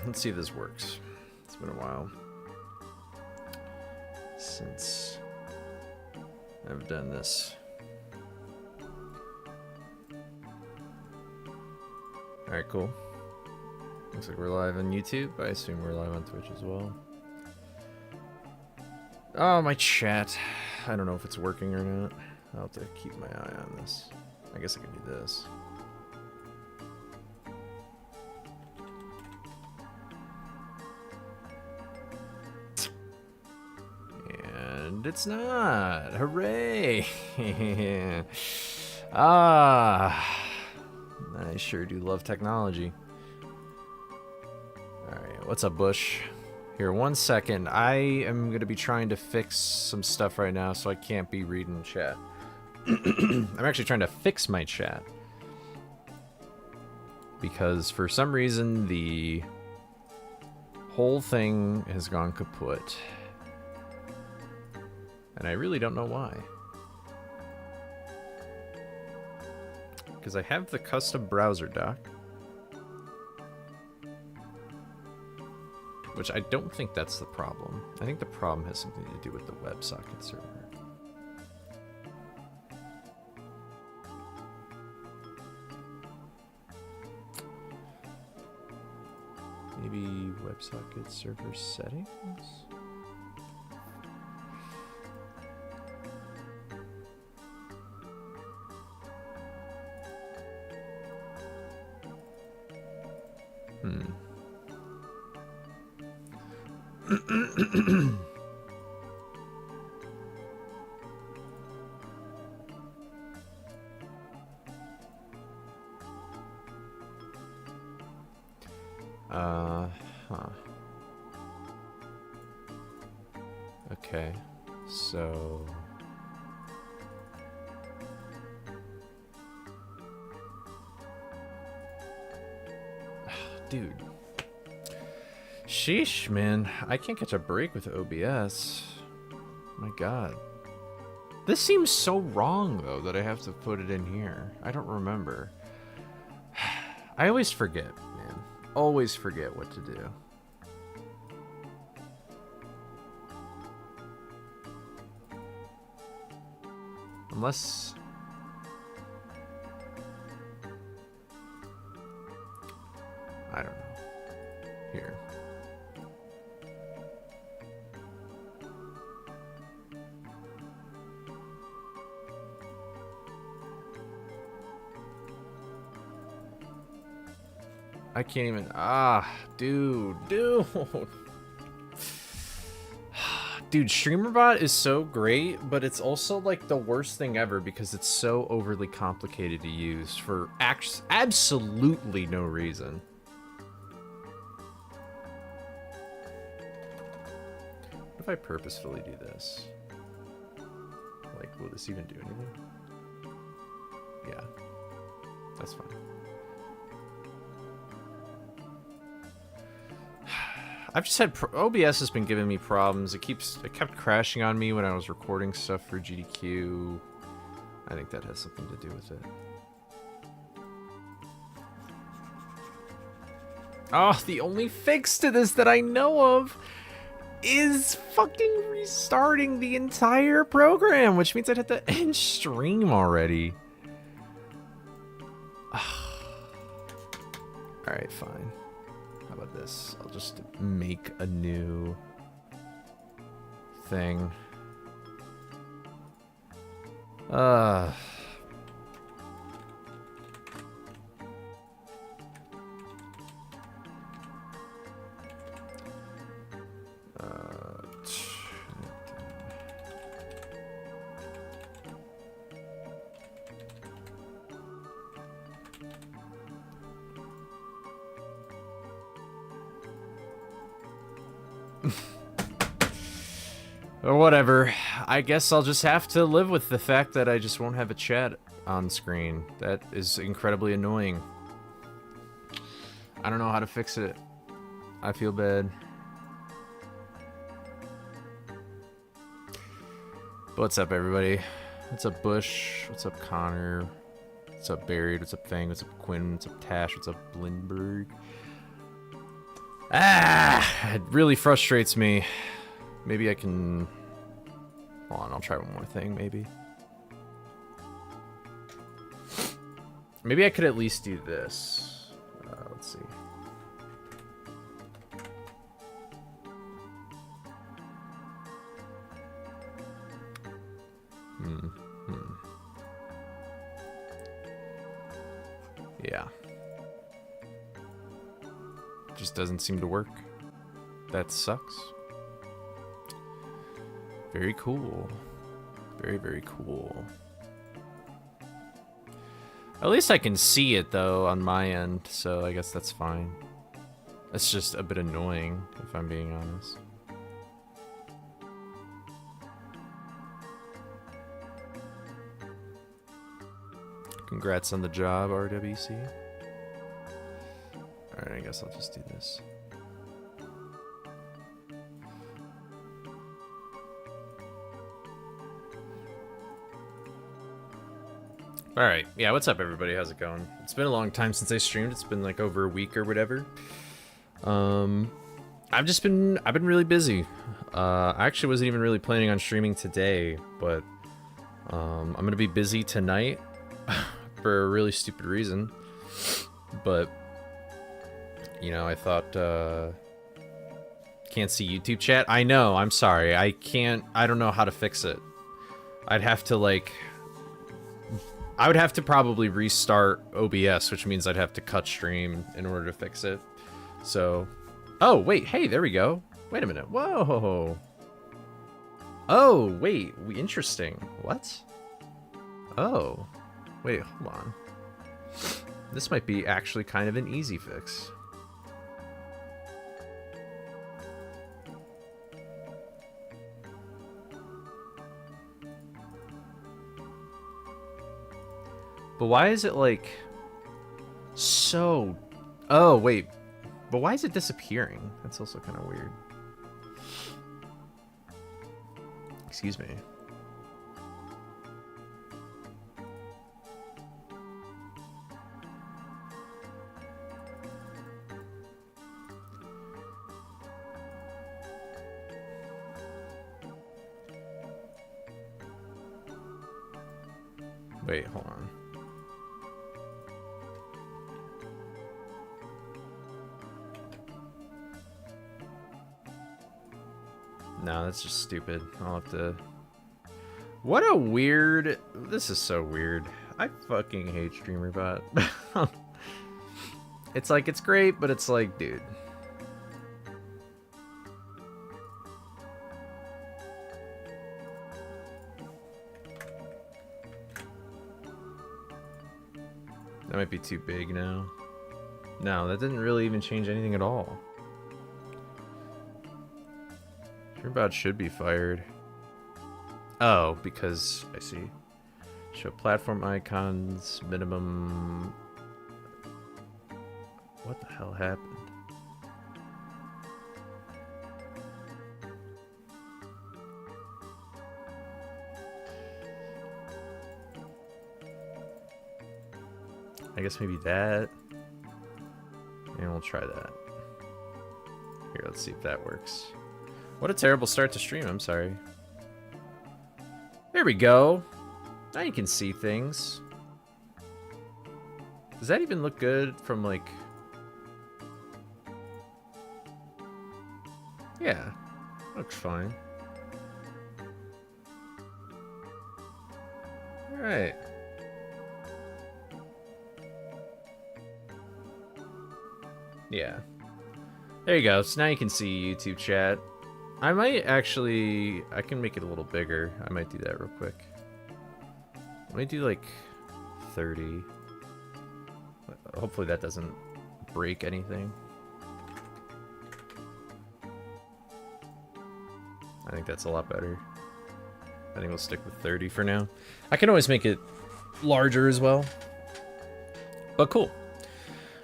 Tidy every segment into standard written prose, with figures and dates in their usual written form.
Let's see if this works. It's been a while since I've done this. Alright, cool. Looks like we're live on YouTube. I assume we're live on Twitch as well. Oh, my chat. I don't know if it's working or not. I'll have to keep my eye on this. I guess I can do this. And it's not. Hooray! Ah, I sure do love technology. Alright, what's up, Bush? Here, 1 second. I am going to be trying to fix some stuff right now, so I can't be reading chat. I'm actually trying to fix my chat. Because for some reason, the whole thing has gone kaput. And I really don't know why. Because I have the custom browser doc. Which I don't think that's the problem. I think the problem has something to do with the WebSocket server. Maybe WebSocket server settings? Huh. Okay, so... Dude. Sheesh, man. I can't catch a break with OBS. My god. This seems so wrong, though, that I have to put it in here. I don't remember. I always forget, man. Always forget what to do. Unless... I don't know. Here. I can't even... Ah, dude. Dude, StreamerBot is so great, but it's also like the worst thing ever because it's so overly complicated to use for absolutely no reason. What if I purposefully do this? Like, will this even do anything? Yeah, that's fine. I've just had OBS has been giving me problems. It kept crashing on me when I was recording stuff for GDQ. I think that has something to do with it. Oh, the only fix to this that I know of is fucking restarting the entire program, which means I'd have to end stream already. Alright, fine. How about this? I'll just make a new thing. Or whatever. I guess I'll just have to live with the fact that I just won't have a chat on screen. That is incredibly annoying. I don't know how to fix it. I feel bad. But what's up, everybody? What's up, Bush? What's up, Connor? What's up, Buried? What's up, Fang? What's up, Quinn? What's up, Tash? What's up, Lindbergh? Ah, it really frustrates me. Maybe I can... Hold on, I'll try one more thing, maybe. Maybe I could at least do this. Let's see. Yeah. Just doesn't seem to work. That sucks. Very cool. Very, very cool. At least I can see it, though, on my end, so I guess that's fine. It's just a bit annoying, if I'm being honest. Congrats on the job, RWC. Alright, I guess I'll just do this. Alright, yeah, what's up everybody? How's it going? It's been a long time since I streamed. It's been like over a week or whatever. I've been really busy. I actually wasn't even really planning on streaming today, but I'm gonna be busy tonight for a really stupid reason. But you know, I thought can't see YouTube chat. I know, I'm sorry. I don't know how to fix it. I'd have to like I would have to probably restart OBS, which means I'd have to cut stream in order to fix it. So, oh, wait, hey, there we go. Wait a minute, whoa. Oh, wait, interesting. What? Oh, wait, hold on. This might be actually kind of an easy fix. But why is it like so... Oh, wait. But why is it disappearing? That's also kind of weird. Excuse me. Wait, hold on. No, that's just stupid. I'll have to... What a weird... This is so weird. I fucking hate StreamerBot. It's like, it's great, but it's like, dude. That might be too big now. No, that didn't really even change anything at all. StreamerBot should be fired. Oh, because I see. Show platform icons, minimum. What the hell happened? I guess maybe that. And we'll try that. Here, let's see if that works. What a terrible start to stream, I'm sorry. There we go. Now you can see things. Does that even look good from like... Yeah, looks fine. Alright. Yeah. There you go. So now you can see YouTube chat. I might actually... I can make it a little bigger. I might do that real quick. Let me do like 30. Hopefully that doesn't break anything. I think that's a lot better. I think we'll stick with 30 for now. I can always make it larger as well. But cool.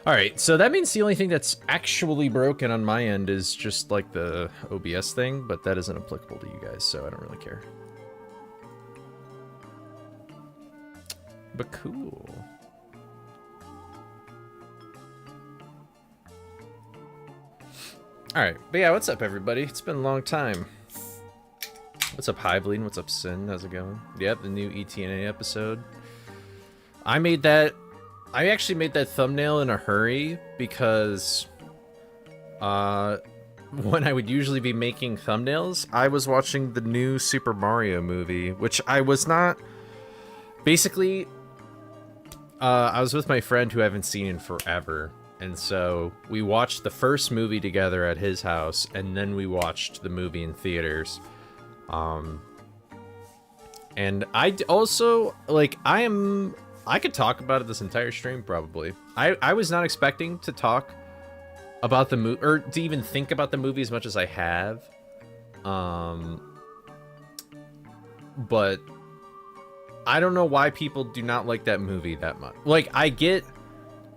Alright, so that means the only thing that's actually broken on my end is just like the OBS thing, but that isn't applicable to you guys, so I don't really care. But cool. Alright, but yeah, what's up, everybody? It's been a long time. What's up, Hiveline? What's up, Sin? How's it going? Yep, the new ETNA episode. I actually made that thumbnail in a hurry because when I would usually be making thumbnails, I was watching the new Super Mario movie, which I was not... Basically, I was with my friend who I haven't seen in forever. And so we watched the first movie together at his house, and then we watched the movie in theaters. And I also, like, I could talk about it this entire stream, probably. I was not expecting to talk about the movie, or to even think about the movie as much as I have. But I don't know why people do not like that movie that much. Like, I get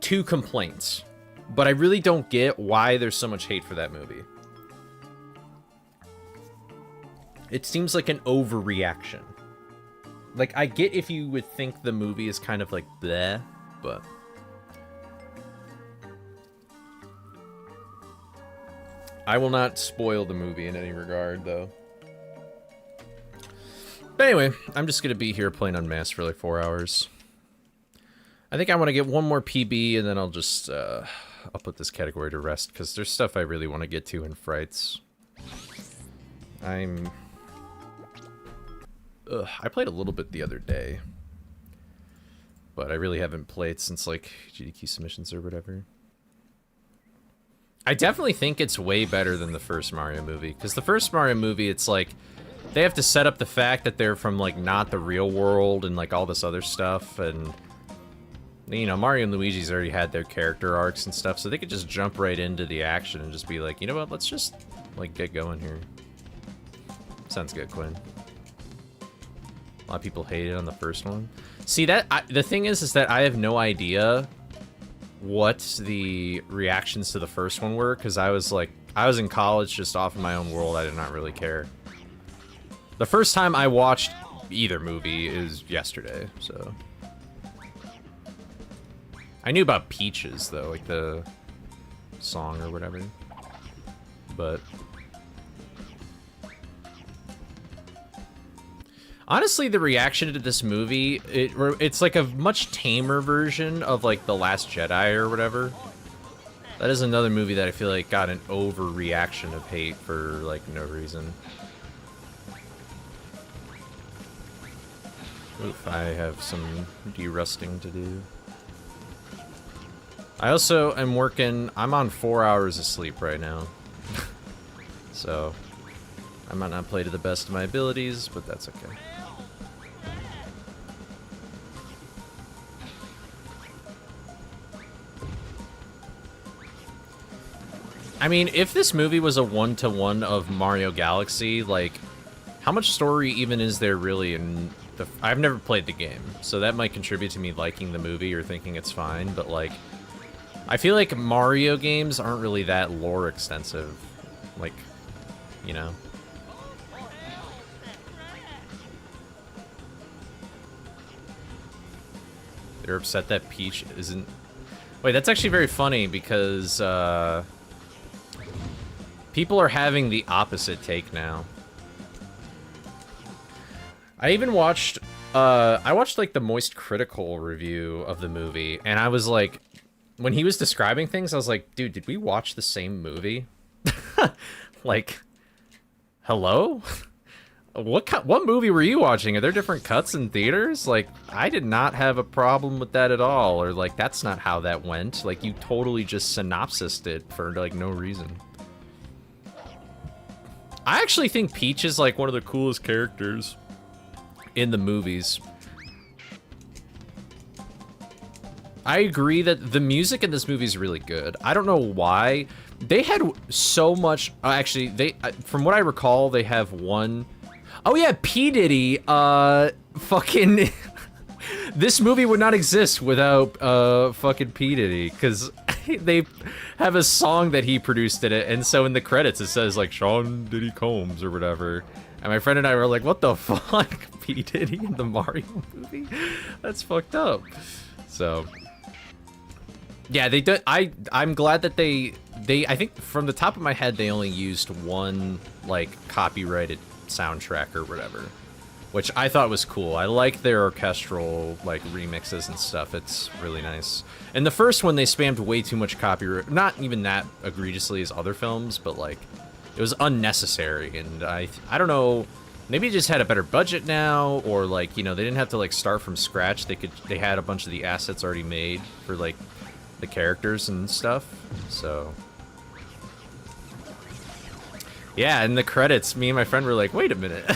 2 complaints. But I really don't get why there's so much hate for that movie. It seems like an overreaction. Like, I get if you would think the movie is kind of like bleh, but... I will not spoil the movie in any regard, though. But anyway, I'm just gonna be here playing Unmasked for like 4 hours. I think I want to get one more PB, and then I'll just, I'll put this category to rest, because there's stuff I really want to get to in Frights. I played a little bit the other day, but I really haven't played since, like, GDQ submissions or whatever. I definitely think it's way better than the first Mario movie, because the first Mario movie, it's like, they have to set up the fact that they're from, like, not the real world and, like, all this other stuff, and... You know, Mario and Luigi's already had their character arcs and stuff, so they could just jump right into the action and just be like, you know what, let's just, like, get going here. Sounds good, Quinn. A lot of people hated on the first one. See, the thing is that I have no idea what the reactions to the first one were, because I was in college, just off in my own world, I did not really care. The first time I watched either movie is yesterday, so... I knew about Peaches, though, like the song or whatever, but... Honestly, the reaction to this movie, it's like a much tamer version of, like, The Last Jedi or whatever. That is another movie that I feel like got an overreaction of hate for, like, no reason. Oof, I have some de-rusting to do. I also am working, I'm on 4 hours of sleep right now. So, I might not play to the best of my abilities, but that's okay. I mean, if this movie was a one-to-one of Mario Galaxy, like, how much story even is there really in the... I've never played the game, so that might contribute to me liking the movie or thinking it's fine, but, like... I feel like Mario games aren't really that lore extensive. Like, you know. They're upset that Peach isn't... Wait, that's actually very funny because, people are having the opposite take now. I even watched, like, the Moist Critical review of the movie, and I was like... When he was describing things, I was like, dude, did we watch the same movie? Like, hello? What movie were you watching? Are there different cuts in theaters? Like, I did not have a problem with that at all. Or, like, that's not how that went. Like, you totally just synopsised it for, like, no reason. I actually think Peach is, like, one of the coolest characters in the movies. I agree that the music in this movie is really good. I don't know why. They had so much... actually, from what I recall, they have one... Oh yeah, P. Diddy, fucking... This movie would not exist without, fucking P. Diddy, because they have a song that he produced in it, and so in the credits it says, like, Sean Diddy Combs or whatever. And my friend and I were like, what the fuck? P. Diddy in the Mario movie? That's fucked up. So... Yeah, they did. I'm glad that they I think from the top of my head they only used one like copyrighted soundtrack or whatever, which I thought was cool. I like their orchestral like remixes and stuff. It's really nice. And the first one they spammed way too much copyright, not even that egregiously as other films, but like it was unnecessary. And I don't know, maybe it just had a better budget now, or like, you know, they didn't have to like start from scratch. They had a bunch of the assets already made for like the characters and stuff. So yeah, in the credits, me and my friend were like, wait a minute.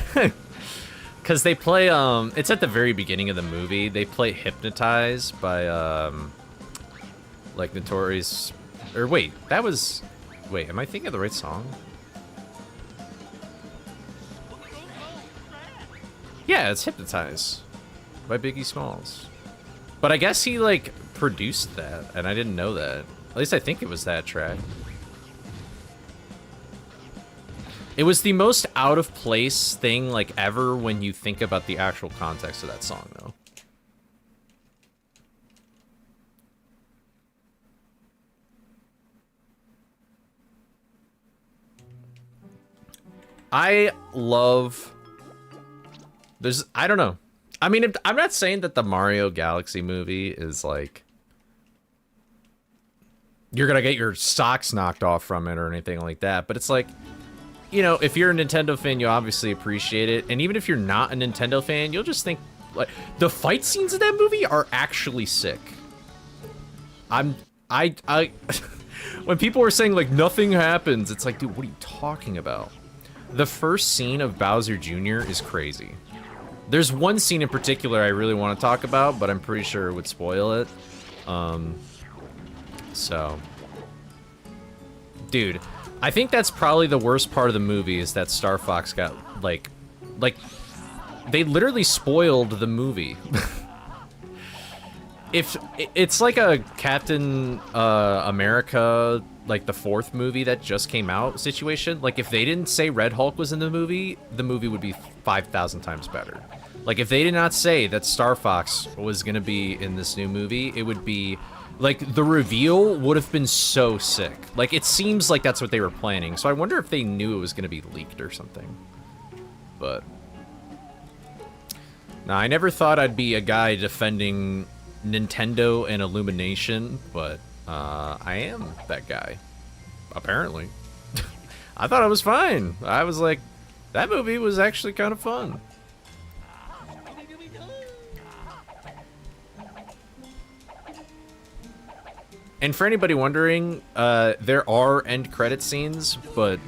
Because they play, it's at the very beginning of the movie. They play Hypnotize by, like, Notorious... Or wait, that was... Wait, am I thinking of the right song? Yeah, it's Hypnotize by Biggie Smalls. But I guess he, like, produced that, and I didn't know that. At least I think it was that track. It was the most out of place thing like ever when you think about the actual context of that song, though. I love... I don't know. I mean, I'm not saying that the Mario Galaxy movie is like... You're gonna get your socks knocked off from it or anything like that, but it's like... You know, if you're a Nintendo fan, you obviously appreciate it. And even if you're not a Nintendo fan, you'll just think, like, the fight scenes in that movie are actually sick. When people were saying, like, nothing happens, it's like, dude, what are you talking about? The first scene of Bowser Jr. is crazy. There's one scene in particular I really want to talk about, but I'm pretty sure it would spoil it. So... Dude... I think that's probably the worst part of the movie is that Star Fox got, like, they literally spoiled the movie. If it's like a Captain America, like the 4th movie that just came out situation, like if they didn't say Red Hulk was in the movie would be 5,000 times better. Like if they did not say that Star Fox was gonna be in this new movie, it would be... Like, the reveal would have been so sick. Like, it seems like that's what they were planning. So I wonder if they knew it was going to be leaked or something. But... Now, I never thought I'd be a guy defending Nintendo and Illumination, but I am that guy. Apparently. I thought I was fine. I was like, that movie was actually kind of fun. And for anybody wondering, there are end credit scenes, but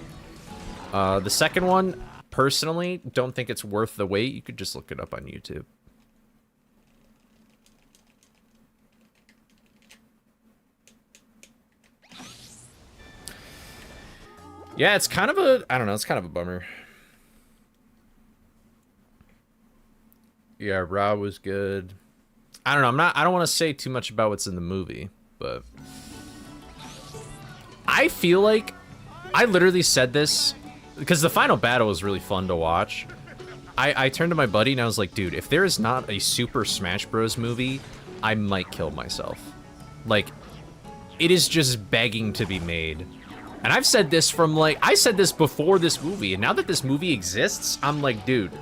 the second one, personally, don't think it's worth the wait. You could just look it up on YouTube. Yeah, it's kind of a, I don't know, it's kind of a bummer. Yeah, Raw was good. I don't know, I don't want to say too much about what's in the movie. But I feel like I literally said this because the final battle was really fun to watch. I turned to my buddy and I was like, dude, if there is not a Super Smash Bros. Movie, I might kill myself. Like, it is just begging to be made. And I've said this from like, I said this before this movie, and now that this movie exists, I'm like, dude,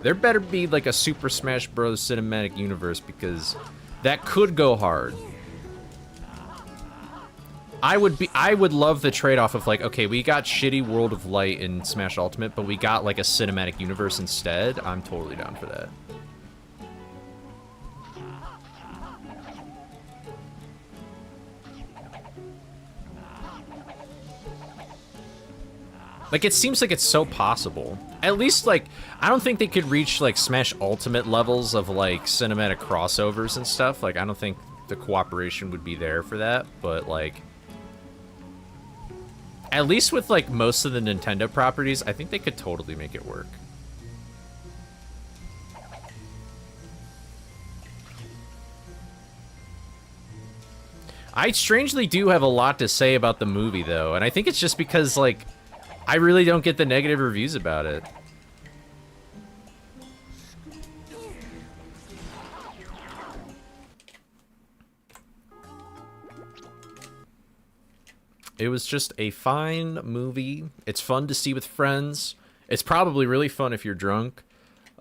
there better be like a Super Smash Bros. Cinematic universe because that could go hard. I would love the trade-off of like, okay, we got shitty World of Light in Smash Ultimate, but we got like a cinematic universe instead. I'm totally down for that. Like, it seems like it's so possible. At least, like, I don't think they could reach, like, Smash Ultimate levels of, like, cinematic crossovers and stuff. Like, I don't think the cooperation would be there for that, but, like... At least with, like, most of the Nintendo properties, I think they could totally make it work. I strangely do have a lot to say about the movie, though, and I think it's just because, like, I really don't get the negative reviews about it. It was just a fine movie. It's fun to see with friends. It's probably really fun if you're drunk.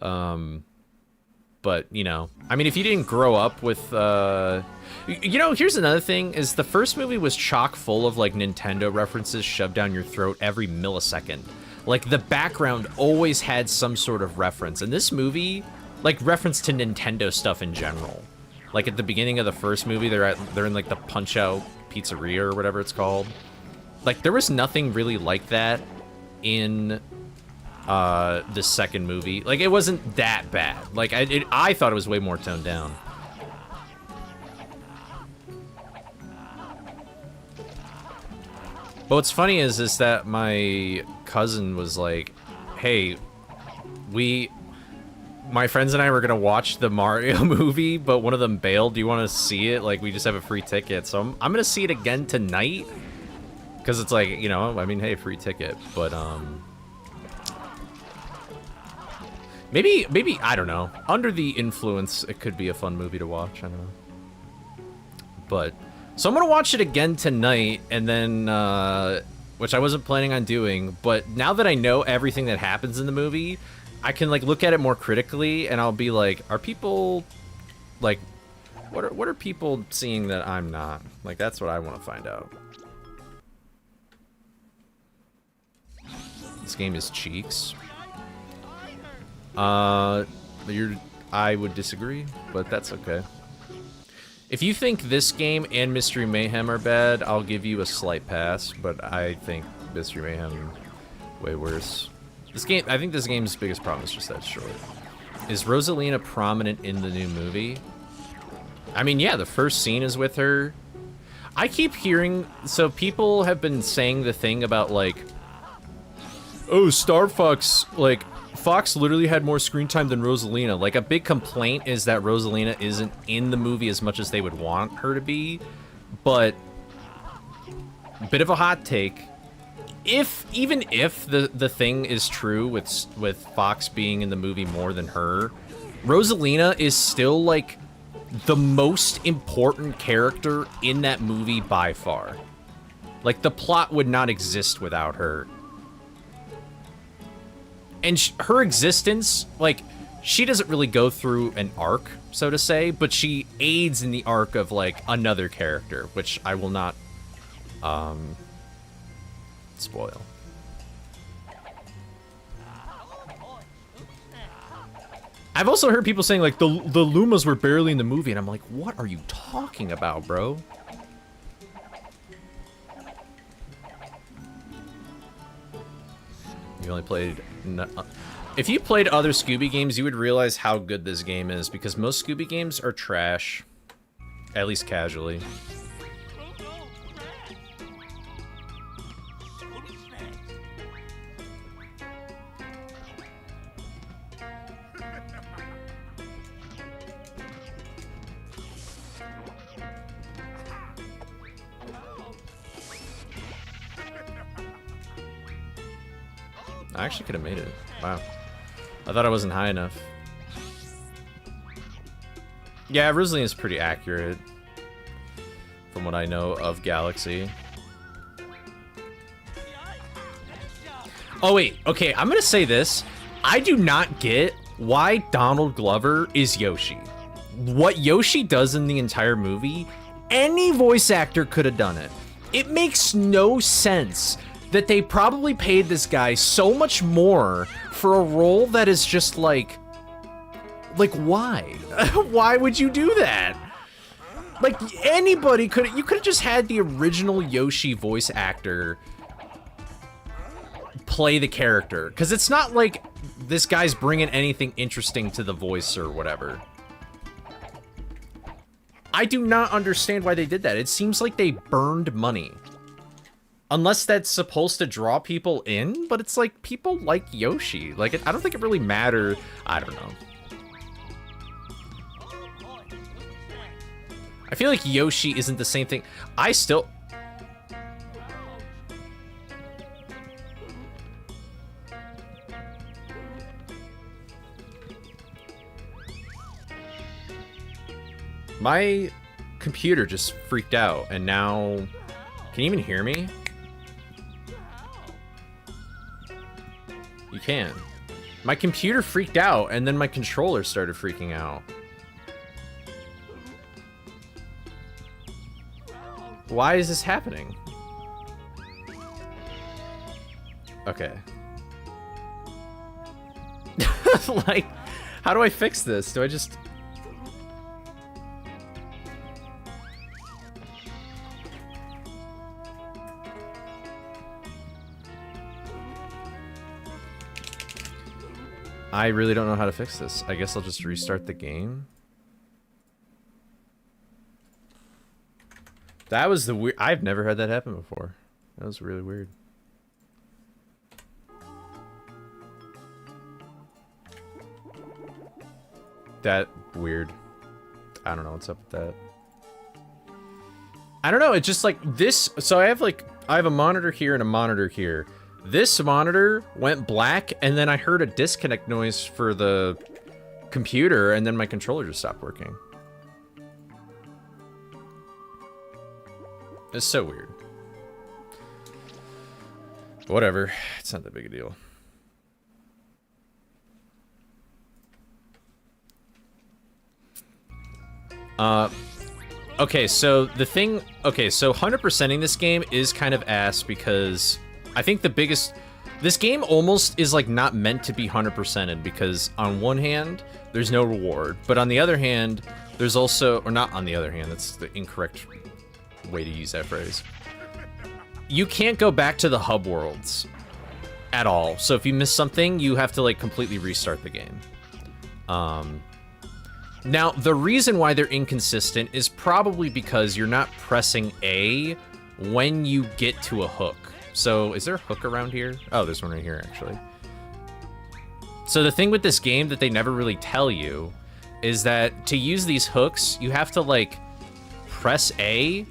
But, you know, I mean, if you didn't grow up with, you know, here's another thing, is the first movie was chock full of, like, Nintendo references shoved down your throat every millisecond. Like, the background always had some sort of reference. And this movie, like, reference to Nintendo stuff in general. Like, at the beginning of the first movie, they're in, like, the Punch-Out Pizzeria or whatever it's called. Like, there was nothing really like that in the second movie. Like, it wasn't that bad. Like, I thought it was way more toned down. But what's funny is that my cousin was like, hey, my friends and I were gonna watch the Mario movie, but one of them bailed. Do you want to see it? Like, we just have a free ticket. So I'm gonna see it again tonight. Because it's like, you know, I mean, hey, free ticket. But, maybe, I don't know. Under the influence, it could be a fun movie to watch. I don't know. But, so I'm gonna watch it again tonight, and then, which I wasn't planning on doing, but now that I know everything that happens in the movie, I can, like, look at it more critically, and I'll be like, are people, like, what are people seeing that I'm not? Like, that's what I want to find out. This game is cheeks. I would disagree, but that's okay. If you think this game and Mystery Mayhem are bad, I'll give you a slight pass, but I think Mystery Mayhem way worse. This game, I think this game's biggest problem is just that it's short. Is Rosalina prominent in the new movie? I mean, yeah, the first scene is with her. I keep hearing, so people have been saying the thing about, like, oh, Star Fox, like, Fox literally had more screen time than Rosalina. Like, a big complaint is that Rosalina isn't in the movie as much as they would want her to be. But, bit of a hot take. Even if the thing is true with Fox being in the movie more than her, Rosalina is still, like, the most important character in that movie by far. Like, the plot would not exist without her. And her existence, like, she doesn't really go through an arc, so to say, but she aids in the arc of, like, another character, which I will not, spoil. I've also heard people saying, like, the Lumas were barely in the movie, and I'm like, what are you talking about, bro? You only played... If you played other Scooby games, you would realize how good this game is, because most Scooby games are trash. At least casually. I actually could have made it. Wow. I thought I wasn't high enough. Yeah, Rosalina is pretty accurate. From what I know of Galaxy. Oh, wait. Okay, I'm gonna say this. I do not get why Donald Glover is Yoshi. What Yoshi does in the entire movie, any voice actor could have done it. It makes no sense that they probably paid this guy so much more for a role that is just like why? Why would you do that? Like, anybody could, you could have just had the original Yoshi voice actor play the character, because it's not like this guy's bringing anything interesting to the voice or whatever. I do not understand why they did that. It seems like they burned money. Unless that's supposed to draw people in, but it's like, people like Yoshi. Like, I don't think it really mattered. I don't know. I feel like Yoshi isn't the same thing. I still... My computer just freaked out, and now... Can you even hear me? You can. My computer freaked out, and then my controller started freaking out. Why is this happening? Okay. Like, how do I fix this? Do I just... I really don't know how to fix this. I guess I'll just restart the game. That was the weird... I've never had that happen before. That was really weird. That weird. I don't know what's up with that. I don't know, it's just like this. So I have a monitor here and a monitor here. This monitor went black, and then I heard a disconnect noise for the computer, and then my controller just stopped working. It's so weird. Whatever, it's not that big a deal. Okay, so the thing... Okay, so 100%ing this game is kind of ass because I think the biggest... This game almost is, like, not meant to be 100%ed because on one hand, there's no reward, but on the other hand, there's also... Or not on the other hand, that's the incorrect way to use that phrase. You can't go back to the hub worlds at all. So if you miss something, you have to, like, completely restart the game. Now, the reason why they're inconsistent is probably because you're not pressing A when you get to a hook. So, is there a hook around here? Oh, there's one right here, actually. So the thing with this game that they never really tell you is that to use these hooks, you have to, like, press A,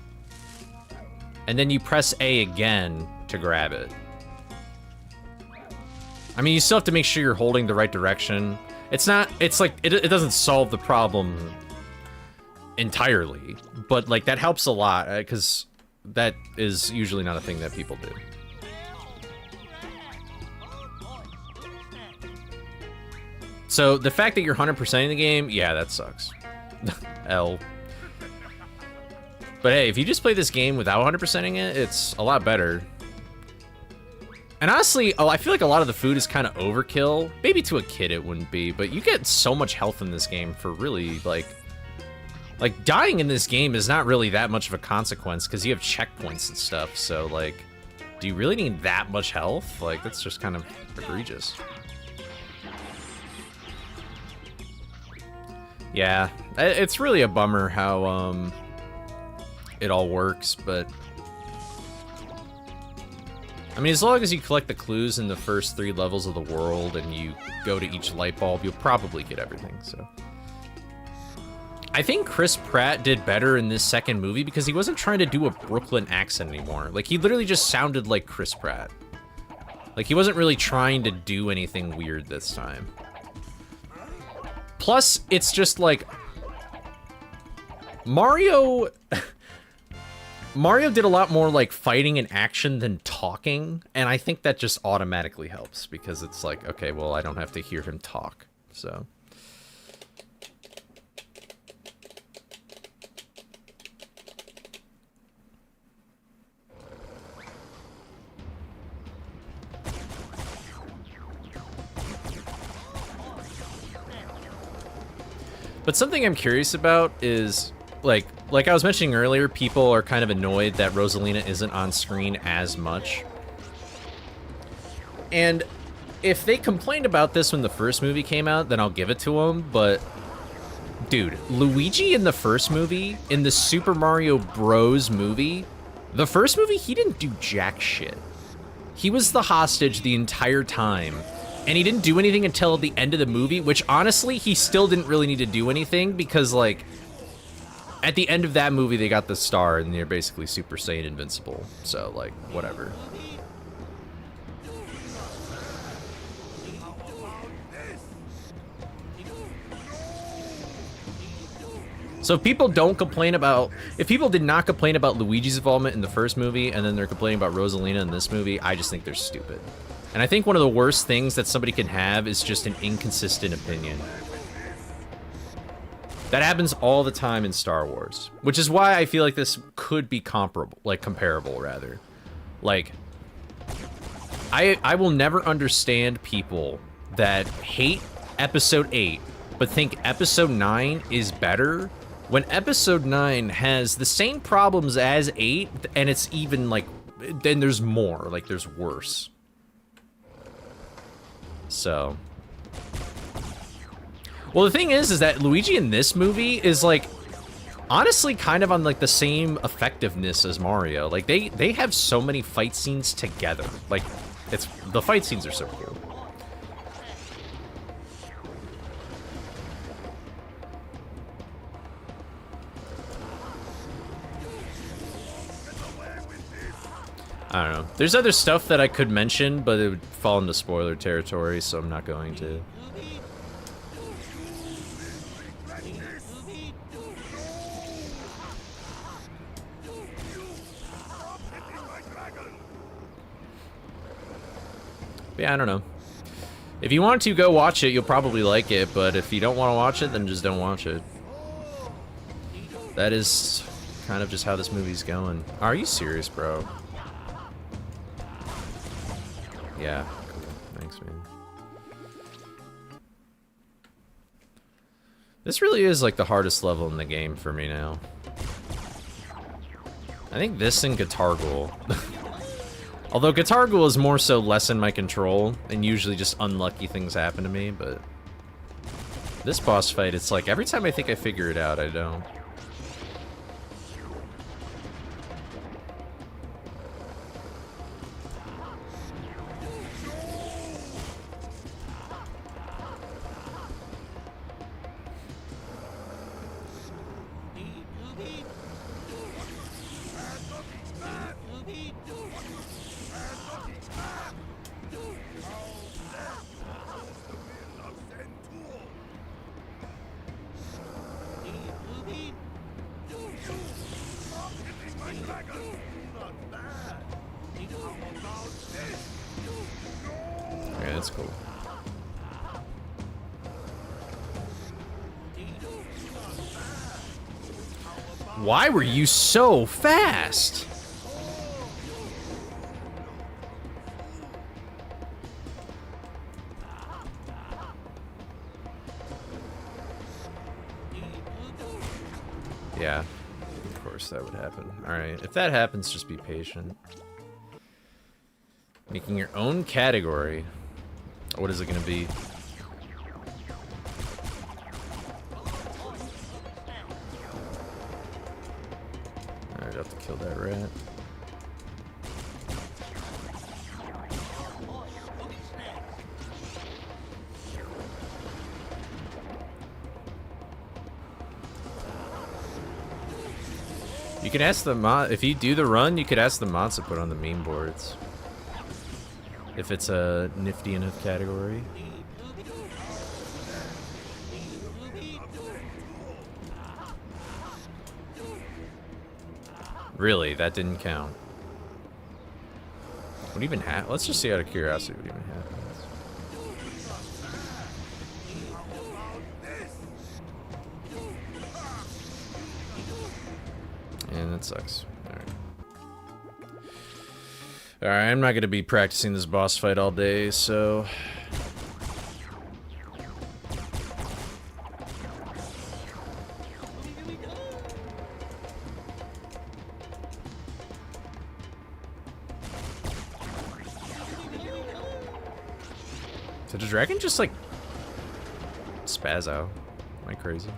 and then you press A again to grab it. I mean, you still have to make sure you're holding the right direction. It's not, it's like, it doesn't solve the problem entirely, but like that helps a lot because that is usually not a thing that people do. So the fact that you're 100%ing the game, yeah, that sucks. L. But hey, if you just play this game without 100%ing it, it's a lot better. And honestly, I feel like a lot of the food is kind of overkill. Maybe to a kid it wouldn't be, but you get so much health in this game for really, like dying in this game is not really that much of a consequence because you have checkpoints and stuff. So, like, do you really need that much health? Like, that's just kind of egregious. Yeah, it's really a bummer how, it all works, but... I mean, as long as you collect the clues in the first 3 levels of the world and you go to each light bulb, you'll probably get everything, so. I think Chris Pratt did better in this second movie because he wasn't trying to do a Brooklyn accent anymore. Like, he literally just sounded like Chris Pratt. Like, he wasn't really trying to do anything weird this time. Plus, it's just like... Mario did a lot more, like, fighting and action than talking, and I think that just automatically helps, because it's like, okay, well, I don't have to hear him talk, so... But something I'm curious about is, like I was mentioning earlier, people are kind of annoyed that Rosalina isn't on screen as much. And if they complained about this when the first movie came out, then I'll give it to them, but... Dude, Luigi in the first movie, in the Super Mario Bros. Movie, the first movie, he didn't do jack shit. He was the hostage the entire time. And he didn't do anything until the end of the movie, which honestly, he still didn't really need to do anything because, like, at the end of that movie, they got the star and they're basically Super Saiyan invincible. So, like, whatever. So if people don't complain about, if people did not complain about Luigi's involvement in the first movie and then they're complaining about Rosalina in this movie, I just think they're stupid. And I think one of the worst things that somebody can have is just an inconsistent opinion. That happens all the time in Star Wars, which is why I feel like this could be comparable, like comparable rather. Like, I will never understand people that hate Episode 8, but think Episode 9 is better, when Episode 9 has the same problems as 8, and it's even, like, then there's more, like, there's worse. So... Well, the thing is that Luigi in this movie is, like, honestly kind of on, like, the same effectiveness as Mario. Like, they have so many fight scenes together. Like, the fight scenes are so cool. I don't know. There's other stuff that I could mention, but it would fall into spoiler territory, so I'm not going to. Yeah, I don't know. If you want to go watch it, you'll probably like it, but if you don't want to watch it, then just don't watch it. That is kind of just how this movie's going. Are you serious, bro? Yeah. Thanks, man. This really is like the hardest level in the game for me now. I think this and Guitar Ghoul. Although Guitar Ghoul is more so less in my control, and usually just unlucky things happen to me, but... This boss fight, it's like, every time I think I figure it out, I don't. Okay, that's cool. Why were you so fast? Yeah, of course that would happen. Alright, if that happens, just be patient. Making your own category. What is it gonna be? Alright, I have to kill that rat. You can ask the mod, if you do the run, you could ask the mods to put on the meme boards. If it's a nifty enough category. Really, that didn't count. What even happened? Let's just see out of curiosity what even happens. And that sucks. Alright. Alright, I'm not gonna be practicing this boss fight all day, so... Did the dragon just, like, spaz out? Am I crazy?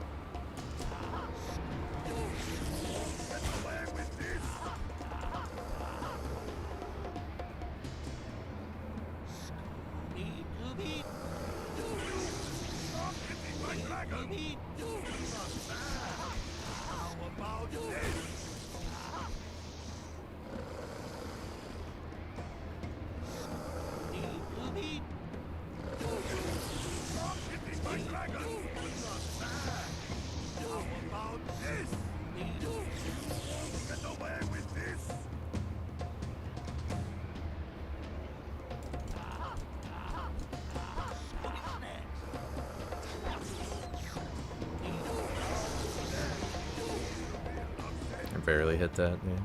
barely hit that, yeah.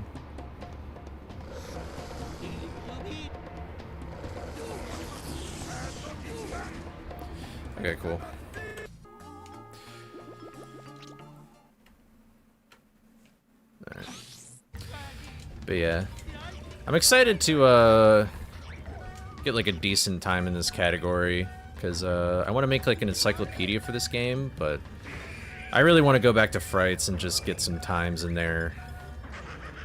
Okay, cool. Alright. But yeah. I'm excited to get like a decent time in this category, because I want to make like an encyclopedia for this game, but I really want to go back to Frights and just get some times in there.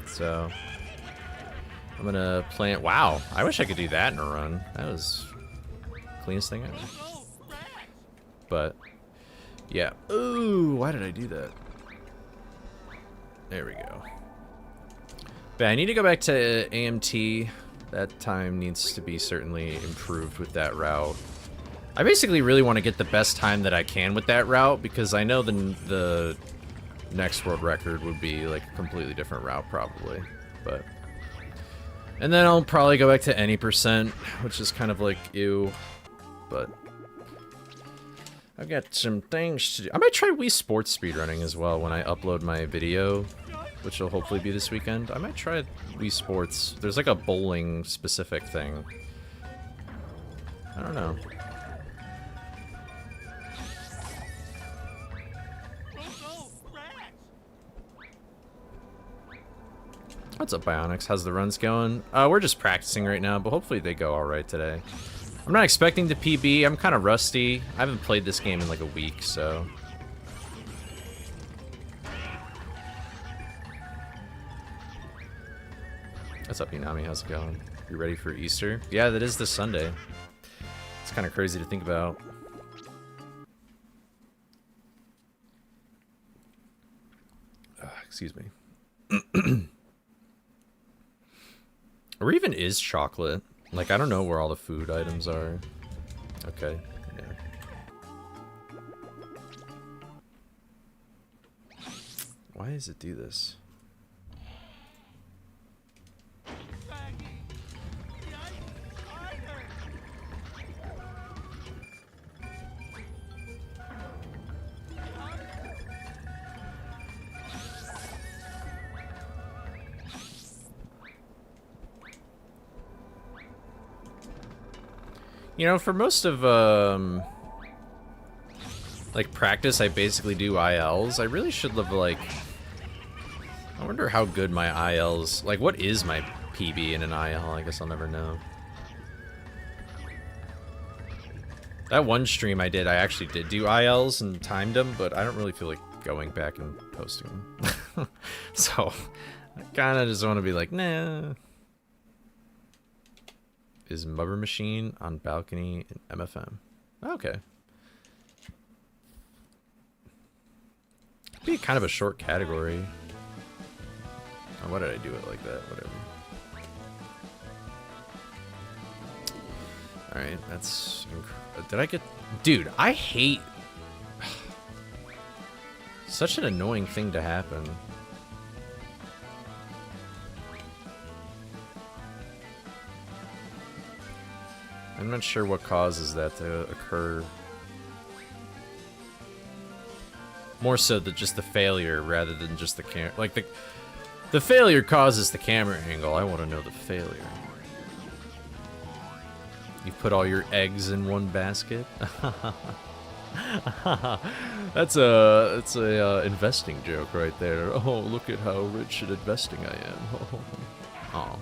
So I'm gonna plant. Wow, I wish I could do that in a run. That was the cleanest thing ever. But yeah. Ooh, why did I do that? There we go. But I need to go back to AMT. That time needs to be certainly improved with that route. I basically really want to get the best time that I can with that route, because I know the next world record would be like a completely different route probably. But and then I'll probably go back to any %, which is kind of like ew. But I've got some things to do. I might try Wii Sports speedrunning as well when I upload my video, which will hopefully be this weekend. I might try Wii Sports. There's like a bowling specific thing. I don't know. What's up, Bionics? How's the runs going? We're just practicing right now, but hopefully they go alright today. I'm not expecting to PB. I'm kind of rusty. I haven't played this game in like a week, so... What's up, Inami? How's it going? You ready for Easter? Yeah, that is this Sunday. It's kind of crazy to think about. Excuse me. Or even is chocolate? Like, I don't know where all the food items are. Okay, yeah. Why does it do this? You know, for most of, like, practice, I basically do ILs. I really should live, like... I wonder how good my ILs... Like, what is my PB in an IL? I guess I'll never know. That one stream I did, I actually did do ILs and timed them, but I don't really feel like going back and posting them. So, I kind of just want to be like, nah... Is Mubber Machine on balcony in MFM? Okay. Be kind of a short category. Oh, why did I do it like that? Whatever. Alright, that's... Did I get... Dude, I hate... Such an annoying thing to happen. I'm not sure what causes that to occur. More so than just the failure rather than just the camera. Like, the failure causes the camera angle. I want to know the failure. You put all your eggs in one basket? That's a investing joke right there. Oh, look at how rich at investing I am. Oh.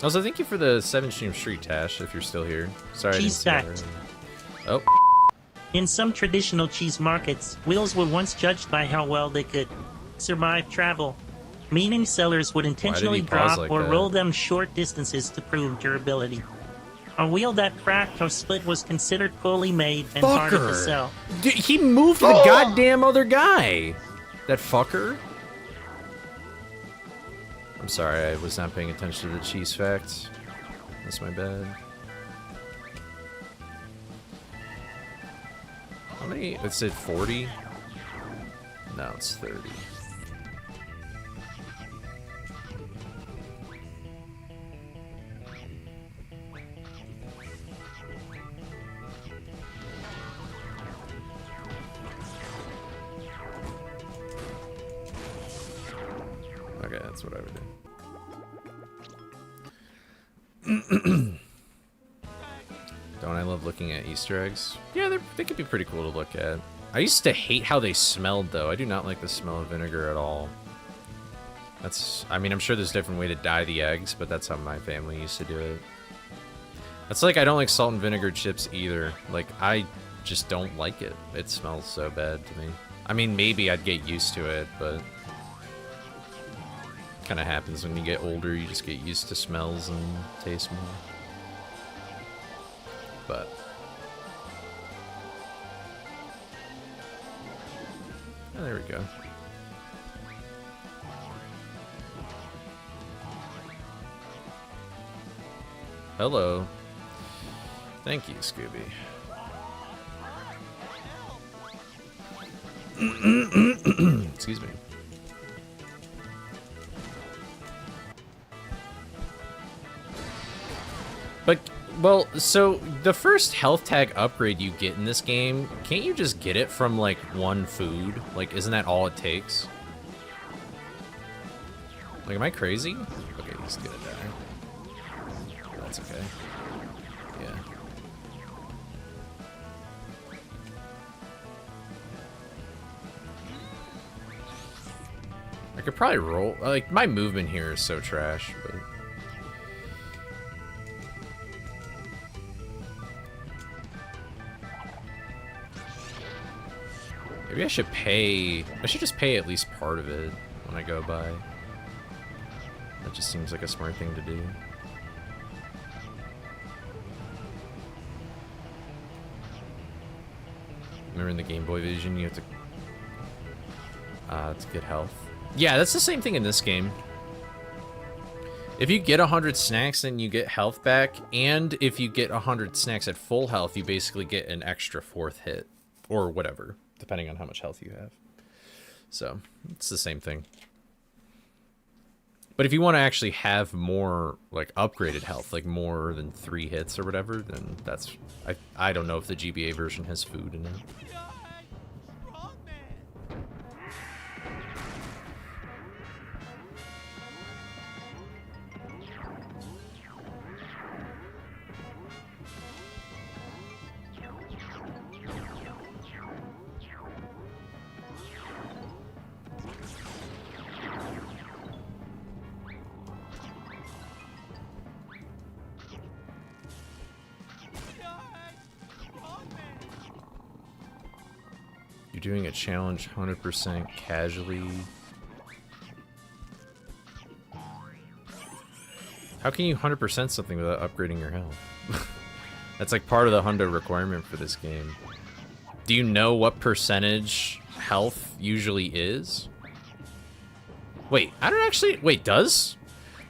Also, thank you for the 7-stream street, Tash, if you're still here. Sorry, I didn't see that. Oh. In some traditional cheese markets, wheels were once judged by how well they could survive travel, meaning sellers would intentionally drop or roll them short distances to prove durability. A wheel that cracked or split was considered poorly made and harder to sell. Dude, he moved the goddamn other guy! That fucker? I'm sorry, I was not paying attention to the cheese facts. That's my bad. How many? It said 40? No, it's 30. That's what I would do. Don't I love looking at Easter eggs? Yeah, they could be pretty cool to look at. I used to hate how they smelled, though. I do not like the smell of vinegar at all. I mean, I'm sure there's a different way to dye the eggs, but that's how my family used to do it. That's like, I don't like salt and vinegar chips either. Like, I just don't like it. It smells so bad to me. I mean, maybe I'd get used to it, but... kind of happens when you get older. You just get used to smells and taste more. But... oh, there we go. Hello. Thank you, Scooby. Excuse me. But, well, so the first health tag upgrade you get in this game, can't you just get it from, like, one food? Like, isn't that all it takes? Like, am I crazy? Okay, he's gonna die. That's okay. Yeah. I could probably roll. Like, my movement here is so trash, but... maybe I should pay... I should just pay at least part of it when I go by. That just seems like a smart thing to do. Remember in the Game Boy Vision, you have to get health. Yeah, that's the same thing in this game. If you get 100 snacks, then you get health back, and if you get 100 snacks at full health, you basically get an extra 4th hit, or whatever, depending on how much health you have. So, it's the same thing. But if you want to actually have more, like, upgraded health, like more than 3 hits or whatever, then that's... I don't know if the GBA version has food in it. You're doing a challenge 100% casually. How can you 100% something without upgrading your health? That's like part of the hundo requirement for this game. Do you know what percentage health usually is? Wait, I don't actually... wait, does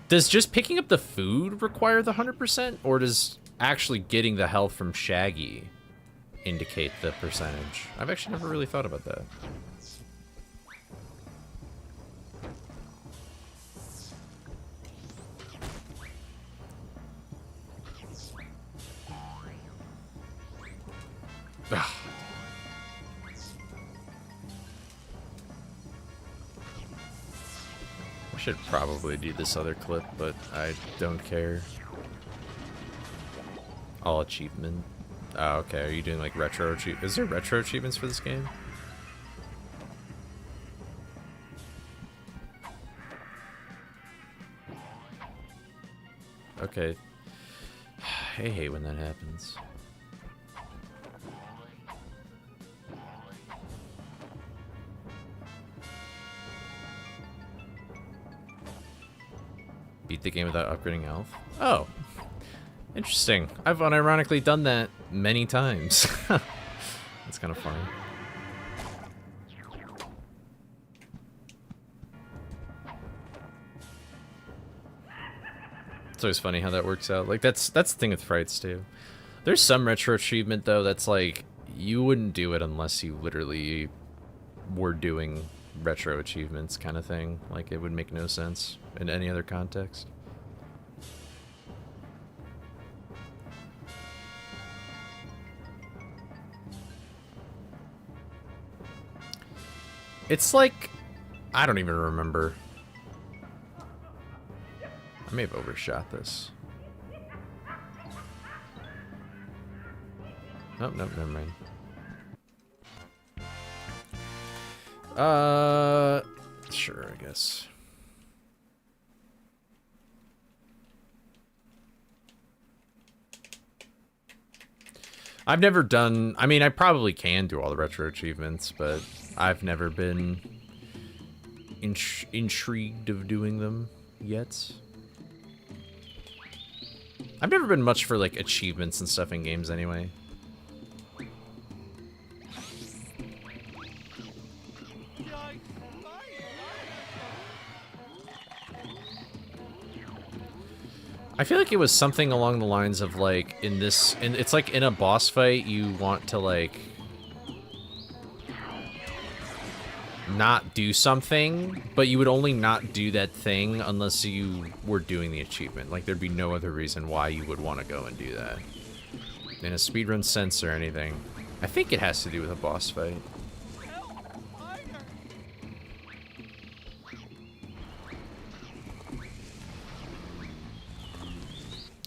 just picking up the food require the 100%? Or does actually getting the health from Shaggy indicate the percentage? I've actually never really thought about that. Ugh. I should probably do this other clip, but I don't care. All achievement. Oh, okay. Are you doing like retro achievements? Is there retro achievements for this game? Okay. I hate when that happens. Beat the game without upgrading health? Oh. Interesting. I've unironically done that many times. That's kind of funny. It's always funny how that works out. Like, that's the thing with frights, too. There's some retro achievement, though, that's like, you wouldn't do it unless you literally were doing retro achievements kind of thing. Like, it would make no sense in any other context. It's like, I don't even remember. I may have overshot this. Nope, nope, never mind. Sure, I guess. I've never done... I mean, I probably can do all the retro achievements, but I've never been intrigued of doing them yet. I've never been much for, like, achievements and stuff in games anyway. I feel like it was something along the lines of, like, it's like in a boss fight, you want to, like, not do something, but you would only not do that thing unless you were doing the achievement. Like, there'd be no other reason why you would want to go and do that. In a speedrun sense or anything. I think it has to do with a boss fight.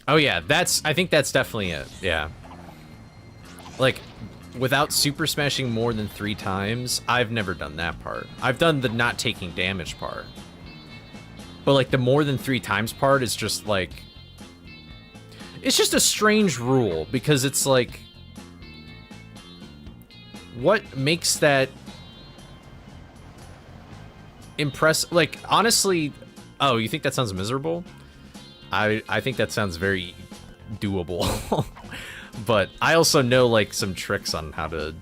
Oh yeah, I think that's definitely it, yeah. Like, without super smashing more than 3 times, I've never done that part. I've done the not taking damage part. But like, the more than 3 times part is just like... It's just a strange rule, because it's like... What makes that... Like, honestly... Oh, you think that sounds miserable? I think that sounds very doable. But I also know, like, some tricks on how to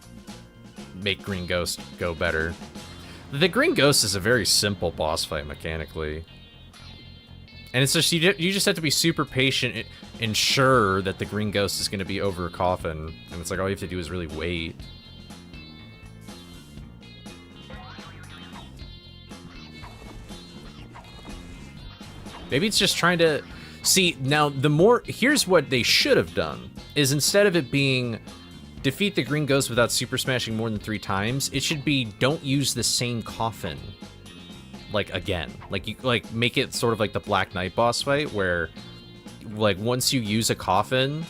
make Green Ghost go better. The Green Ghost is a very simple boss fight mechanically. And it's just, you just have to be super patient, ensure that the Green Ghost is going to be over a coffin. And it's like, all you have to do is really wait. Maybe it's just trying to... See, now, here's what they should have done, is instead of it being defeat the Green Ghost without super smashing more than 3 times, it should be don't use the same coffin, like, again. Like, make it sort of like the Black Knight boss fight, where, like, once you use a coffin,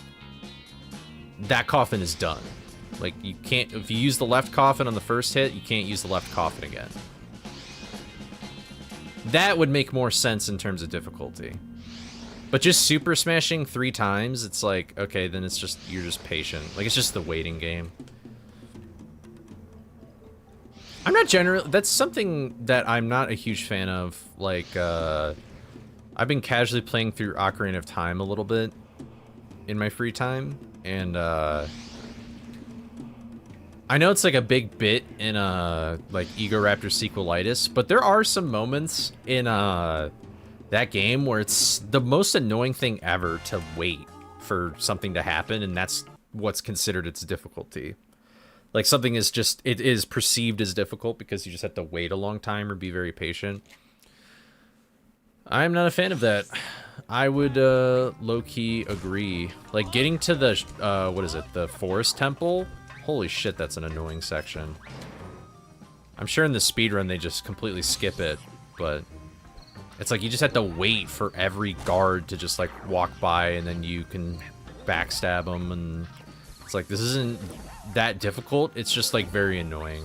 that coffin is done. Like, you can't... If you use the left coffin on the first hit, you can't use the left coffin again. That would make more sense in terms of difficulty. But just super smashing 3 times, it's like, okay, then it's just, you're just patient. Like, it's just the waiting game. I'm not that's something that I'm not a huge fan of. Like, I've been casually playing through Ocarina of Time a little bit in my free time, and, I know it's like a big bit in, like, Egoraptor sequelitis, but there are some moments in, that game where it's the most annoying thing ever to wait for something to happen, and that's what's considered its difficulty. Like, something is just, it is perceived as difficult because you just have to wait a long time or be very patient. I'm not a fan of that. I would, low-key agree. Like, getting to the, what is it, the Forest Temple? Holy shit, that's an annoying section. I'm sure in the speedrun they just completely skip it, but... It's like you just have to wait for every guard to just, like, walk by, and then you can backstab them, and it's like, this isn't that difficult, it's just, like, very annoying.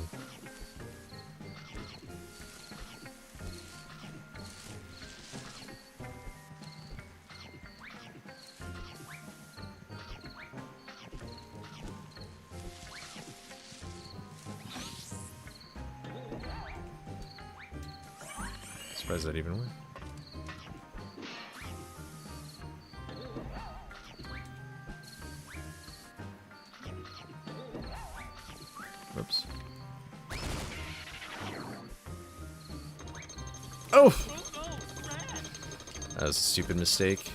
Surprised that even worked. Whoops. Oh! That was a stupid mistake.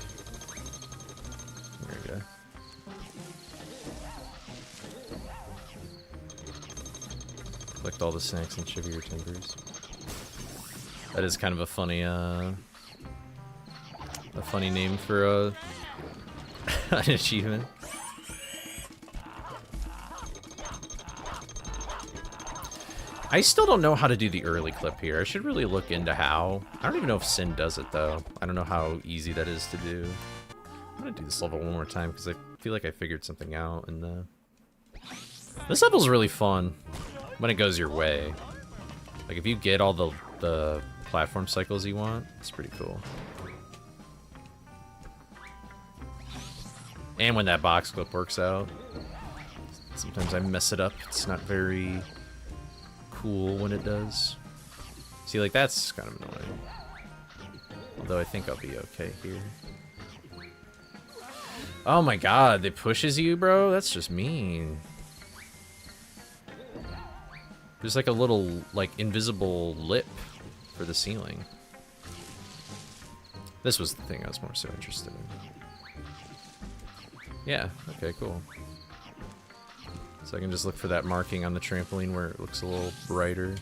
There we go. Collect all the snacks and shiver your timbers. That is kind of a funny name for an achievement. I still don't know how to do the early clip here. I should really look into how. I don't even know if Sin does it, though. I don't know how easy that is to do. I'm gonna do this level one more time, because I feel like I figured something out. And this level's really fun when it goes your way. Like, if you get all the platform cycles you want, it's pretty cool. And when that box clip works out. Sometimes I mess it up. It's not very cool when it does. See, like, that's kind of annoying. Although I think I'll be okay here. Oh my god, it pushes you, bro? That's just mean. There's like a little, like, invisible lip for the ceiling. This was the thing I was more so interested in. Yeah, okay, cool. So I can just look for that marking on the trampoline where it looks a little brighter.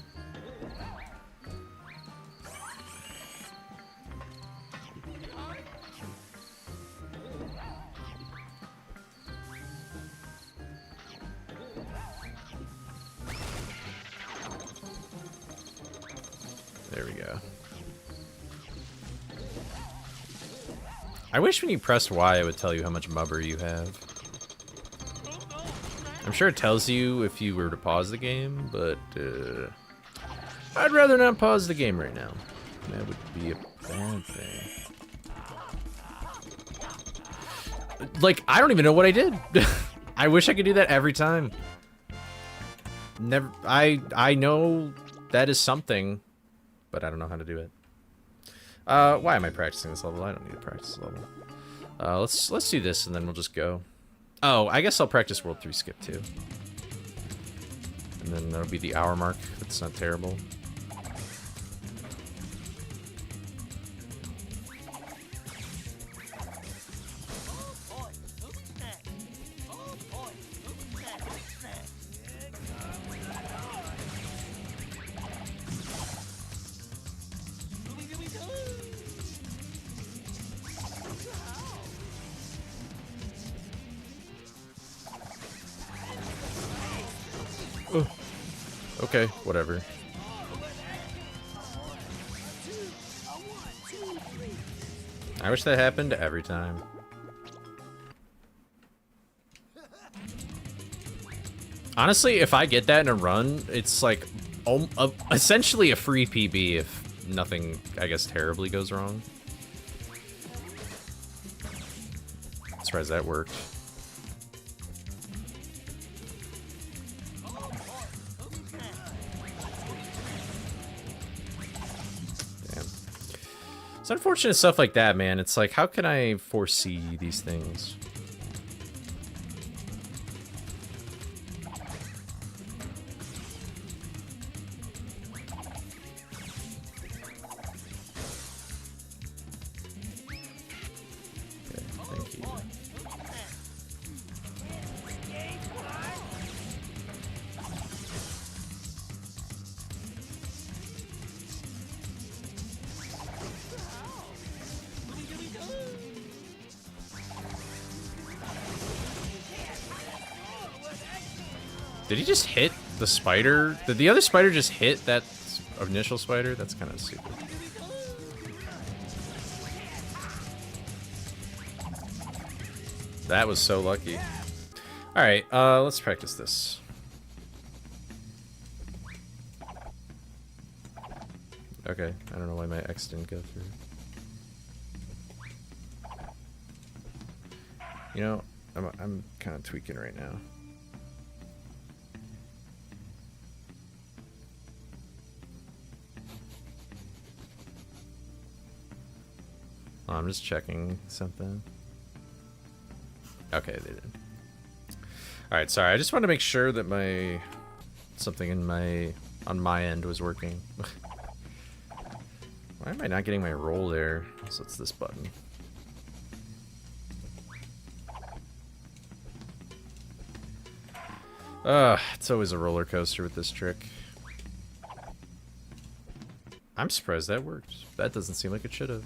There we go. I wish when you pressed Y it would tell you how much mubber you have. I'm sure it tells you if you were to pause the game, but I'd rather not pause the game right now. That would be a bad thing. Like, I don't even know what I did. I wish I could do that every time. Never. I know that is something, but I don't know how to do it. Why am I practicing this level? I don't need to practice this level. Let's do this and then we'll just go. Oh, I guess I'll practice World 3 Skip too. And then that'll be the hour mark. That's not terrible. Okay, whatever. I wish that happened every time. Honestly, if I get that in a run, it's like essentially a free PB if nothing, I guess, terribly goes wrong. I'm surprised that worked. It's unfortunate stuff like that, man. It's like, how can I foresee these things? Okay, thank you. Did he just hit the spider? Did the other spider just hit that initial spider? That's kind of stupid. That was so lucky. Alright, let's practice this. Okay, I don't know why my X didn't go through. You know, I'm kind of tweaking right now. Oh, I'm just checking something. Okay, they did. Alright, sorry. I just wanted to make sure that my something on my end was working. Why am I not getting my roll there? So it's this button. It's always a roller coaster with this trick. I'm surprised that worked. That doesn't seem like it should have.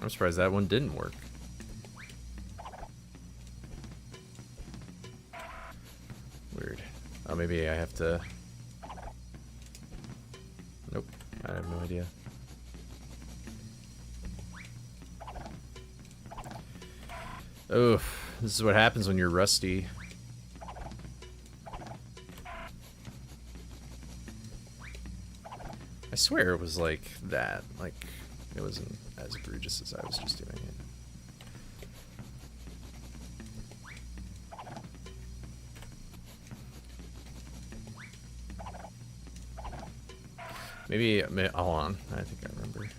I'm surprised that one didn't work. Weird. Oh, maybe I have to... Nope, I have no idea. Oof, this is what happens when you're rusty. I swear it was like that. Like, it wasn't as egregious as I was just doing it. Maybe, hold on. I think I remember.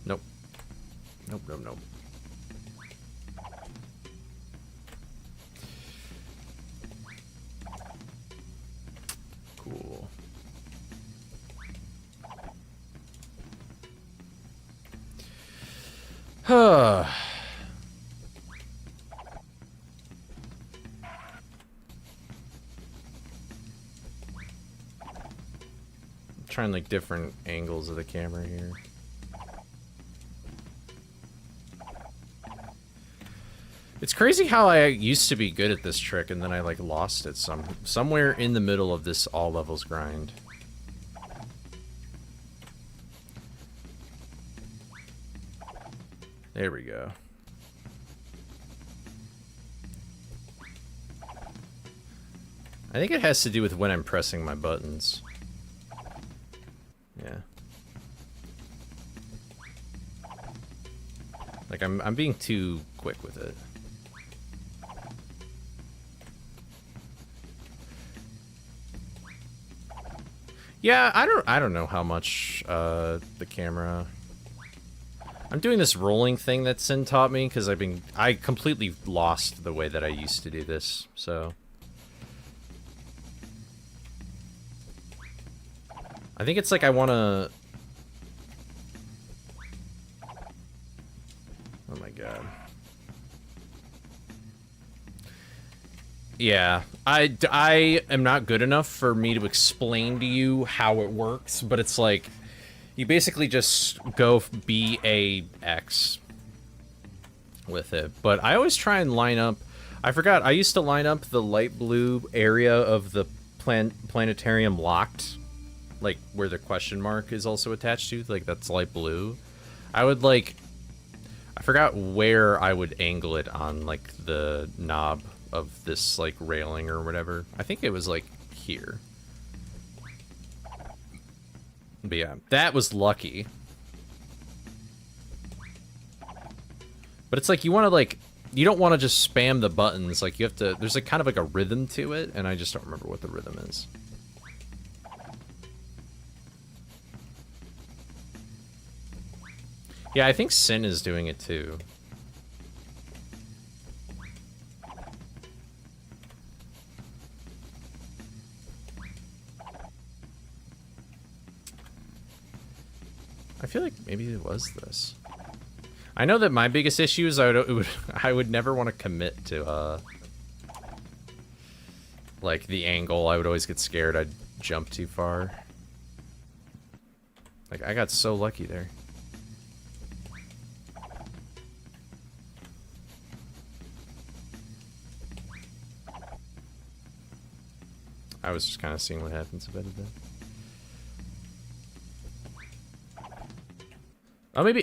Nope. Nope, nope, nope. Cool. Huh. Trying like different angles of the camera here. It's crazy how I used to be good at this trick and then I like lost it somewhere in the middle of this all levels grind. There we go. I think it has to do with when I'm pressing my buttons. Yeah. Like I'm being too quick with it. Yeah, I don't know how much the camera. I'm doing this rolling thing that Sin taught me because I completely lost the way that I used to do this, so I think it's like I want to... Oh my god. Yeah, I am not good enough for me to explain to you how it works, but it's like, you basically just go BAX with it. But I always try and line up... I forgot, I used to line up the light blue area of the planetarium locked, like where the question mark is also attached to, like that's light blue. I would like... I forgot where I would angle it on like the knob of this like railing or whatever. I think it was like here. But yeah, that was lucky. But it's like you want to like, you don't want to just spam the buttons. Like you have to, there's like kind of like a rhythm to it, and I just don't remember what the rhythm is. Yeah, I think Sin is doing it too. I feel like maybe it was this. I know that my biggest issue is I would never want to commit to like the angle. I would always get scared I'd jump too far. Like I got so lucky there. I was just kind of seeing what happens if I did that.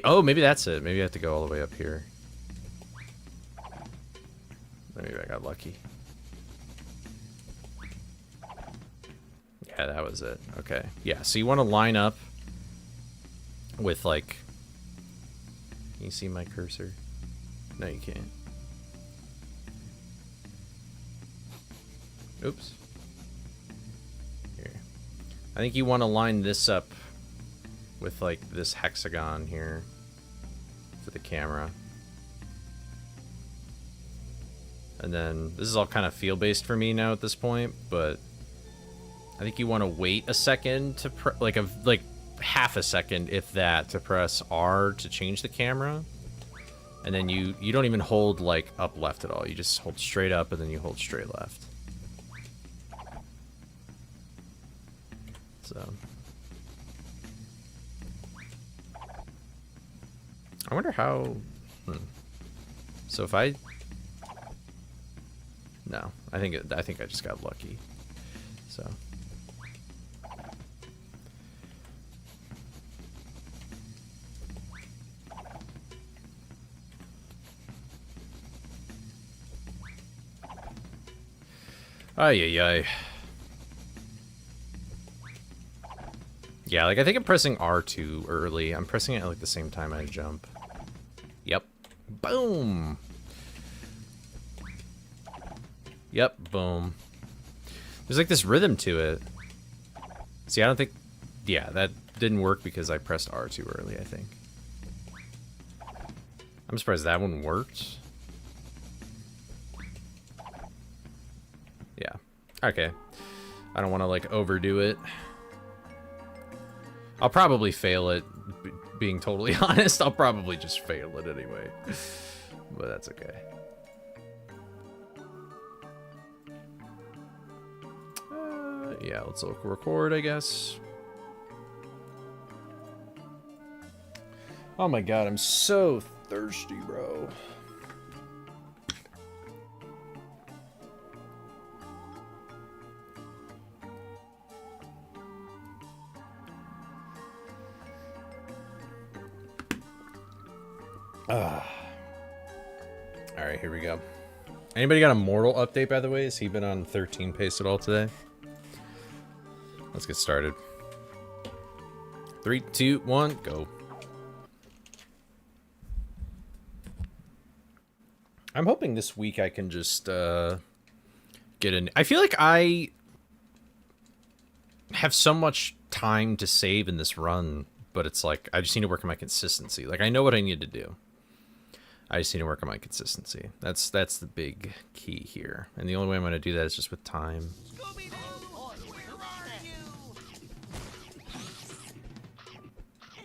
Oh, maybe that's it. Maybe I have to go all the way up here. Maybe I got lucky. Yeah, that was it. Okay. Yeah, so you want to line up with, like... Can you see my cursor? No, you can't. Oops. Here. I think you want to line this up with like this hexagon here for the camera. And then this is all kind of feel based for me now at this point, but I think you want to wait a second to like half a second if that to press R to change the camera. And then you don't even hold like up left at all. You just hold straight up and then you hold straight left. So I wonder how... So if I... No, I think I just got lucky. So. Ay, ay, ay. Yeah, like, I think I'm pressing R2 early. I'm pressing it at, like, the same time I jump. Yep. Boom! Yep, boom. There's, like, this rhythm to it. See, I don't think... Yeah, that didn't work because I pressed R2 early, I think. I'm surprised that one worked. Yeah. Okay. I don't want to, like, overdo it. I'll probably fail it, being totally honest. I'll probably just fail it anyway. But that's okay. Yeah, let's look record, I guess. Oh my god, I'm so thirsty, bro. Alright, here we go. Anybody got a Mortal update, by the way? Has he been on 13 pace at all today? Let's get started. 3, 2, 1, go. I'm hoping this week I can just get in. I feel like I have so much time to save in this run, but it's like I just need to work on my consistency. Like, I know what I need to do. I just need to work on my consistency. That's the big key here. And the only way I'm going to do that is just with time. Scooby-Doo! Where are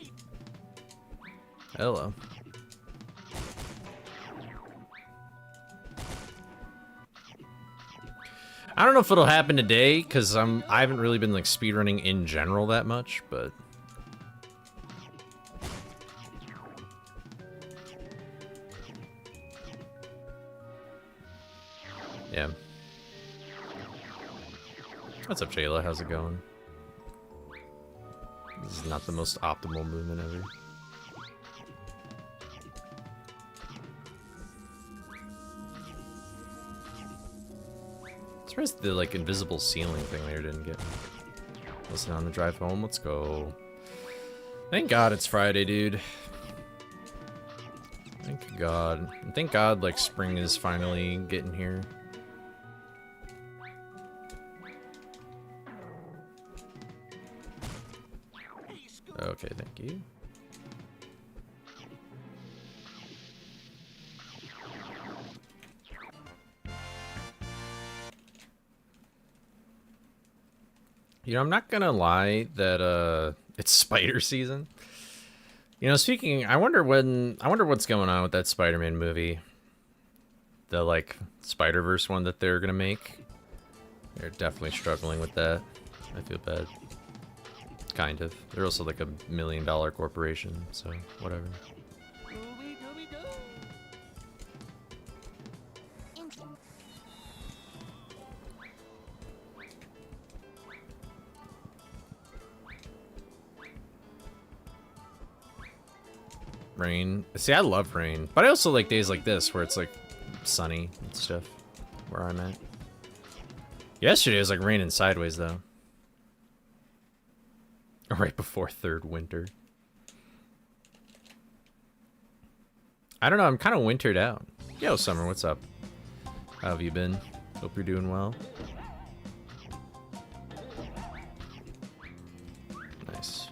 you? Hello. I don't know if it'll happen today, because I haven't really been, like, speedrunning in general that much, but... Yeah. What's up, Jayla? How's it going? This is not the most optimal movement ever. I'm surprised the, like, invisible ceiling thing there didn't get me. Listen, on the drive home, let's go. Thank God it's Friday, dude. Thank God. And thank God, like, spring is finally getting here. Okay, thank you. You know, I'm not gonna lie that it's spider season. You know, speaking, I wonder what's going on with that Spider-Man movie. The, like, Spider-Verse one that they're gonna make. They're definitely struggling with that. I feel bad. Kind of. They're also like $1 million corporation, so whatever. Rain. See, I love rain, but I also like days like this where it's like sunny and stuff. Where I'm at. Yesterday was like raining sideways though. Right before third winter. I don't know, I'm kind of wintered out. Yo, Summer, what's up? How have you been? Hope you're doing well. Nice.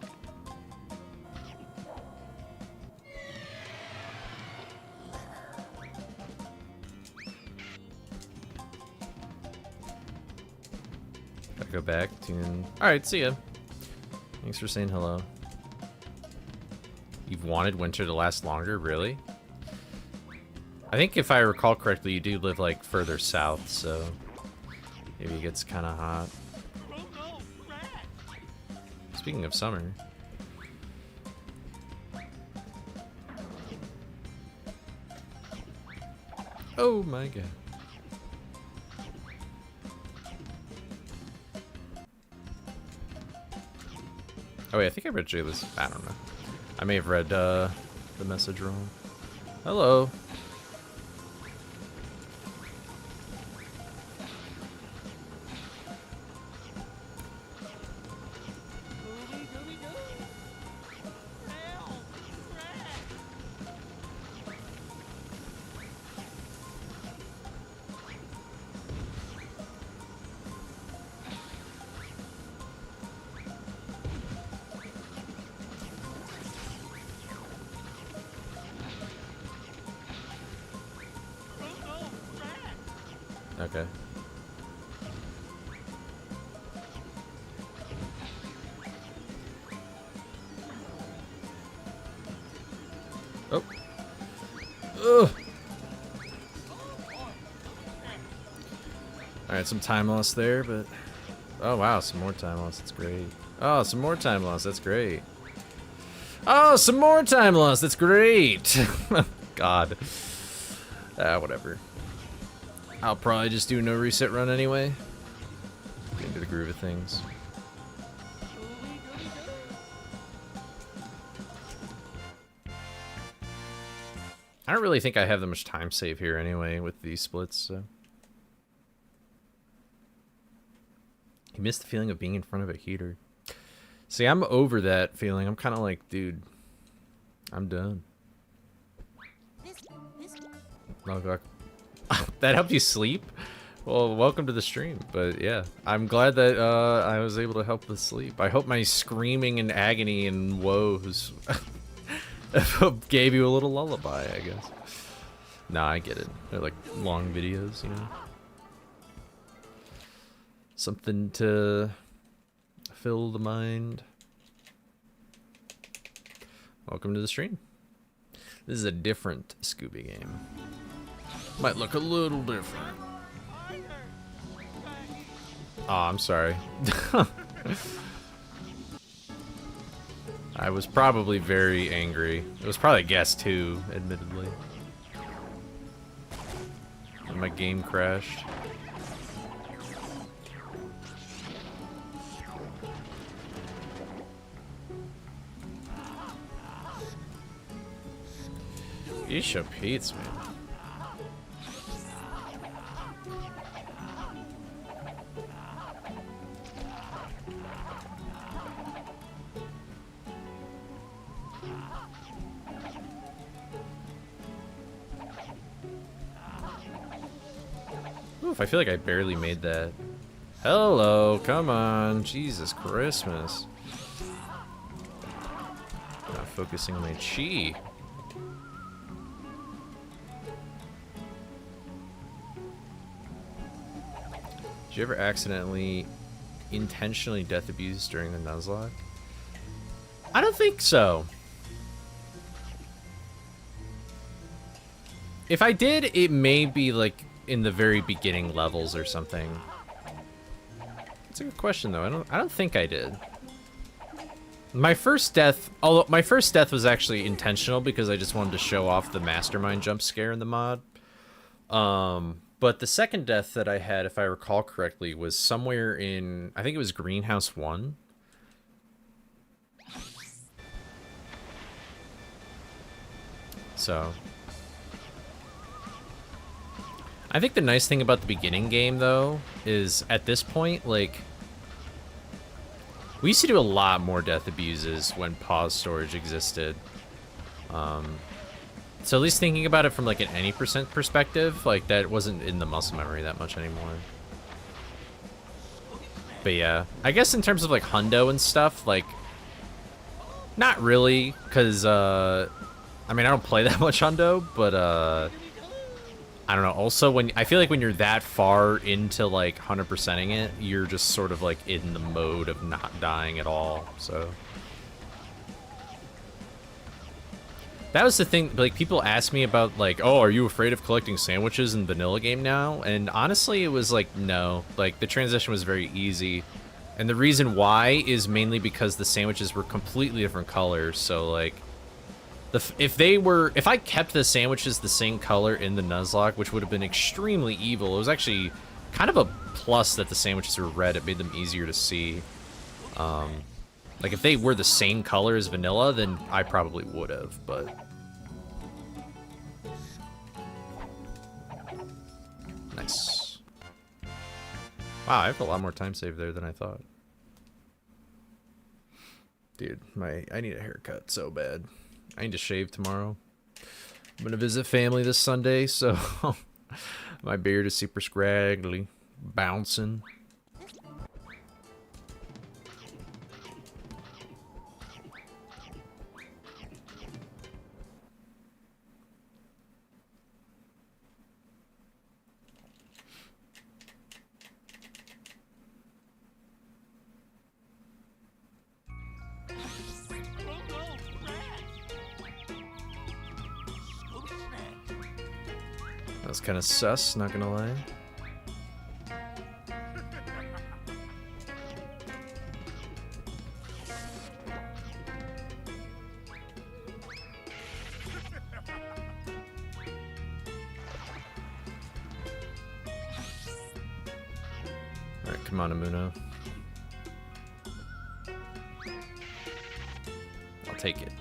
Gotta go back, tune. Alright, see ya. Thanks for saying hello. You've wanted winter to last longer? Really? I think if I recall correctly, you do live, like, further south, so maybe it gets kind of hot. Speaking of summer. Oh my god. Oh wait, I think I read Jayla's. I don't know. I may have read the message wrong. Hello. Okay. Oh. Ugh. Alright, some time loss there, but... Oh, wow, some more time loss. That's great. Oh, some more time loss. That's great. Oh, some more time loss. That's great. God. Whatever. I'll probably just do no reset run anyway. Get into the groove of things. I don't really think I have that much time save here anyway with these splits, so. You missed the feeling of being in front of a heater. See, I'm over that feeling. I'm kind of like, dude, I'm done. Oh, God. That helped you sleep? Well, welcome to the stream. But yeah, I'm glad that I was able to help with sleep. I hope my screaming and agony and woes gave you a little lullaby, I guess. Nah, I get it. They're like long videos, you know? Something to fill the mind. Welcome to the stream. This is a different Scooby game. Might look a little different. Oh, I'm sorry. I was probably very angry. It was probably a guess too, admittedly. And my game crashed. Isha Pete's, man. Oof, I feel like I barely made that. Hello, come on. Jesus Christmas. Not focusing on my chi. Did you ever accidentally, intentionally death abuse during the Nuzlocke? I don't think so. If I did, it may be like in the very beginning levels or something. That's a good question though. I don't think I did. My first death, although my first death was actually intentional because I just wanted to show off the mastermind jump scare in the mod. But the second death that I had, if I recall correctly, was somewhere in, I think it was Greenhouse 1. So I think the nice thing about the beginning game, though, is at this point, like, we used to do a lot more death abuses when pause storage existed. So at least thinking about it from like an any % perspective, like that wasn't in the muscle memory that much anymore. But yeah, I guess in terms of like hundo and stuff, like, not really, because I mean, I don't play that much hundo, but I don't know. Also, when I feel like when you're that far into like 100%ing it, you're just sort of like in the mode of not dying at all. So that was the thing. Like, people ask me about like, oh, are you afraid of collecting sandwiches in vanilla game now? And honestly, it was like, no. Like, the transition was very easy, and the reason why is mainly because the sandwiches were completely different colors. So like, if I kept the sandwiches the same color in the Nuzlocke, which would have been extremely evil. It was actually kind of a plus that the sandwiches were red. It made them easier to see. Like, if they were the same color as vanilla, then I probably would have, but... Nice. Wow, I have a lot more time saved there than I thought. Dude, I need a haircut so bad. I need to shave tomorrow. I'm gonna visit family this Sunday, so my beard is super scraggly, bouncing. That was kind of sus, not gonna lie. Alright, come on, Amuno. I'll take it.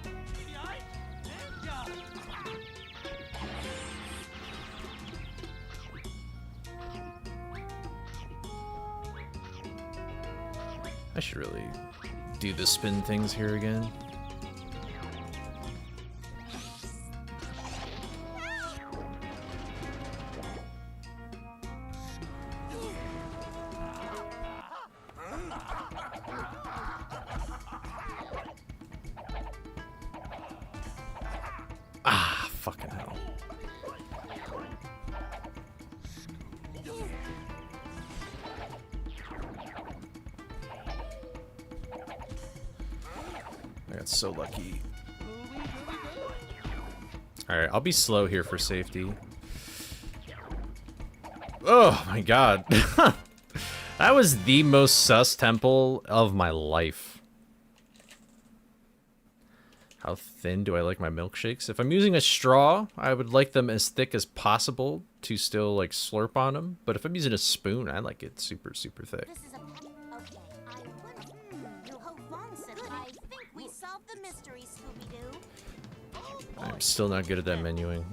I should really do the spin things here again. Ah, fucking hell. I got so lucky. Alright, I'll be slow here for safety. Oh my god. That was the most sus temple of my life. How thin do I like my milkshakes? If I'm using a straw, I would like them as thick as possible to still like slurp on them. But if I'm using a spoon, I like it super, super thick. This is a... Okay, I would... You hope long since I think we solved the mystery, Scooby-Doo. I'm still not good at that menuing.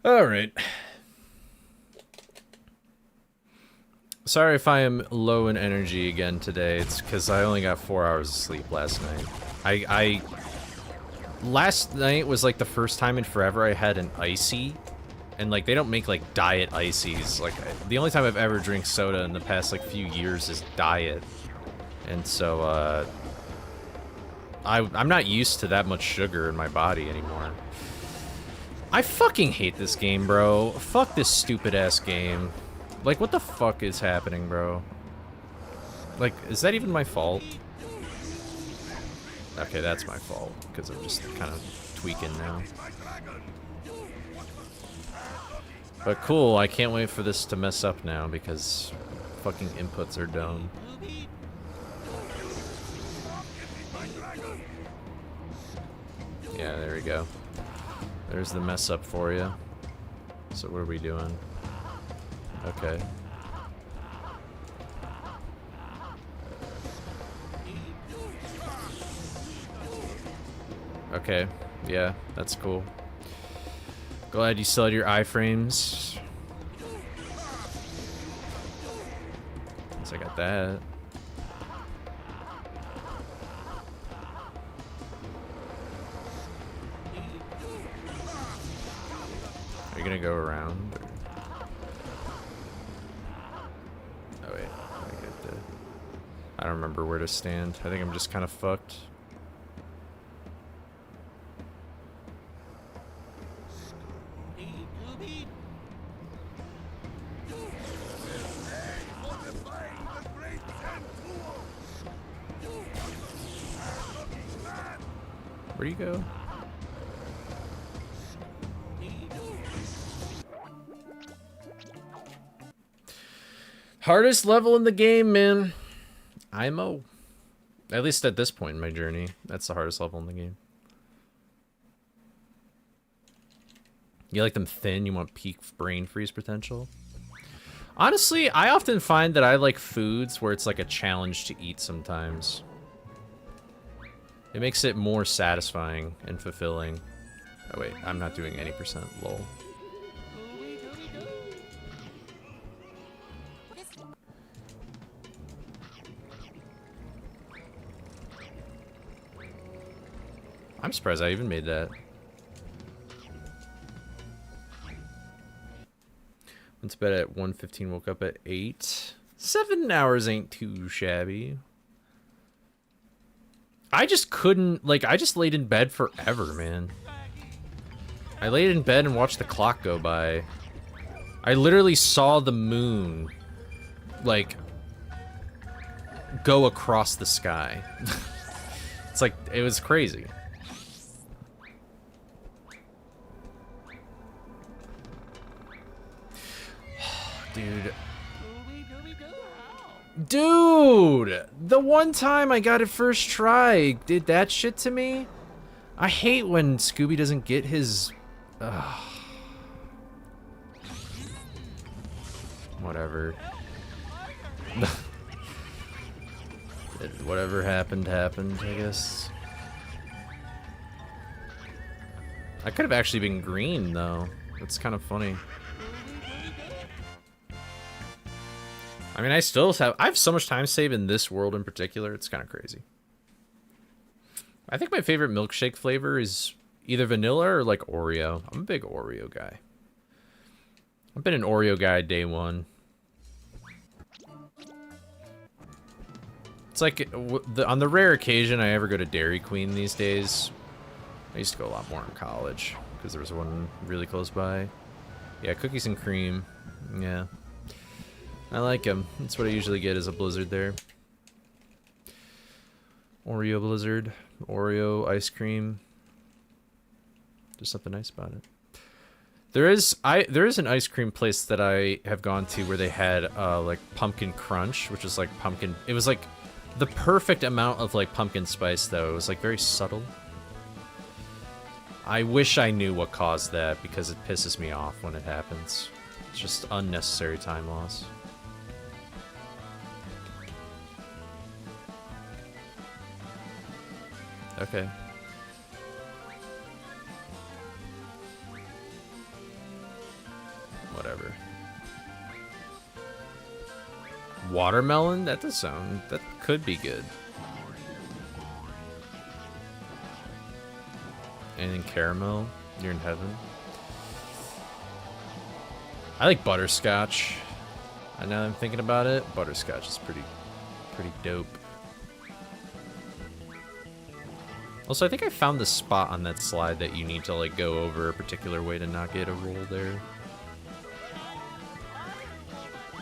Alright. Sorry if I am low in energy again today. It's because I only got 4 hours of sleep last night. Last night was like the first time in forever I had an icy. And like they don't make like diet ices. Like the only time I've ever drank soda in the past like few years is diet. And so I'm not used to that much sugar in my body anymore. I fucking hate this game, bro. Fuck this stupid ass game. Like, what the fuck is happening, bro? Like, is that even my fault? Okay, that's my fault, because I'm just kind of tweaking now. But cool, I can't wait for this to mess up now, because fucking inputs are dumb. Yeah, there we go. There's the mess up for you. So what are we doing? Okay. Okay, yeah, that's cool. Glad you still had your iframes. Once I got that. Are you gonna go around? Or... Oh wait, I don't remember where to stand. I think I'm just kind of fucked. Where'd you go? Hardest level in the game, man. IMO. At least at this point in my journey, that's the hardest level in the game. You like them thin, you want peak brain freeze potential? Honestly, I often find that I like foods where it's like a challenge to eat sometimes. It makes it more satisfying and fulfilling. Oh wait, I'm not doing any percent, lol. I'm surprised I even made that. Went to bed at 1:15, woke up at 8. 7 hours ain't too shabby. I just couldn't, like, I just laid in bed forever, man. I laid in bed and watched the clock go by. I literally saw the moon, like, go across the sky. It's like, it was crazy. Dude. Dude! The one time I got it first try did that shit to me? I hate when Scooby doesn't get his... Whatever. Whatever happened, happened, I guess. I could have actually been green, though. That's kind of funny. I mean, I have so much time saved in this world in particular, it's kind of crazy. I think my favorite milkshake flavor is either vanilla or like Oreo. I'm a big Oreo guy. I've been an Oreo guy day one. It's like, on the rare occasion I ever go to Dairy Queen these days, I used to go a lot more in college, because there was one really close by. Yeah, cookies and cream, yeah. I like them. That's what I usually get as a blizzard there. Oreo blizzard, Oreo ice cream. Just something nice about it. There is an ice cream place that I have gone to where they had like pumpkin crunch, which is like pumpkin. It was like the perfect amount of like pumpkin spice though. It was like very subtle. I wish I knew what caused that because it pisses me off when it happens. It's just unnecessary time loss. Okay. Whatever. Watermelon? That does sound... That could be good. Anything caramel? You're in heaven. I like butterscotch. And now that I'm thinking about it, butterscotch is pretty dope. Also, I think I found the spot on that slide that you need to like go over a particular way to not get a roll there.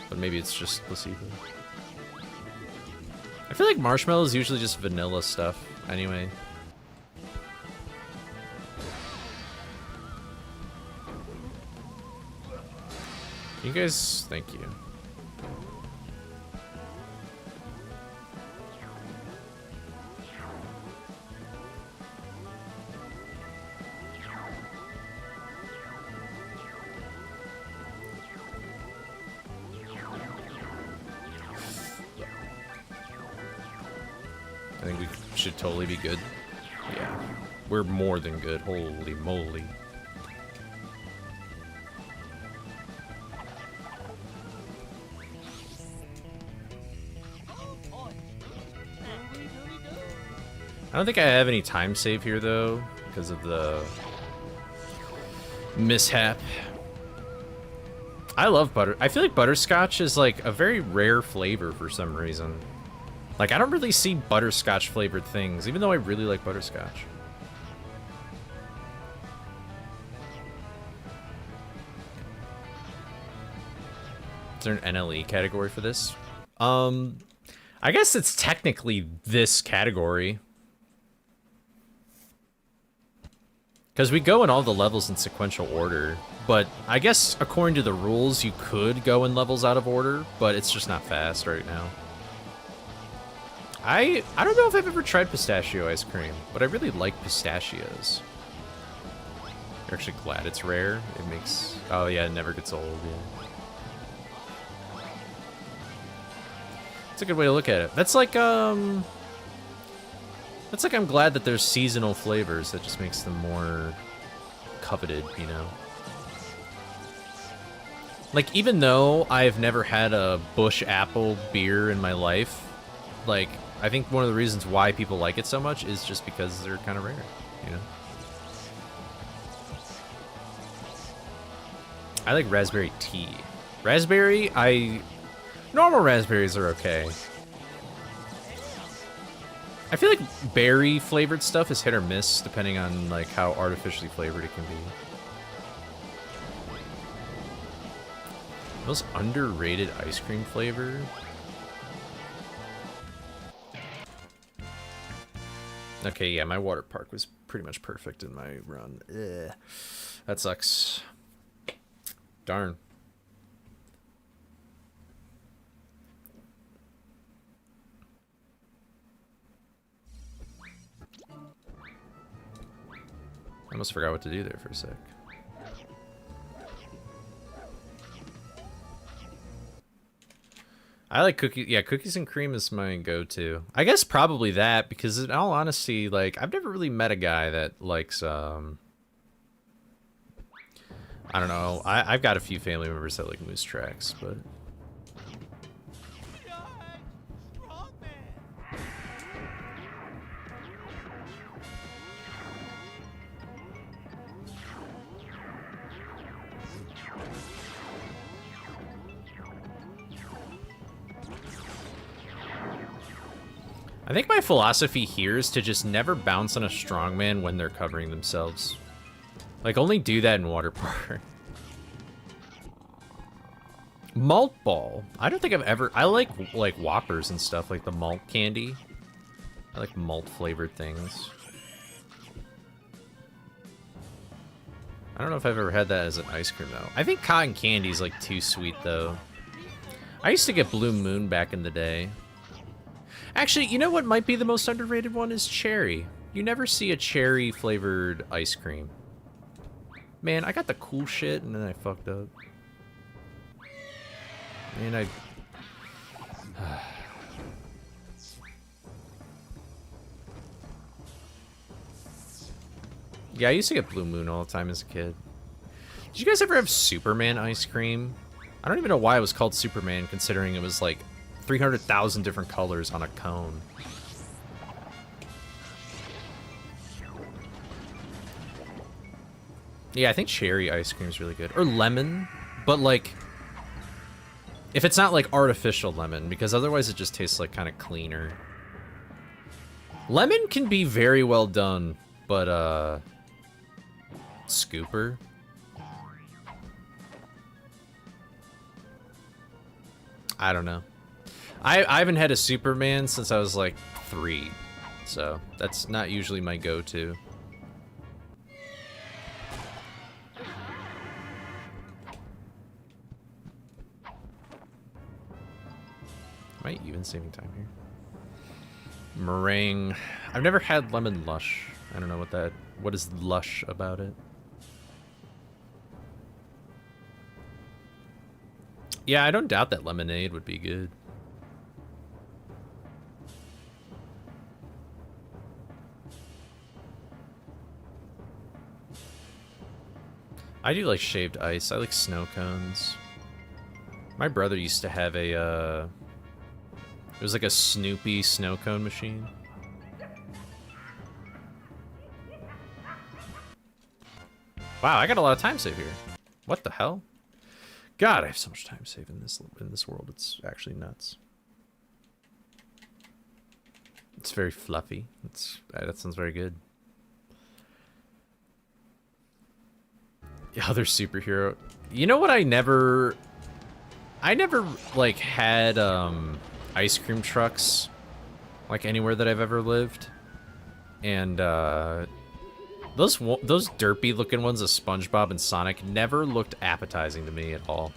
But maybe it's just placebo. I feel like marshmallow is usually just vanilla stuff anyway. You guys, thank you. I think we should totally be good. Yeah, we're more than good. Holy moly. I don't think I have any time save here though, because of the mishap. I love butter. I feel like butterscotch is like a very rare flavor for some reason. Like, I don't really see butterscotch flavored things, even though I really like butterscotch. Is there an NLE category for this? I guess it's technically this category. Because we go in all the levels in sequential order, but I guess according to the rules, you could go in levels out of order, but it's just not fast right now. I don't know if I've ever tried pistachio ice cream, but I really like pistachios. You're actually glad it's rare. It makes... Oh, yeah, it never gets old, yeah. It's a good way to look at it. That's like, I'm glad that there's seasonal flavors. That just makes them more coveted, you know? Like, even though I've never had a Busch Apple beer in my life, like, I think one of the reasons why people like it so much is just because they're kind of rare, you know? I like raspberry tea. Raspberry, normal raspberries are okay. I feel like berry-flavored stuff is hit or miss, depending on, like, how artificially flavored it can be. Most underrated ice cream flavor? Okay, yeah, my water park was pretty much perfect in my run. Ugh. That sucks. Darn. I almost forgot what to do there for a sec. I like cookies. Yeah, cookies and cream is my go-to. I guess probably that, because in all honesty, like, I've never really met a guy that likes, I don't know. I've got a few family members that like Moose Tracks, but... Wrong man. I think my philosophy here is to just never bounce on a strongman when they're covering themselves. Like, only do that in water park. Malt ball. I don't think I've ever... I like Whoppers and stuff, like the malt candy. I like malt-flavored things. I don't know if I've ever had that as an ice cream, though. I think cotton candy's, like, too sweet, though. I used to get Blue Moon back in the day. Actually, you know what might be the most underrated one is cherry. You never see a cherry-flavored ice cream. Man, I got the cool shit, and then I fucked up. Man, yeah, I used to get Blue Moon all the time as a kid. Did you guys ever have Superman ice cream? I don't even know why it was called Superman, considering it was like 300,000 different colors on a cone. Yeah, I think cherry ice cream is really good. Or lemon, but like... if it's not like artificial lemon, because otherwise it just tastes like kind of cleaner. Lemon can be very well done, but Scooper? I don't know. I haven't had a Superman since I was like 3, so that's not usually my go-to. Am I even saving time here? Meringue. I've never had lemon lush. I don't know what is lush about it. Yeah, I don't doubt that lemonade would be good. I do like shaved ice. I like snow cones. My brother used to have a, it was like a Snoopy snow cone machine. Wow, I got a lot of time save here. What the hell? God, I have so much time save in this world. It's actually nuts. It's very fluffy. That sounds very good. Other superhero. You know what I never like had ice cream trucks like anywhere that I've ever lived. And those derpy looking ones of SpongeBob and Sonic never looked appetizing to me at all.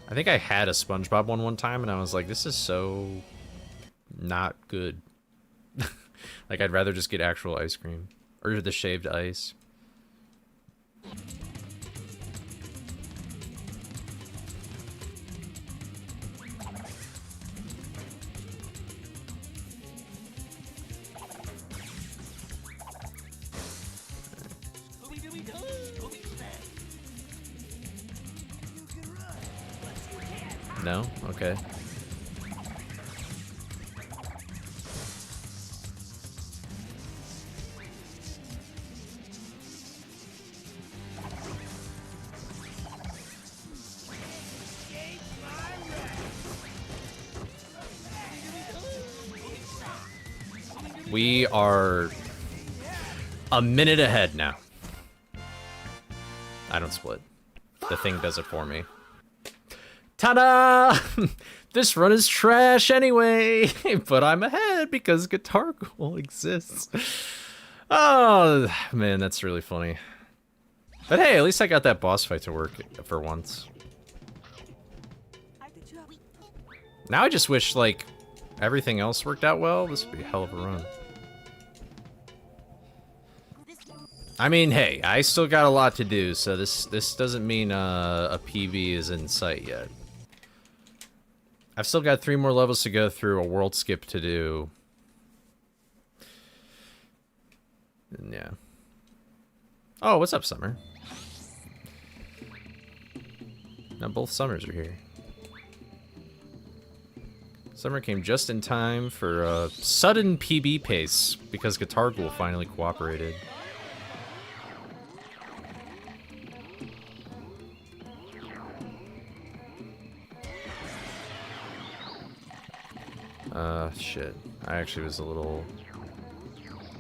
I think I had a SpongeBob one time and I was like, this is so not good. Like, I'd rather just get actual ice cream or the shaved ice. Scooby-Doo, Scooby-Snack. You can run, but you can't hide. No? Okay. We are a minute ahead now. I don't split. The thing does it for me. Ta-da! This run is trash anyway, but I'm ahead because Guitar Ghoul exists. Oh, man, that's really funny. But hey, at least I got that boss fight to work for once. Now I just wish, like, everything else worked out well. This would be a hell of a run. I mean, hey, I still got a lot to do, so this doesn't mean a PB is in sight yet. I've still got 3 more levels to go through, a world skip to do. And yeah. Oh, what's up, Summer? Now both Summers are here. Summer came just in time for a sudden PB pace because Guitar Ghoul finally cooperated. Shit. I actually was a little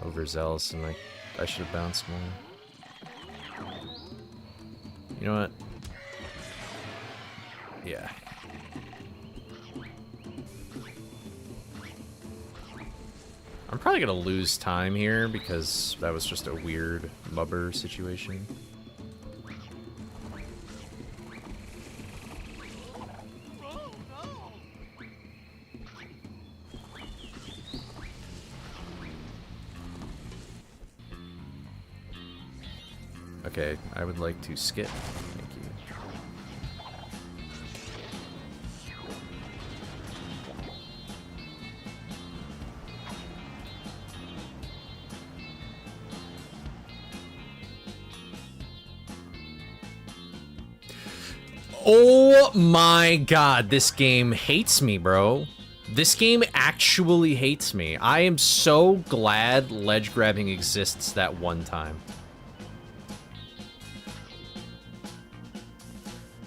overzealous and like I should have bounced more. You know what? Yeah. I'm probably gonna lose time here because that was just a weird mubber situation. Okay, I would like to skip. Thank you. Oh my god, this game hates me, bro. This game actually hates me. I am so glad ledge grabbing exists that one time.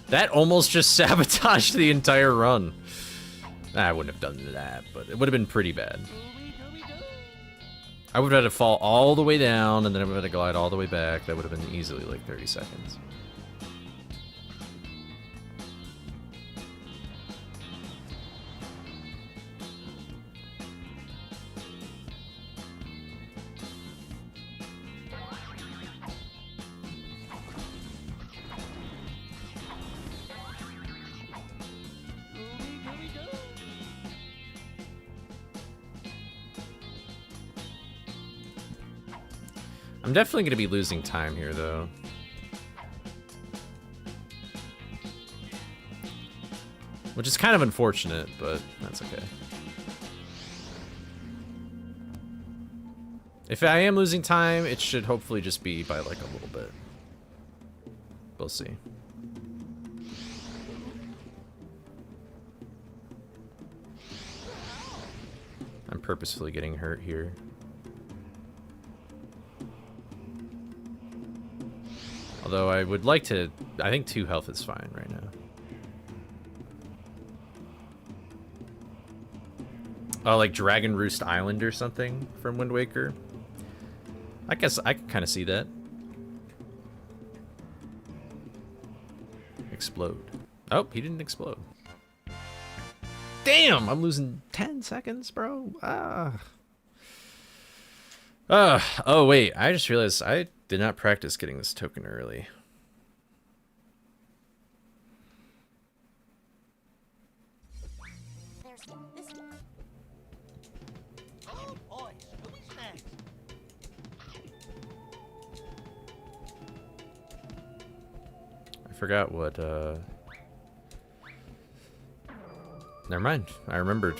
That almost just sabotaged the entire run. I wouldn't have done that, but it would have been pretty bad. I would have had to fall all the way down, and then I would have had to glide all the way back. That would have been easily like 30 seconds. I'm definitely going to be losing time here, though. Which is kind of unfortunate, but that's okay. If I am losing time, it should hopefully just be by, like, a little bit. We'll see. I'm purposefully getting hurt here. Although I would like to... I think 2 health is fine right now. Oh, like Dragon Roost Island or something from Wind Waker? I guess I can kind of see that. Explode. Oh, he didn't explode. Damn, I'm losing 10 seconds, bro. Oh, wait. I just realized I did not practice getting this token early. Oh boy, Scooby Snacks. Forgot what, Never mind. I remembered.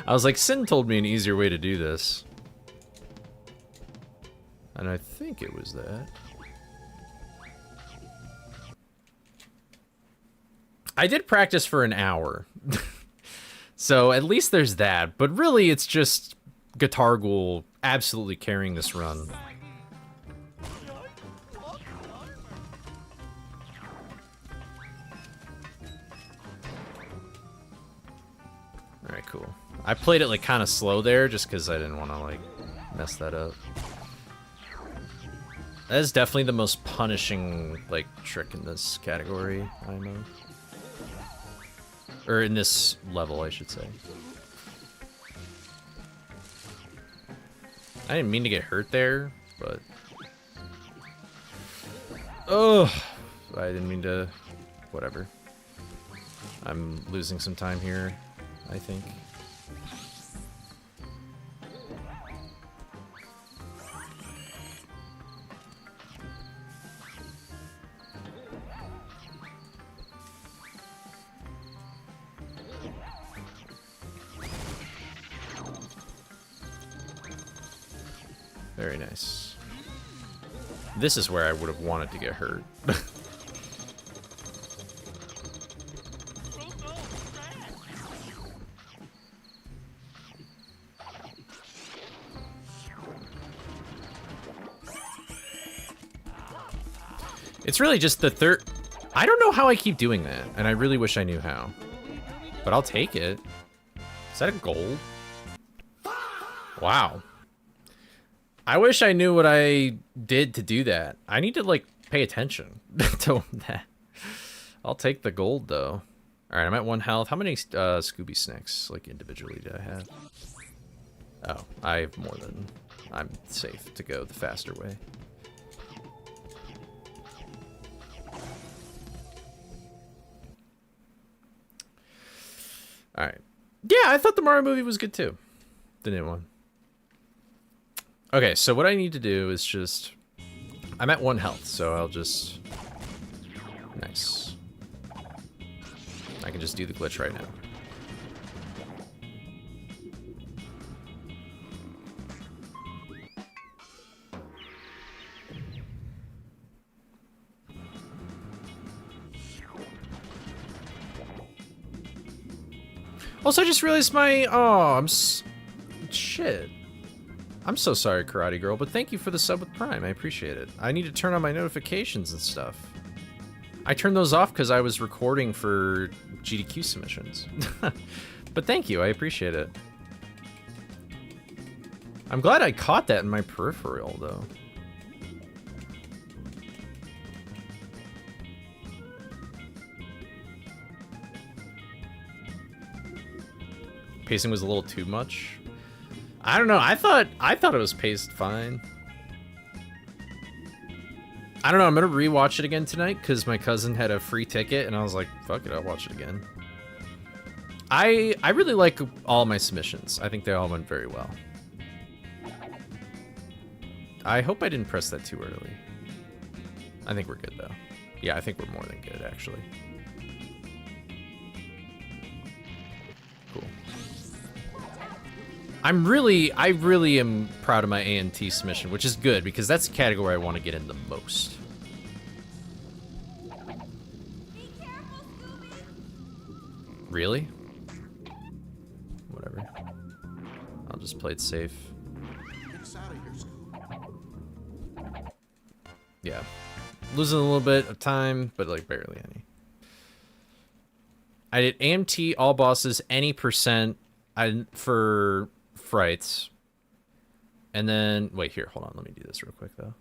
I was like, Sin told me an easier way to do this. And I think it was that. I did practice for an hour. So at least there's that. But really, it's just Guitar Ghoul absolutely carrying this run. Alright, cool. I played it like kind of slow there just because I didn't want to like mess that up. That is definitely the most punishing like trick in this category, I know. Or in this level, I should say. I didn't mean to get hurt there, but... Oh, I didn't mean to... Whatever. I'm losing some time here, I think. Very nice. This is where I would have wanted to get hurt. It's really just the third... I don't know how I keep doing that, and I really wish I knew how. But I'll take it. Is that a gold? Wow. I wish I knew what I did to do that. I need to, like, pay attention to that. I'll take the gold, though. Alright, I'm at 1 health. How many Scooby Snacks, like, individually do I have? Oh, I have more than... I'm safe to go the faster way. Alright. Yeah, I thought the Mario movie was good, too. The new one. Okay, so what I need to do is just... I'm at 1 health, so I'll just... Nice. I can just do the glitch right now. Also, I just realized my... Oh, shit. I'm so sorry, Karate Girl, but thank you for the sub with Prime. I appreciate it. I need to turn on my notifications and stuff. I turned those off because I was recording for GDQ submissions. But thank you, I appreciate it. I'm glad I caught that in my peripheral, though. Pacing was a little too much. I don't know. I thought it was paced fine. I don't know. I'm gonna rewatch it again tonight because my cousin had a free ticket, and I was like, "Fuck it, I'll watch it again." I really like all my submissions. I think they all went very well. I hope I didn't press that too early. I think we're good though. Yeah, I think we're more than good actually. Cool. I really am proud of my ANT submission, which is good because that's the category I want to get in the most. Be careful, Scooby! Really? Whatever. I'll just play it safe. Yeah. Losing a little bit of time, but like barely any. I did AMT, all bosses, any percent for frights. And then, wait, here, hold on. Let me do this real quick, though.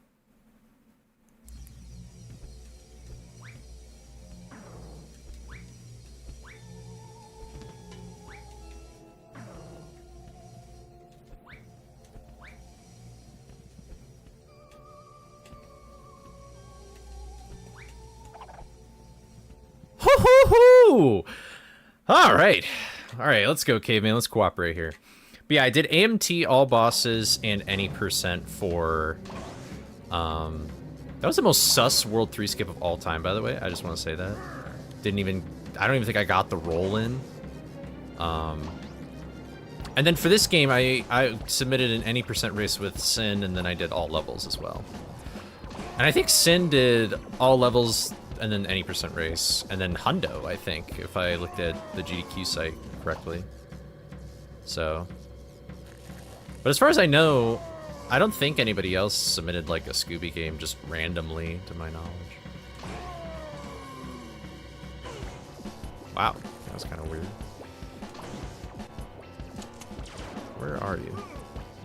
Hoo-hoo-hoo! All right, let's go, caveman. Let's cooperate here. But yeah, I did AMT all bosses and any percent for That was the most sus World 3 skip of all time, by the way. I just want to say that. I don't even think I got the roll in. And then for this game, I submitted an any % race with Sin, and then I did all levels as well. And I think Sin did all levels and then any % race, and then Hundo, I think, if I looked at the GDQ site correctly. So. But as far as I know, I don't think anybody else submitted like a Scooby game just randomly, to my knowledge. Wow, that was kind of weird. Where are you?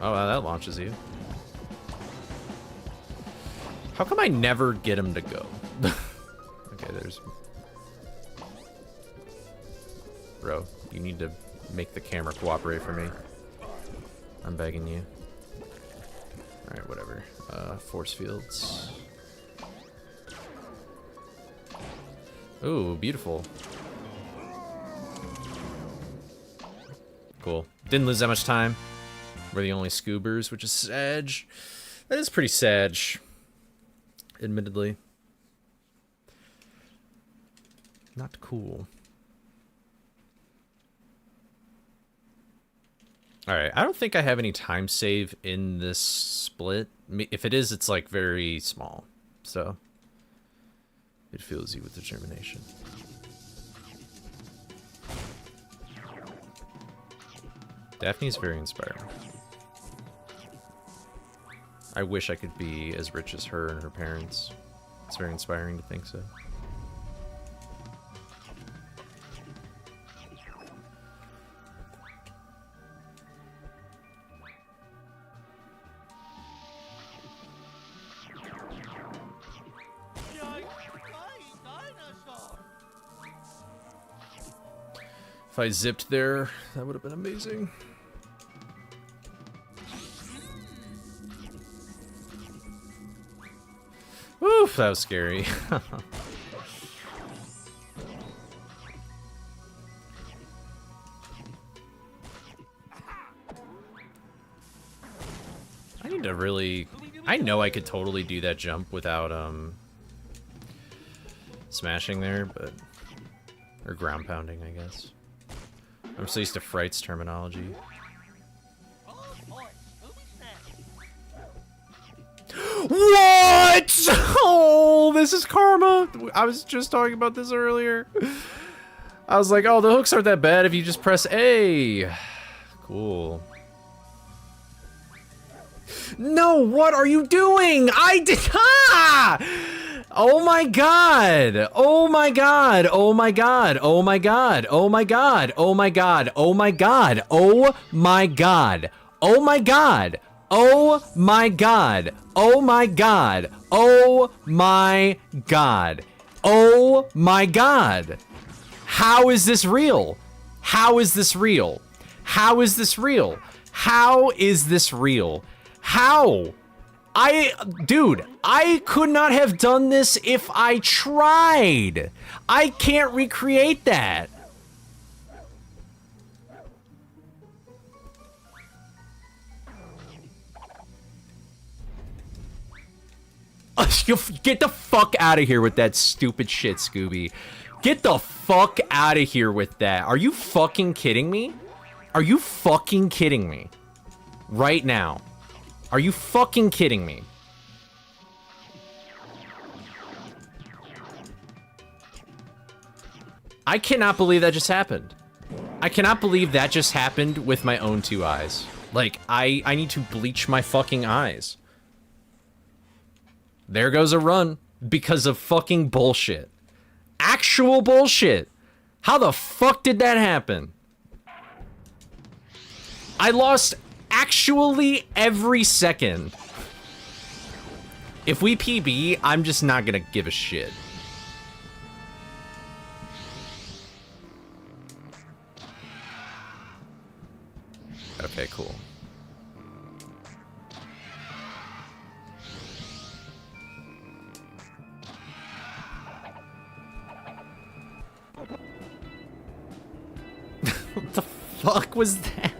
Oh, that launches you. How come I never get him to go? Okay, there's... Bro, you need to make the camera cooperate for me. I'm begging you. Alright, whatever. Force fields. Ooh, beautiful. Cool. Didn't lose that much time. We're the only scoobers, which is sad. That is pretty sad. Admittedly. Not cool. Alright, I don't think I have any time save in this split. If it is, it's like very small. So, it fills you with determination. Daphne's very inspiring. I wish I could be as rich as her and her parents. It's very inspiring to think so. If I zipped there, that would have been amazing. Oof, that was scary. I need to really... I know I could totally do that jump without, smashing there, but... Or ground pounding, I guess. I'm so used to Fright's terminology. What? Oh, this is karma. I was just talking about this earlier. I was like, oh, the hooks aren't that bad if you just press A. Cool. No, what are you doing? I did. Ah! Oh my god! Oh my god! Oh my god! Oh my god! Oh my god! Oh my god! Oh my god! Oh my god! Oh my god! Oh my god! Oh my god! Oh my god! Oh my god! How is this real? How is this real? How is this real? How is this real? How? Dude, I could not have done this if I tried. I can't recreate that. Get the fuck out of here with that stupid shit, Scooby. Get the fuck out of here with that. Are you fucking kidding me? Are you fucking kidding me? Right now. Are you fucking kidding me? I cannot believe that just happened. I cannot believe that just happened with my own two eyes. Like, I need to bleach my fucking eyes. There goes a run because of fucking bullshit. Actual bullshit. How the fuck did that happen? I lost actually every second. If we PB, I'm just not gonna give a shit. Okay, cool. What the fuck was that?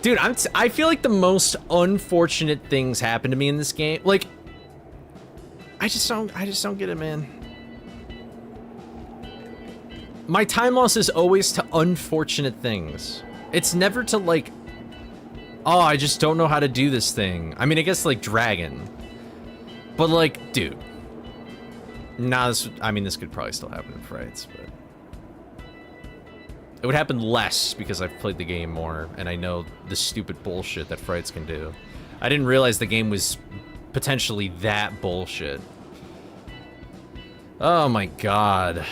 Dude, I feel like the most unfortunate things happen to me in this game. Like, I just don't get it, man. My time loss is always to unfortunate things. It's never to like, oh, I just don't know how to do this thing. I mean, I guess like Dragon. But like, dude. Nah, this could probably still happen in Frights, but it would happen less because I've played the game more and I know the stupid bullshit that Frights can do. I didn't realize the game was potentially that bullshit. Oh my god.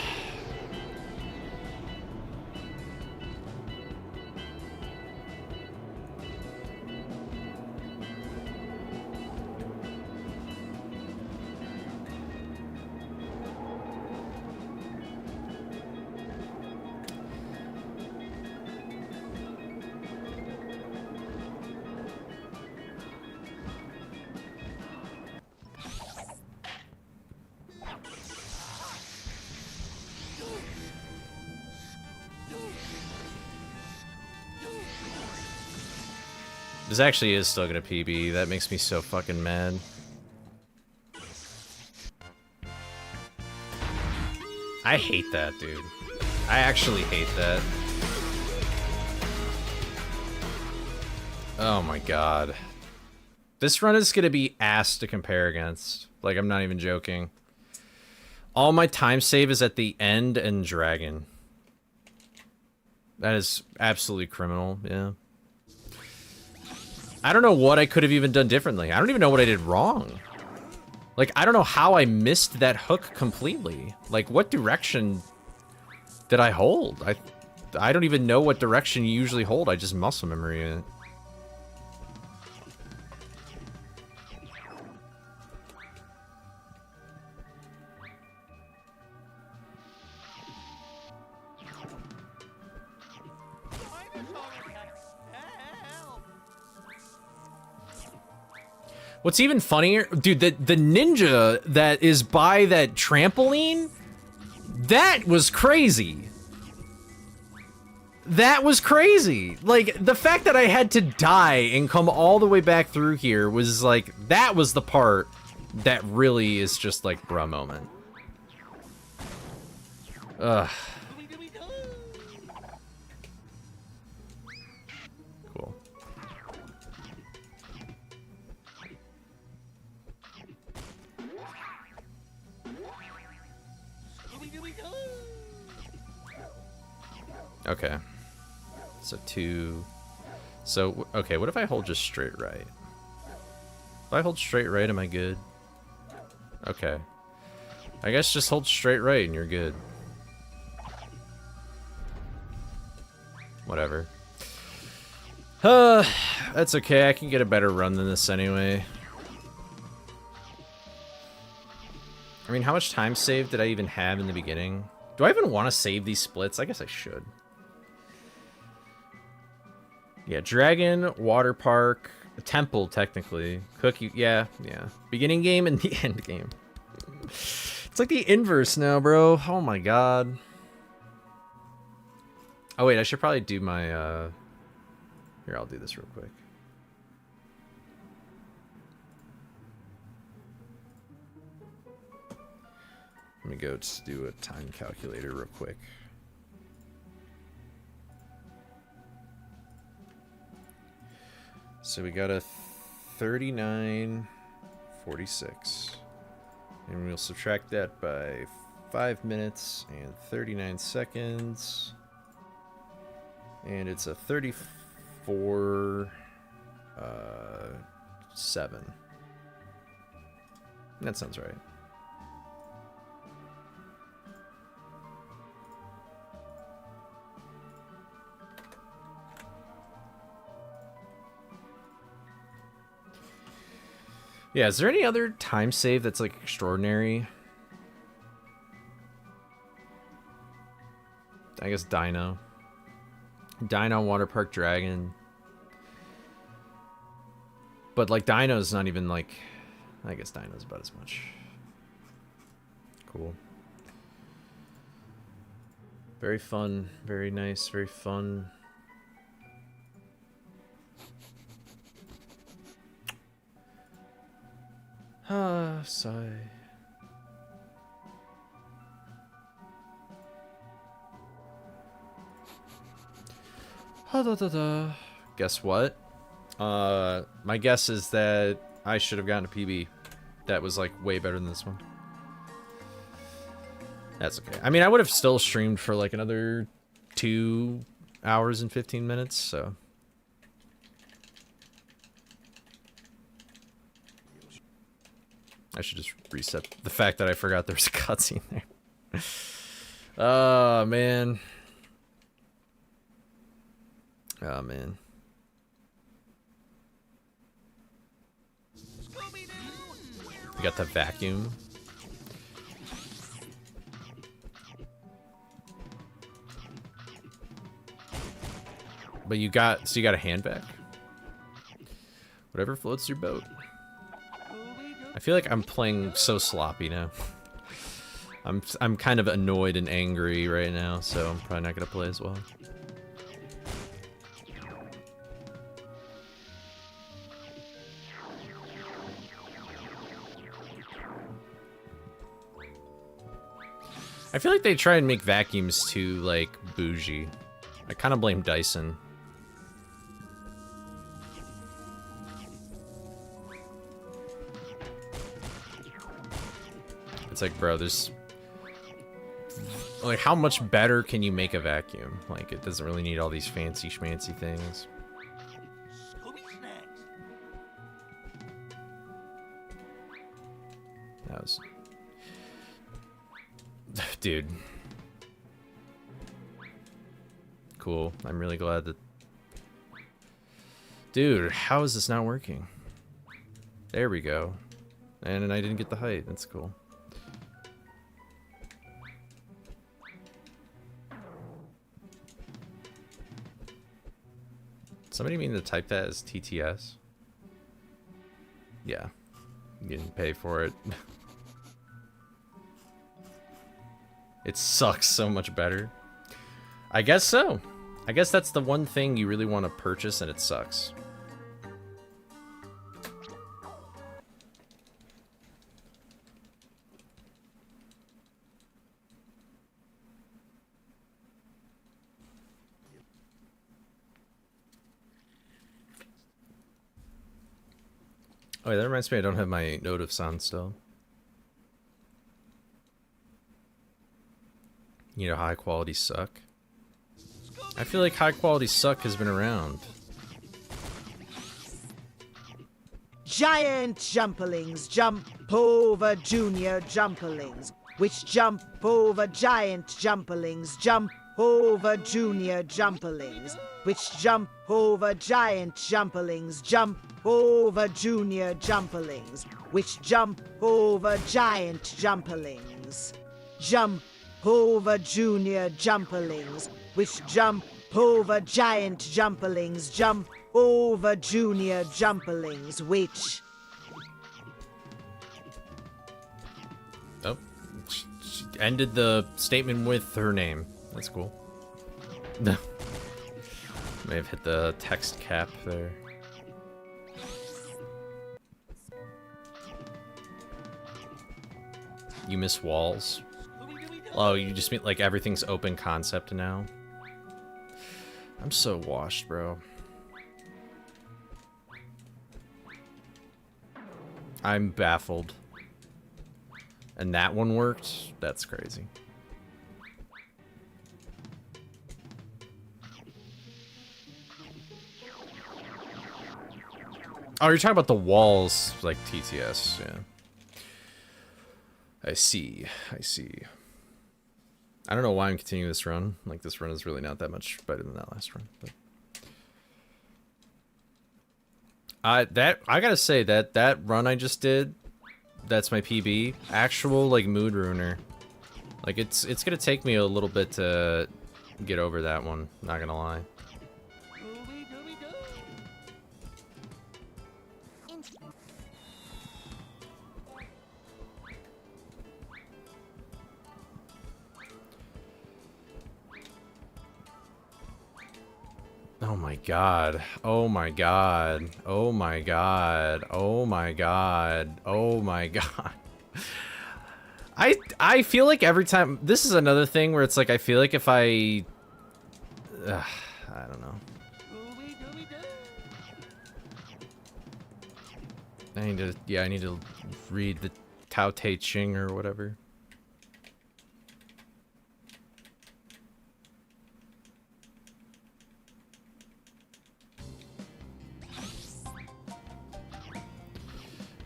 This actually is still gonna PB. That makes me so fucking mad. I hate that, dude. I actually hate that. Oh my god. This run is gonna be ass to compare against. Like, I'm not even joking. All my time save is at the end and Dragon. That is absolutely criminal, yeah. I don't know what I could have even done differently. I don't even know what I did wrong. Like, I don't know how I missed that hook completely. Like, what direction did I hold? I don't even know what direction you usually hold. I just muscle memory it. What's even funnier, dude, the ninja that is by that trampoline, that was crazy. That was crazy. Like, the fact that I had to die and come all the way back through here was like, that was the part that really is just like, bruh moment. Ugh. Cool. Okay. So 2. So, okay, what if I hold just straight right? If I hold straight right, am I good? Okay. I guess just hold straight right and you're good. Whatever. That's okay, I can get a better run than this anyway. I mean, how much time saved did I even have in the beginning? Do I even want to save these splits? I guess I should. Yeah, Dragon, Water Park, Temple, technically. Cookie, yeah. Beginning game and the end game. It's like the inverse now, bro. Oh my god. Oh wait, I should probably do my, Here, I'll do this real quick. Let me go just do a time calculator real quick. So we got a 39:46. And we'll subtract that by 5 minutes and 39 seconds. And it's a 34:7. That sounds right. Yeah, is there any other time save that's like extraordinary? I guess Dino. Dino, Water Park, Dragon. But like Dino's not even like, I guess Dino's about as much. Cool. Very fun, very nice, very fun. Ah, sigh. Ha da da da. Guess what? My guess is that I should have gotten a PB. That was like way better than this one. That's okay. I mean, I would have still streamed for like another 2 hours and 15 minutes, so. I should just reset the fact that I forgot there was a cutscene there. Oh, man. Oh, man. We got the vacuum. But you got, so you got a hand back? Whatever floats your boat. I feel like I'm playing so sloppy now. I'm kind of annoyed and angry right now, so I'm probably not gonna play as well. I feel like they try and make vacuums too, like, bougie. I kind of blame Dyson. It's like, bro, there's... Like, how much better can you make a vacuum? Like, it doesn't really need all these fancy schmancy things. That was... Dude. Cool. I'm really glad that... Dude, how is this not working? There we go. And I didn't get the height. That's cool. Somebody mean to type that as TTS? Yeah. You didn't pay for it. It sucks so much better. I guess so. I guess that's the one thing you really want to purchase and it sucks. Oh, yeah, that reminds me, I don't have my notifs on still. You know, high quality suck. I feel like high quality suck has been around. Giant jumperlings jump over junior jumperlings, which jump over giant jumperlings, jump over junior jumperlings, which jump over giant jumperlings, jump over junior jumperlings, which jump over giant jumperlings, jump over junior jumperlings, which jump over giant jumperlings, jump over junior jumperlings, which... Oh, she ended the statement with her name. That's cool. May have hit the text cap there. You miss walls. Oh, you just mean like everything's open concept now? I'm so washed, bro. I'm baffled. And that one worked? That's crazy. Oh, you're talking about the walls, like TTS, yeah. I see, I see. I don't know why I'm continuing this run. Like, this run is really not that much better than that last run. But... I gotta say, that run I just did, that's my PB, actual, like, mood ruiner. Like, it's gonna take me a little bit to get over that one, not gonna lie. Oh my god. Oh my god. Oh my god. Oh my god. Oh my god. I feel like every time, this is another thing where it's like I feel like if I don't know. I need to read the Tao Te Ching or whatever.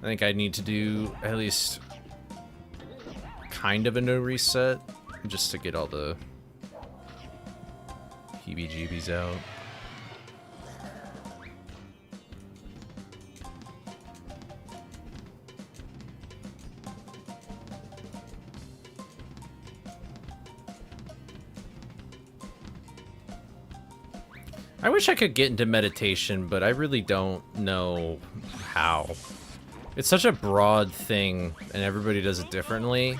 I think I need to do at least kind of a no reset just to get all the heebie-jeebies out. I wish I could get into meditation, but I really don't know how. It's such a broad thing, and everybody does it differently,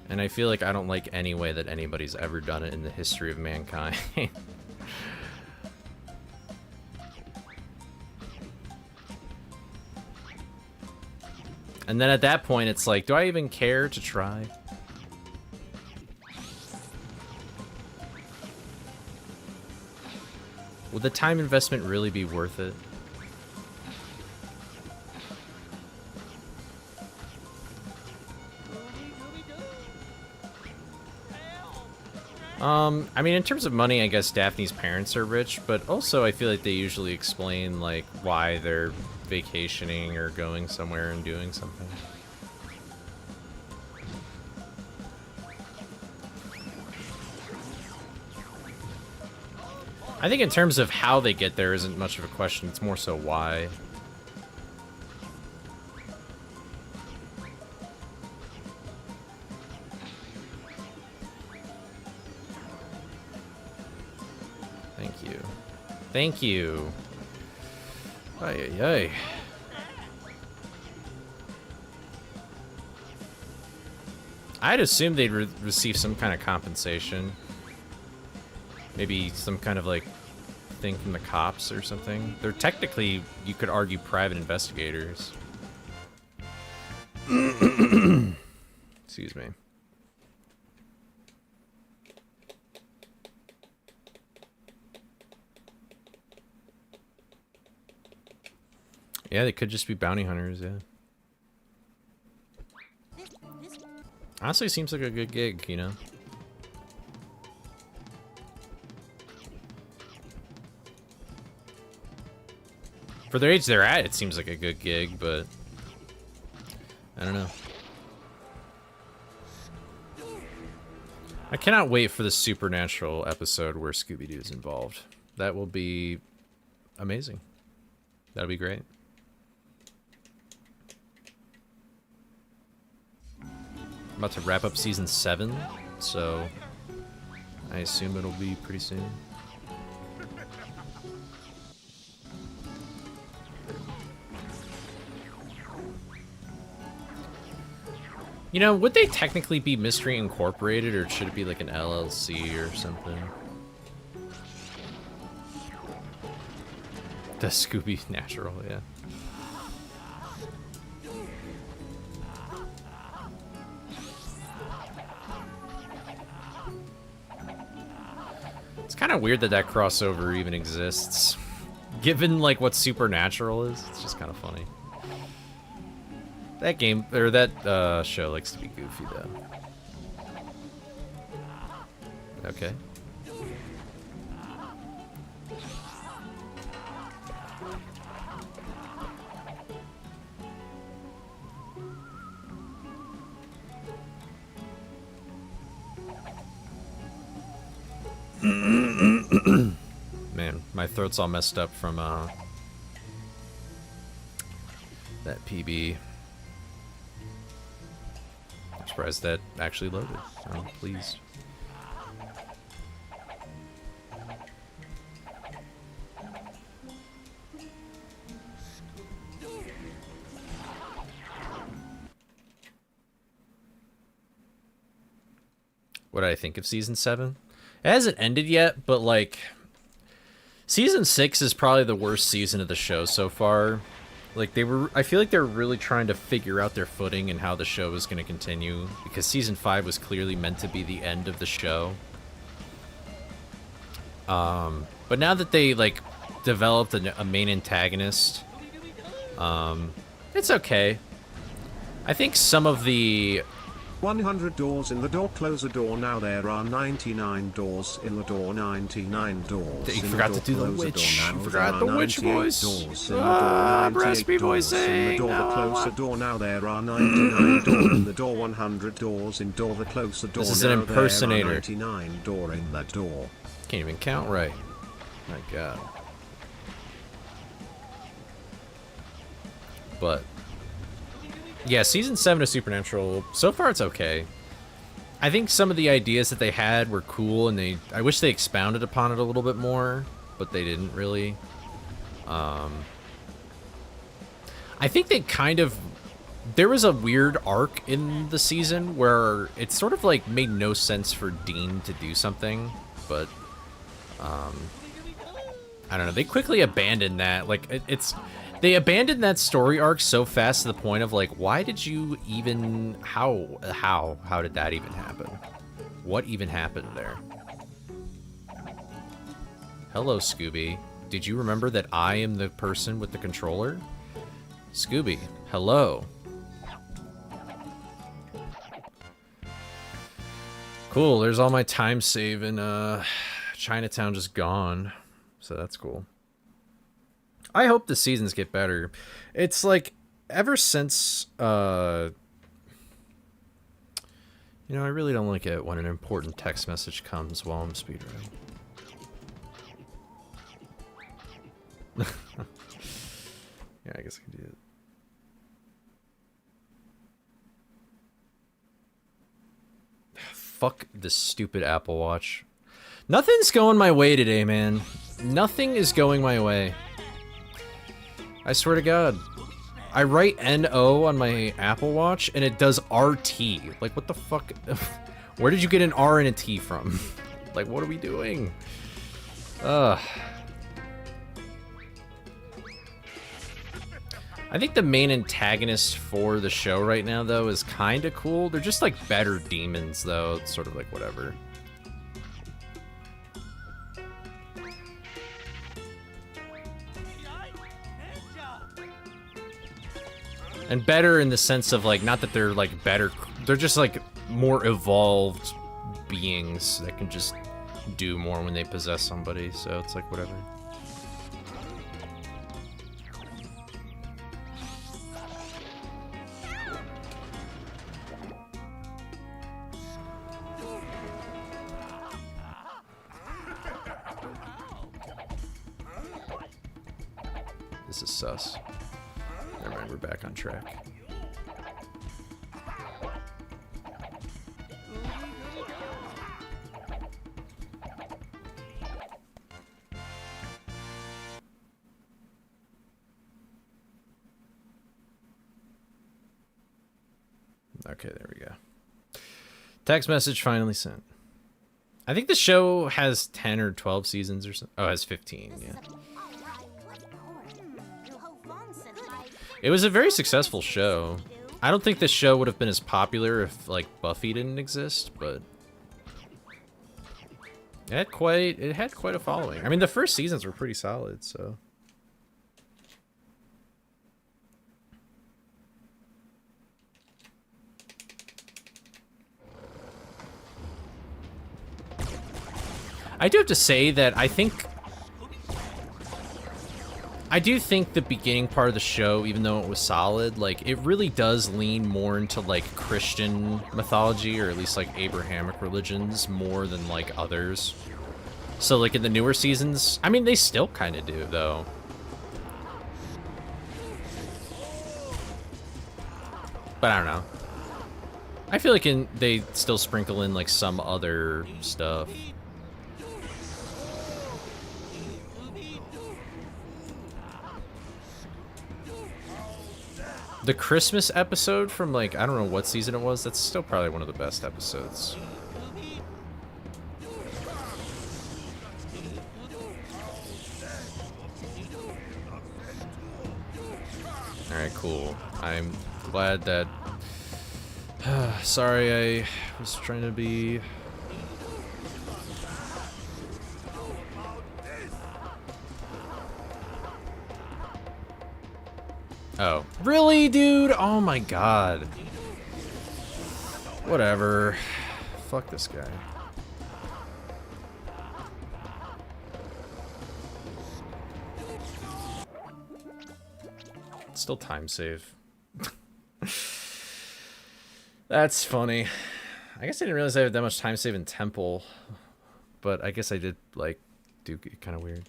and I feel like I don't like any way that anybody's ever done it in the history of mankind. And then at that point, it's like, do I even care to try? Would the time investment really be worth it? I mean, in terms of money, I guess Daphne's parents are rich, but also I feel like they usually explain, like, why they're vacationing or going somewhere and doing something. I think in terms of how they get there isn't much of a question, it's more so why. Thank you. Ay, ay, ay. I'd assume they'd receive some kind of compensation. Maybe some kind of, like, thing from the cops or something. They're technically, you could argue, private investigators. Excuse me. Yeah, they could just be bounty hunters, yeah. Honestly, seems like a good gig, you know? For their age they're at, it seems like a good gig, but I don't know. I cannot wait for the supernatural episode where Scooby-Doo is involved. That will be amazing. That'll be great. I'm about to wrap up season 7, so I assume it'll be pretty soon. You know, would they technically be Mystery Incorporated, or should it be like an LLC or something? The Scooby Natural, yeah. It's kind of weird that that crossover even exists. Given, like, what Supernatural is, it's just kind of funny. That game, or that show likes to be goofy, though. Okay. Man, my throat's all messed up from that PB. I'm surprised that actually loaded. I'm pleased. What did I think of season 7? It hasn't ended yet, but like, Season 6 is probably the worst season of the show so far. Like, I feel like they're really trying to figure out their footing and how the show is going to continue, because Season 5 was clearly meant to be the end of the show. But now that they, like, developed a main antagonist, it's okay. I think some of the... 100 doors in the door, close the door now. There are 99 doors in the door, 99 doors. You in forgot the to do the door, witch. now. You forgot the witch voice. Doors in the door, 98 doors in the door, the close the door now. There are 99 doors in the door, 100 doors in door, the close the door. This is an impersonator. 99 door in the door. Can't even count right. My God. But yeah, season 7 of Supernatural, so far it's okay. I think some of the ideas that they had were cool, and I wish they expounded upon it a little bit more, but they didn't really. I think they kind of... There was a weird arc in the season where it sort of like made no sense for Dean to do something, but I don't know. They quickly abandoned that. Like, they abandoned that story arc so fast to the point of like, why did you even... How did that even happen? What even happened there? Hello, Scooby. Did you remember that I am the person with the controller? Scooby, hello. Cool, there's all my time save in Chinatown just gone. So that's cool. I hope the seasons get better. It's like, ever since, you know, I really don't like it when an important text message comes while I'm speedrunning. Yeah, I guess I can do it. Fuck this stupid Apple Watch. Nothing's going my way today, man. Nothing is going my way. I swear to God. I write NO on my Apple Watch and it does RT. Like, what the fuck? Where did you get an R and a T from? Like, what are we doing? Ugh. I think the main antagonist for the show right now, though, is kind of cool. They're just, like, better demons, though. It's sort of like, whatever. And better in the sense of, like, not that they're, like, better. They're just, like, more evolved beings that can just do more when they possess somebody. So it's like, whatever. This is sus. Never mind, we're back on track. Okay, there we go. Text message finally sent. I think the show has 10 or 12 seasons or something. Oh, it has 15, yeah. It was a very successful show. I don't think this show would have been as popular if, like, Buffy didn't exist, but it had quite a following. I mean, the first seasons were pretty solid, so. I do have to say that I do think the beginning part of the show, even though it was solid, like, it really does lean more into, like, Christian mythology, or at least, like, Abrahamic religions, more than, like, others. So, like, in the newer seasons, I mean, they still kind of do, though. But I don't know. I feel like they still sprinkle in, like, some other stuff. The Christmas episode from, like, I don't know what season it was, that's still probably one of the best episodes. Alright, cool. I'm glad that... Sorry, I was trying to be... Oh. Really, dude? Oh my god. Whatever. Fuck this guy. Still time save. That's funny. I guess I didn't realize I had that much time save in Temple. But I guess I did, like, do kind of weird.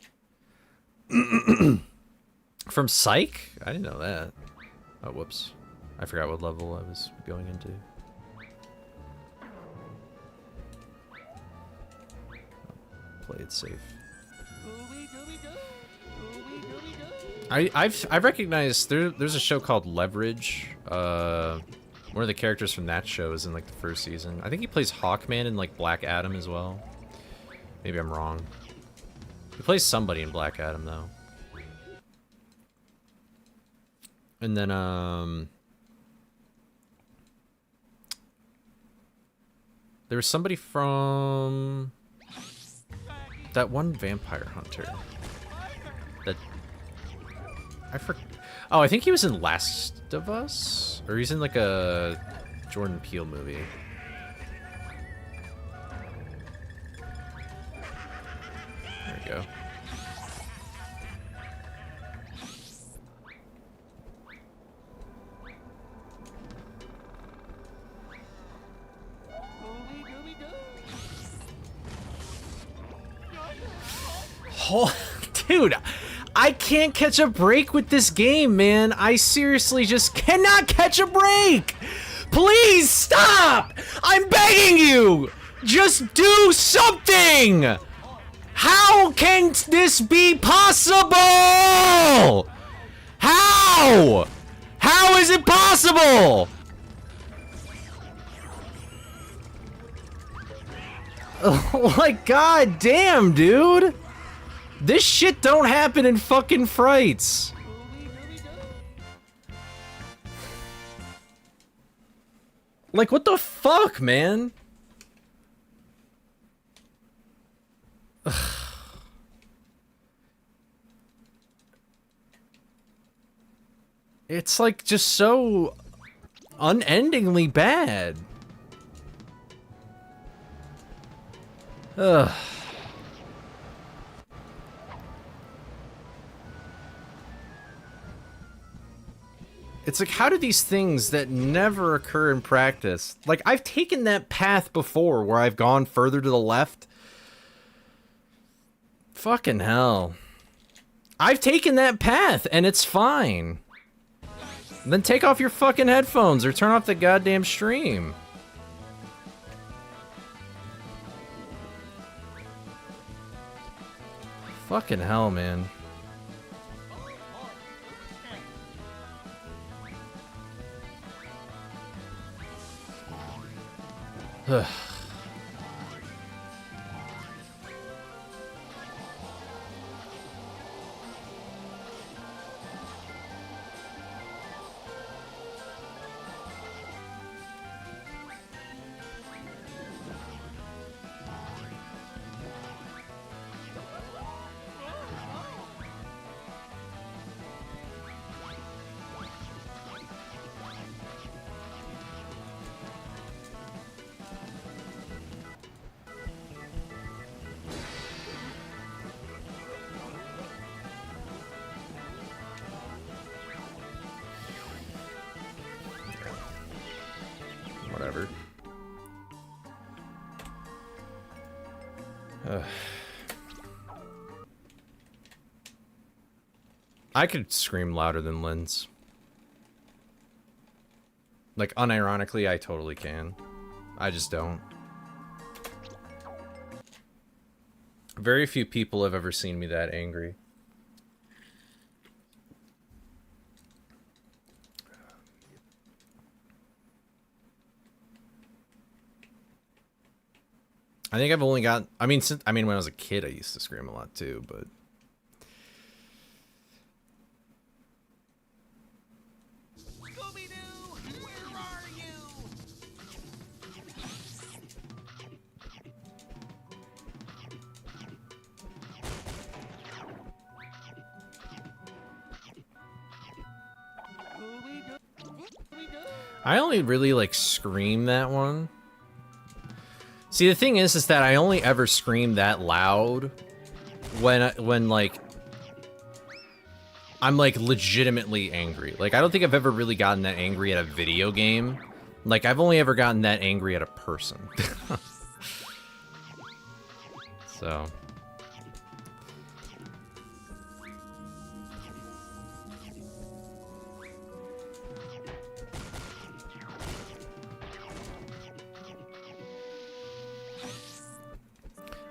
From Psych? I didn't know that. Oh, whoops. I forgot what level I was going into. Play it safe. I've recognized there's a show called Leverage. One of the characters from that show is in like the first season. I think he plays Hawkman in like Black Adam as well. Maybe I'm wrong. He plays somebody in Black Adam though. And then there was somebody from that one Vampire Hunter. That Oh, I think he was in Last of Us, or he's in like a Jordan Peele movie. There we go. Oh, dude, I can't catch a break with this game, man. I seriously just cannot catch a break. Please stop. I'm begging you. Just do something. How can this be possible? How? How is it possible? Oh my god damn, dude. This shit don't happen in fucking Frights. Like, what the fuck, man? Ugh. It's like just so unendingly bad. Ugh. It's like, how do these things that never occur in practice... Like, I've taken that path before where I've gone further to the left. Fucking hell. I've taken that path, and it's fine. Then take off your fucking headphones or turn off the goddamn stream. Fucking hell, man. Ugh. Whatever. I could scream louder than Lynn's. Like, unironically, I totally can. I just don't. Very few people have ever seen me that angry. I think I've only got... I mean, when I was a kid, I used to scream a lot too, but... I only really like scream that one. See, the thing is that I only ever scream that loud when like I'm like legitimately angry. Like I don't think I've ever really gotten that angry at a video game. Like I've only ever gotten that angry at a person. So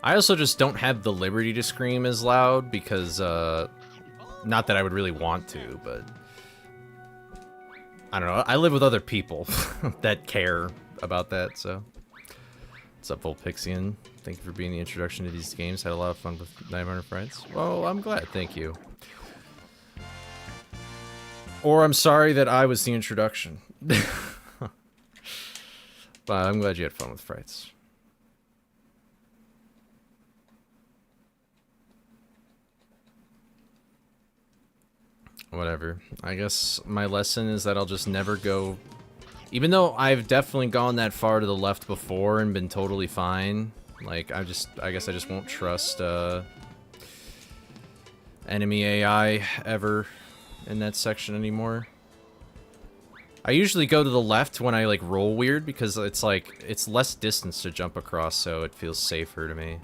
I also just don't have the liberty to scream as loud because, not that I would really want to, but I don't know. I live with other people that care about that, so. What's up, Volpixian? Thank you for being the introduction to these games. Had a lot of fun with 900 Friends. Well, I'm glad. Thank you. Or I'm sorry that I was the introduction. But I'm glad you had fun with Frights. Whatever. I guess my lesson is that I'll just never go... Even though I've definitely gone that far to the left before and been totally fine, like, I guess I just won't trust, enemy AI ever in that section anymore. I usually go to the left when I, like, roll weird because it's, like, it's less distance to jump across, so it feels safer to me.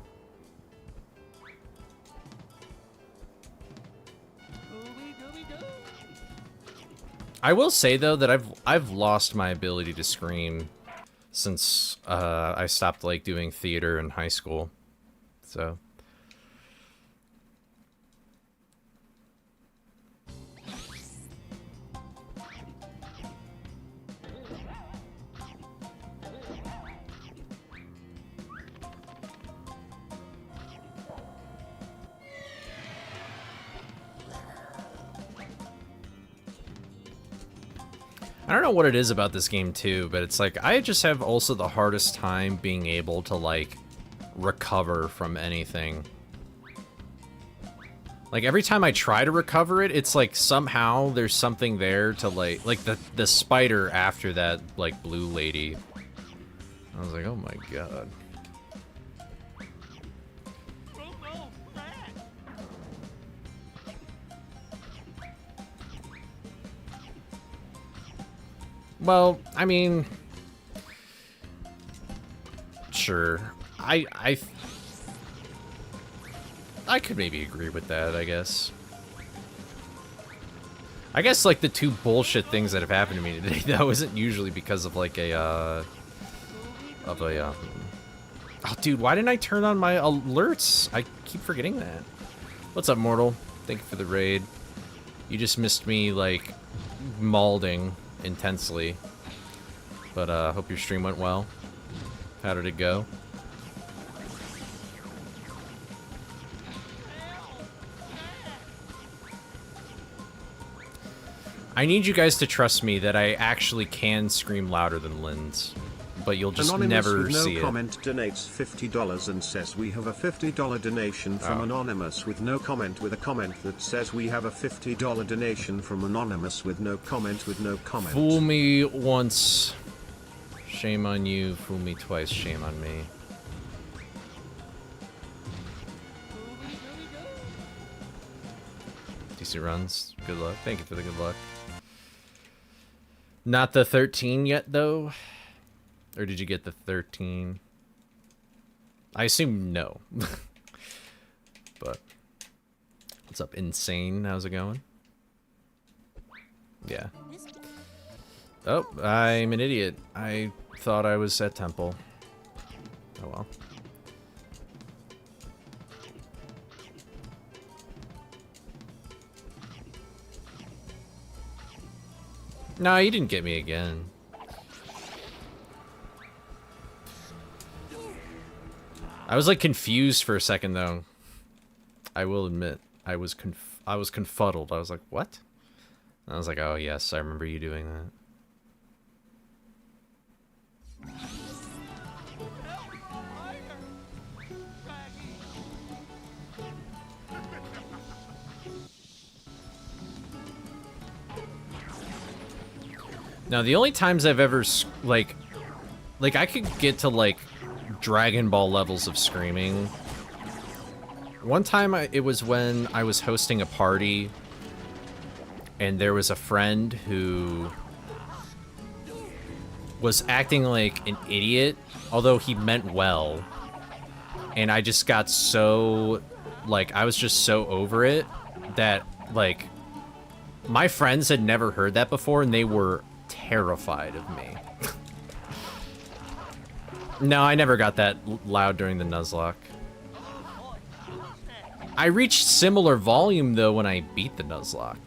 I will say though that I've lost my ability to scream since I stopped like doing theater in high school. So I don't know what it is about this game too, but it's like I just have also the hardest time being able to like recover from anything. Like every time I try to recover it, it's like somehow there's something there to like the spider after that like blue lady. I was like, oh my god. Well, I mean, sure. I could maybe agree with that, I guess. I guess, like, the two bullshit things that have happened to me today, though, isn't usually because of, like, oh, dude, why didn't I turn on my alerts? I keep forgetting that. What's up, Mortal? Thank you for the raid. You just missed me, like, mauling intensely, but hope your stream went well. How did it go? I need you guys to trust me that I actually can scream louder than Lynn's, but you'll just Anonymous never with no see it. comment donates $50 and says we have a $50 donation from Anonymous with no comment, with a comment that says we have a $50 donation from Anonymous with no comment, with no comment. Fool me once, shame on you. Fool me twice, shame on me. DC runs, good luck. Thank you for the good luck. Not the 13 yet, though? Or did you get the 13? I assume no. But what's up, Insane? How's it going? Yeah. Oh, I'm an idiot. I thought I was at Temple. Oh well. No, you didn't get me again. I was like confused for a second though. I will admit, I was confuddled. I was like, "What?" And I was like, "Oh yes, I remember you doing that." Now, the only times I've ever, like I could get to, like, Dragon Ball levels of screaming. One time, it was when I was hosting a party, and there was a friend who was acting like an idiot, although he meant well. And I just got so, like, I was just so over it that, like, my friends had never heard that before, and they were terrified of me. No, I never got that loud during the Nuzlocke. I reached similar volume, though, when I beat the Nuzlocke.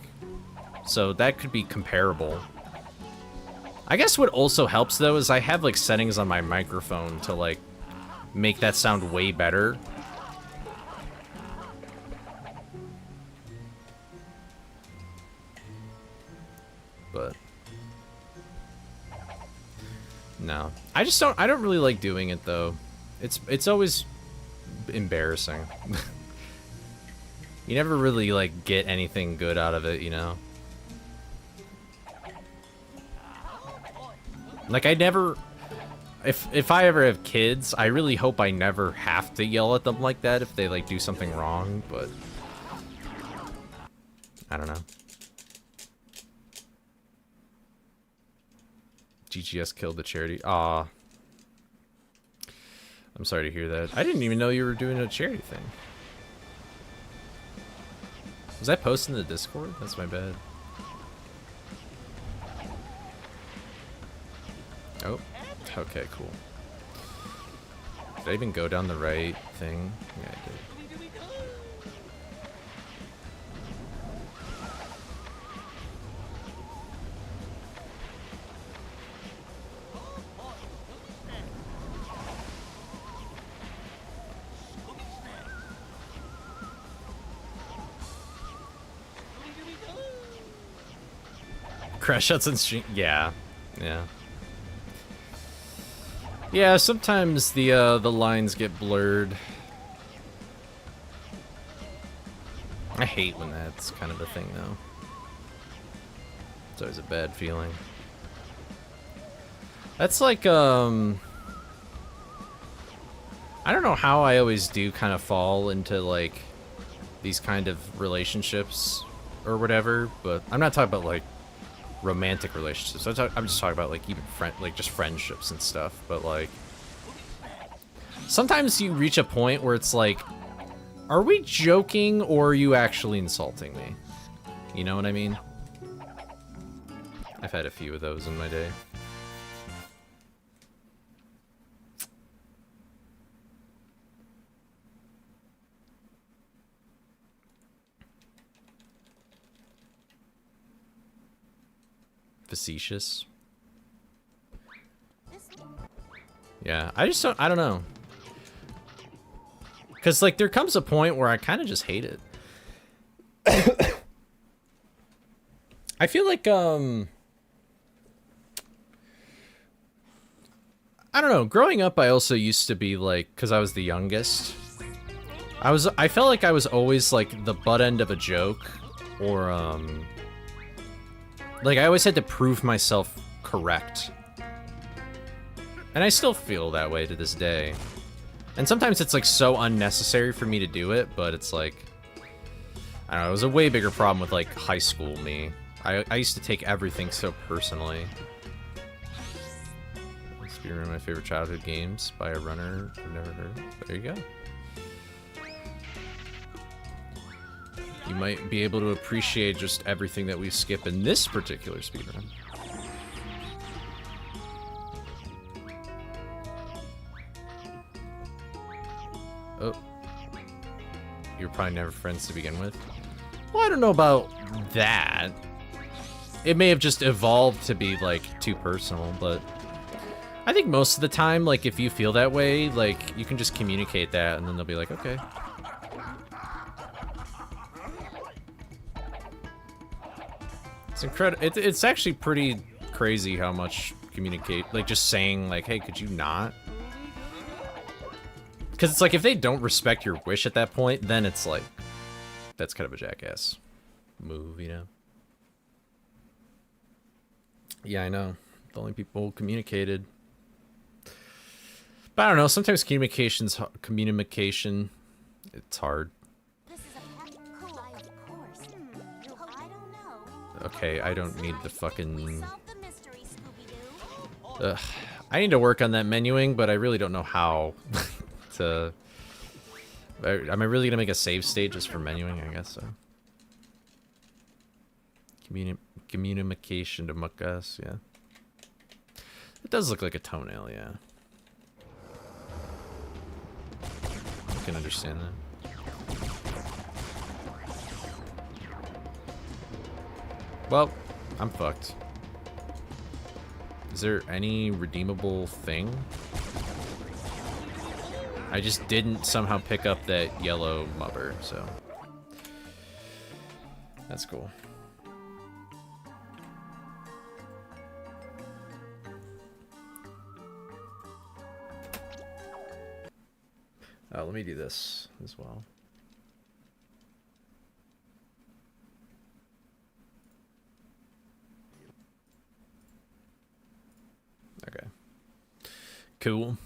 So that could be comparable. I guess what also helps, though, is I have, like, settings on my microphone to, like, make that sound way better. But no, I don't really like doing it, though. It's always embarrassing. You never really, like, get anything good out of it, you know? Like, I never... If I ever have kids, I really hope I never have to yell at them like that if they, like, do something wrong, but... I don't know. GGS killed the charity. Aw. I'm sorry to hear that. I didn't even know you were doing a charity thing. Was I posting in the Discord? That's my bad. Oh. Okay, cool. Did I even go down the right thing? Yeah, I did. Crash outs and stream. Yeah. Yeah. Yeah, sometimes the lines get blurred. I hate when that's kind of a thing, though. It's always a bad feeling. That's like, I don't know how I always do kind of fall into, like, these kind of relationships or whatever, but I'm not talking about, like, romantic relationships. I'm just talking about, like, even just friendships and stuff. But, like, sometimes you reach a point where it's like, are we joking or are you actually insulting me? You know what I mean? I've had a few of those in my day. Facetious. Yeah, I don't know. Because, like, there comes a point where I kind of just hate it. I feel like, I don't know, growing up I also used to be, like, because I was the youngest, I felt like I was always, like, the butt end of a joke, or, like, I always had to prove myself correct. And I still feel that way to this day. And sometimes it's, like, so unnecessary for me to do it, but it's, like... I don't know, it was a way bigger problem with, like, high school me. I used to take everything so personally. Speedrun my favorite childhood games by a runner I've never heard. There you go. You might be able to appreciate just everything that we skip in this particular speedrun. Oh. You were probably never friends to begin with? Well, I don't know about that. It may have just evolved to be, like, too personal, but... I think most of the time, like, if you feel that way, like, you can just communicate that, and then they'll be like, okay. It's incredible. It's actually pretty crazy how much communicate, like, just saying, like, hey, could you not? Because it's like, if they don't respect your wish at that point, then it's like, that's kind of a jackass move, you know? Yeah, I know. The only people who communicated. But I don't know. Sometimes communication, it's hard. This is a cool, of course. I don't know. Okay, I don't need the fucking... Solve the mystery, Scooby-Doo. Ugh. I need to work on that menuing, but I really don't know how to... Am I really gonna make a save state just for menuing? I guess so. Communication to muckus, yeah. It does look like a toenail, yeah. I can understand that. Well, I'm fucked. Is there any redeemable thing? I just didn't somehow pick up that yellow mubber, so... That's cool. Let me do this as well. Okay. Cool.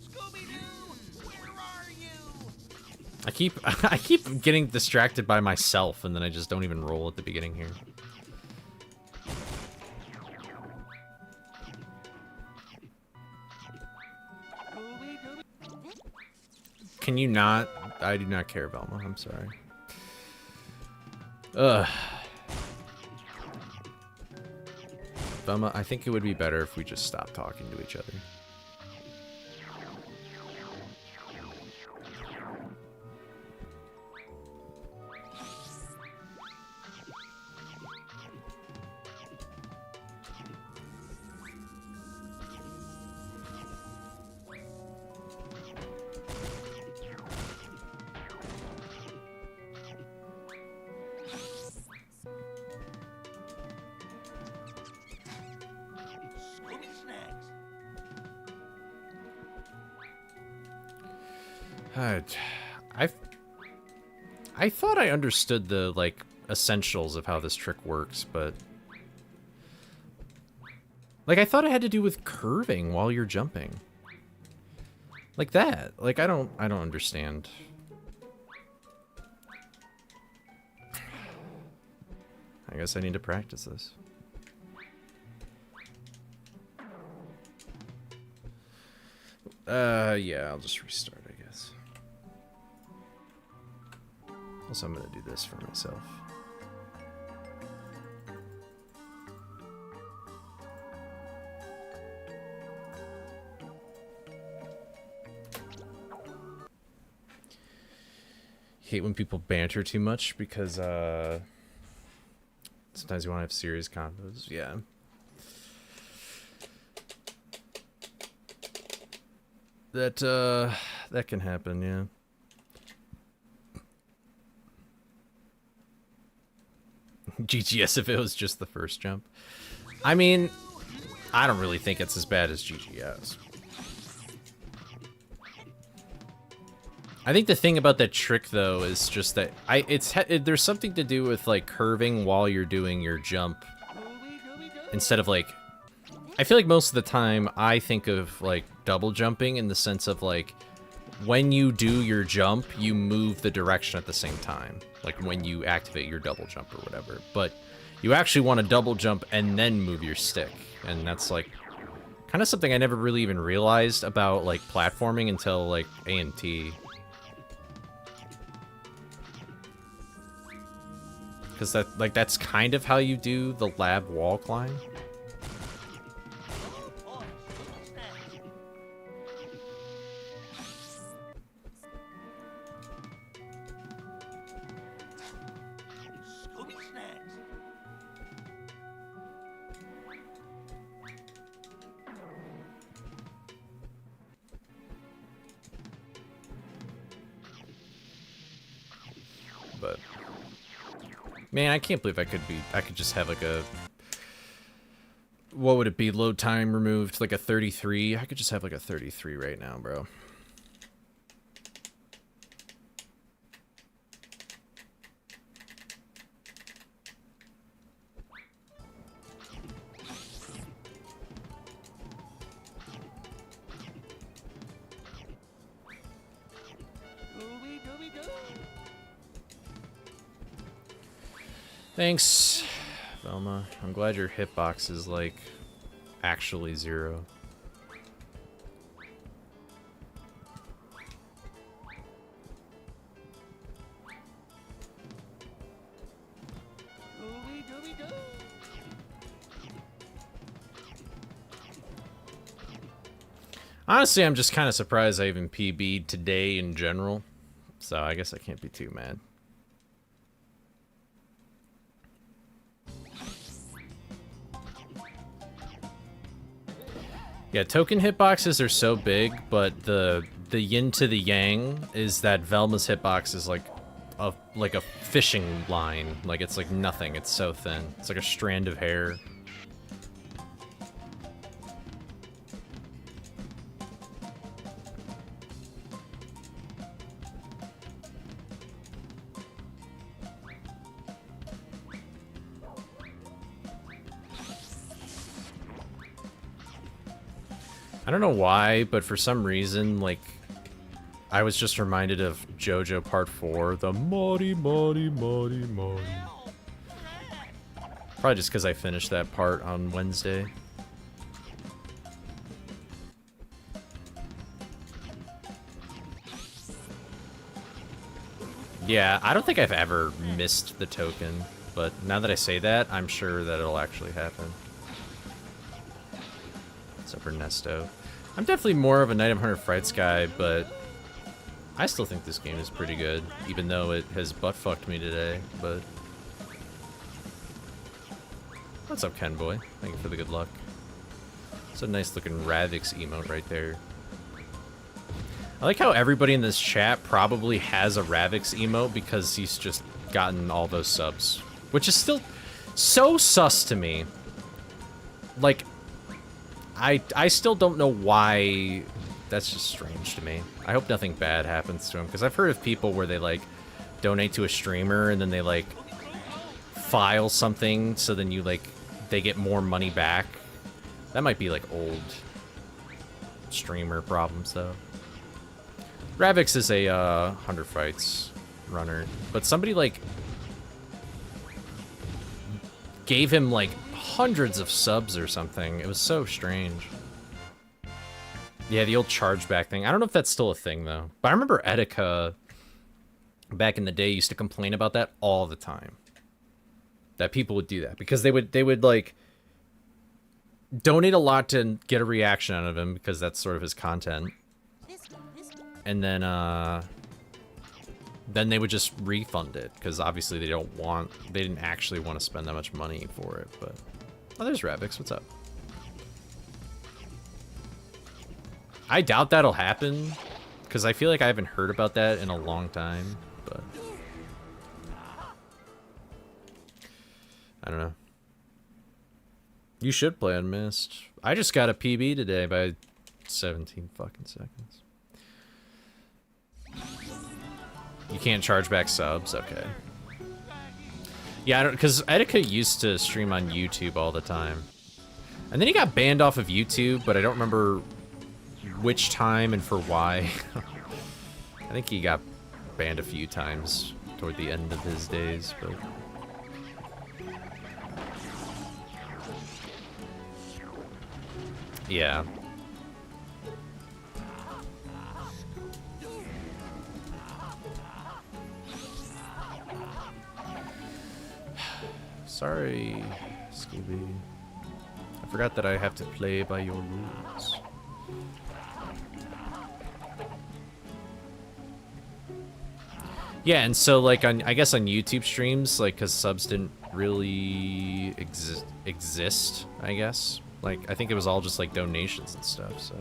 Scooby-Doo, where are you? I keep getting distracted by myself, and then I just don't even roll at the beginning here. Can you not? I do not care, Velma. I'm sorry. Ugh. Velma, I think it would be better if we just stopped talking to each other. Scooby Snacks. I thought I understood the, like, essentials of how this trick works, but... Like, I thought it had to do with curving while you're jumping. Like that. Like, I don't understand. I guess I need to practice this. Yeah, I'll just restart, I guess. Also, I'm gonna do this for myself. Hate when people banter too much because, sometimes you want to have serious combos. Yeah. That can happen, yeah. GGS if it was just the first jump. I mean, I don't really think it's as bad as GGS. I think the thing about that trick though is just that there's something to do with like curving while you're doing your jump instead of like, I feel like most of the time I think of like double jumping in the sense of like when you do your jump you move the direction at the same time, like when you activate your double jump or whatever, but you actually want to double jump and then move your stick, and that's like kind of something I never really even realized about like platforming until like A&T. Because that's kind of how you do the lab wall climb. Scooby Snacks. But man, I can't believe I could just have like a, what would it be, load time removed, like a 33. I could just have like a 33 right now, bro. Thanks, Velma. I'm glad your hitbox is, like, actually 0. Scooby-Dooby-Doo. Honestly, I'm just kind of surprised I even PB'd today in general. So I guess I can't be too mad. Yeah, token hitboxes are so big, but the yin to the yang is that Velma's hitbox is like a fishing line. Like it's like nothing. It's so thin. It's like a strand of hair. I don't know why, but for some reason, like, I was just reminded of JoJo Part 4, the Mori Mori Mori Mori. Probably just because I finished that part on Wednesday. Yeah, I don't think I've ever missed the token, but now that I say that, I'm sure that it'll actually happen. Except for Nesto. I'm definitely more of a Night of 100 Frights guy, but I still think this game is pretty good, even though it has butt-fucked me today, but... What's up, Kenboy? Thank you for the good luck. It's a nice-looking Ravix emote right there. I like how everybody in this chat probably has a Ravix emote because he's just gotten all those subs. Which is still so sus to me. Like... I still don't know why. That's just strange to me. I hope nothing bad happens to him, because I've heard of people where they, like, donate to a streamer, and then they, like, file something, so then you, like, they get more money back. That might be, like, old streamer problems, though. Ravix is a, 100 Fights runner, but somebody, like, gave him, like, hundreds of subs or something. It was so strange. Yeah, the old chargeback thing. I don't know if that's still a thing, though. But I remember Etika, back in the day, used to complain about that all the time. That people would do that. Because they would like, donate a lot to get a reaction out of him, because that's sort of his content. And then they would just refund it, because obviously they didn't actually want to spend that much money for it, but... Oh, there's Ravix. What's up? I doubt that'll happen, because I feel like I haven't heard about that in a long time, but... I don't know. You should play Unmasked. I just got a PB today by 17 fucking seconds. You can't charge back subs? Okay. Yeah, I don't, because Etika used to stream on YouTube all the time. And then he got banned off of YouTube, but I don't remember which time and for why. I think he got banned a few times toward the end of his days, but... Yeah. Sorry, Scooby. I forgot that I have to play by your rules. Yeah, and so, like, I guess on YouTube streams, like, because subs didn't really exist, I guess. Like, I think it was all just, like, donations and stuff, so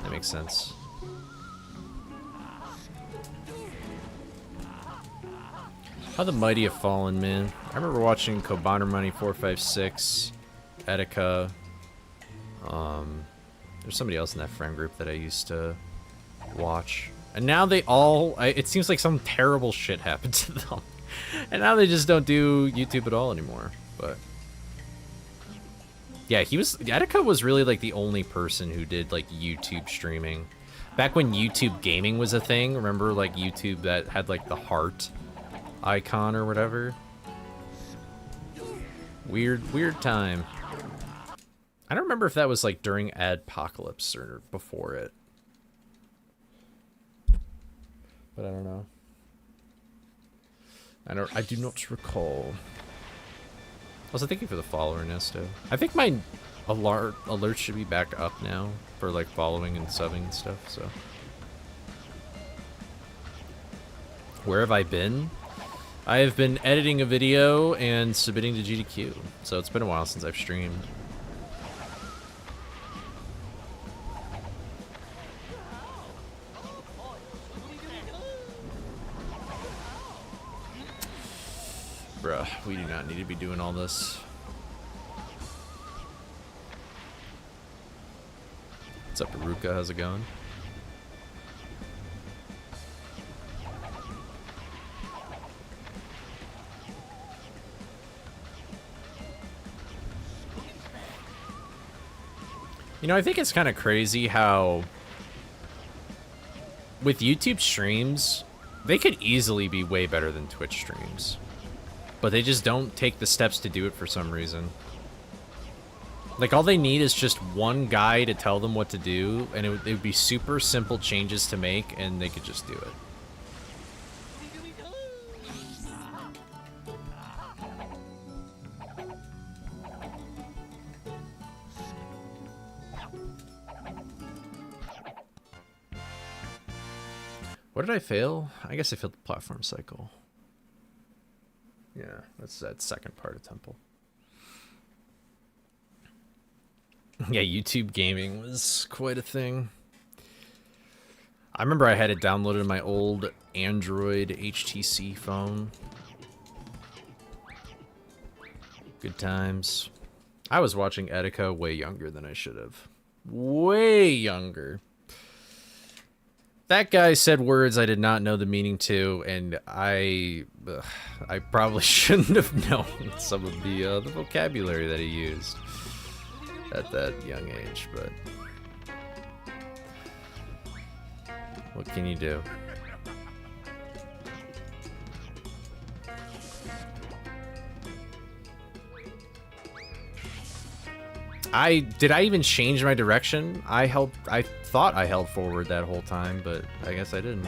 that makes sense. How the mighty have fallen, man. I remember watching Kobaner Money 456, Etika. There's somebody else in that friend group that I used to watch. And now they all... it seems like some terrible shit happened to them. And now they just don't do YouTube at all anymore. But... yeah, Etika was really, like, the only person who did, like, YouTube streaming. Back when YouTube gaming was a thing, remember, like, YouTube that had, like, the heart icon or whatever? Weird time. I don't remember if that was like during Adpocalypse or before it. But I don't know. I do not recall. Also, thank you for the follow, Ernesto. I think my alerts should be back up now for like following and subbing and stuff, so. Where have I been? I have been editing a video and submitting to GDQ, so it's been a while since I've streamed. Bruh, we do not need to be doing all this. What's up, Aruka? How's it going? You know, I think it's kind of crazy how with YouTube streams, they could easily be way better than Twitch streams. But they just don't take the steps to do it for some reason. Like, all they need is just one guy to tell them what to do, and it would be super simple changes to make, and they could just do it. What did I fail? I guess I failed the platform cycle. Yeah, that's that second part of Temple. Yeah, YouTube gaming was quite a thing. I remember I had it downloaded on my old Android HTC phone. Good times. I was watching Etika way younger than I should have. Way younger. That guy said words I did not know the meaning to, and I probably shouldn't have known some of the vocabulary that he used at that young age, but what can you do? Did I even change my direction? I thought I held forward that whole time, but I guess I didn't.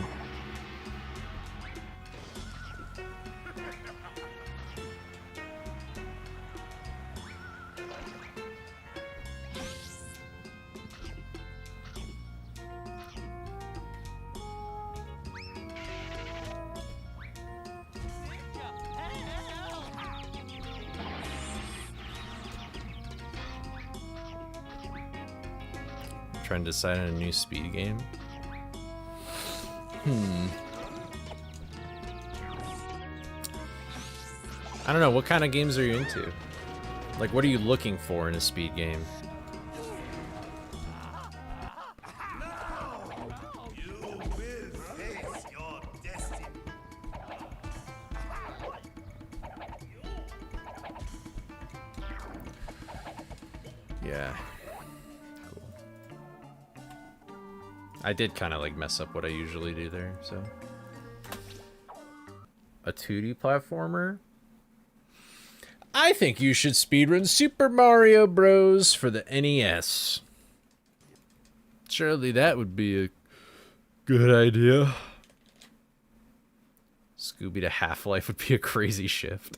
Trying to decide on a new speed game. I don't know, what kind of games are you into? Like, what are you looking for in a speed game? Yeah. I did kind of like mess up what I usually do there, so. A 2D platformer? I think you should speedrun Super Mario Bros. For the NES. Surely that would be a good idea. Scooby to Half-Life would be a crazy shift.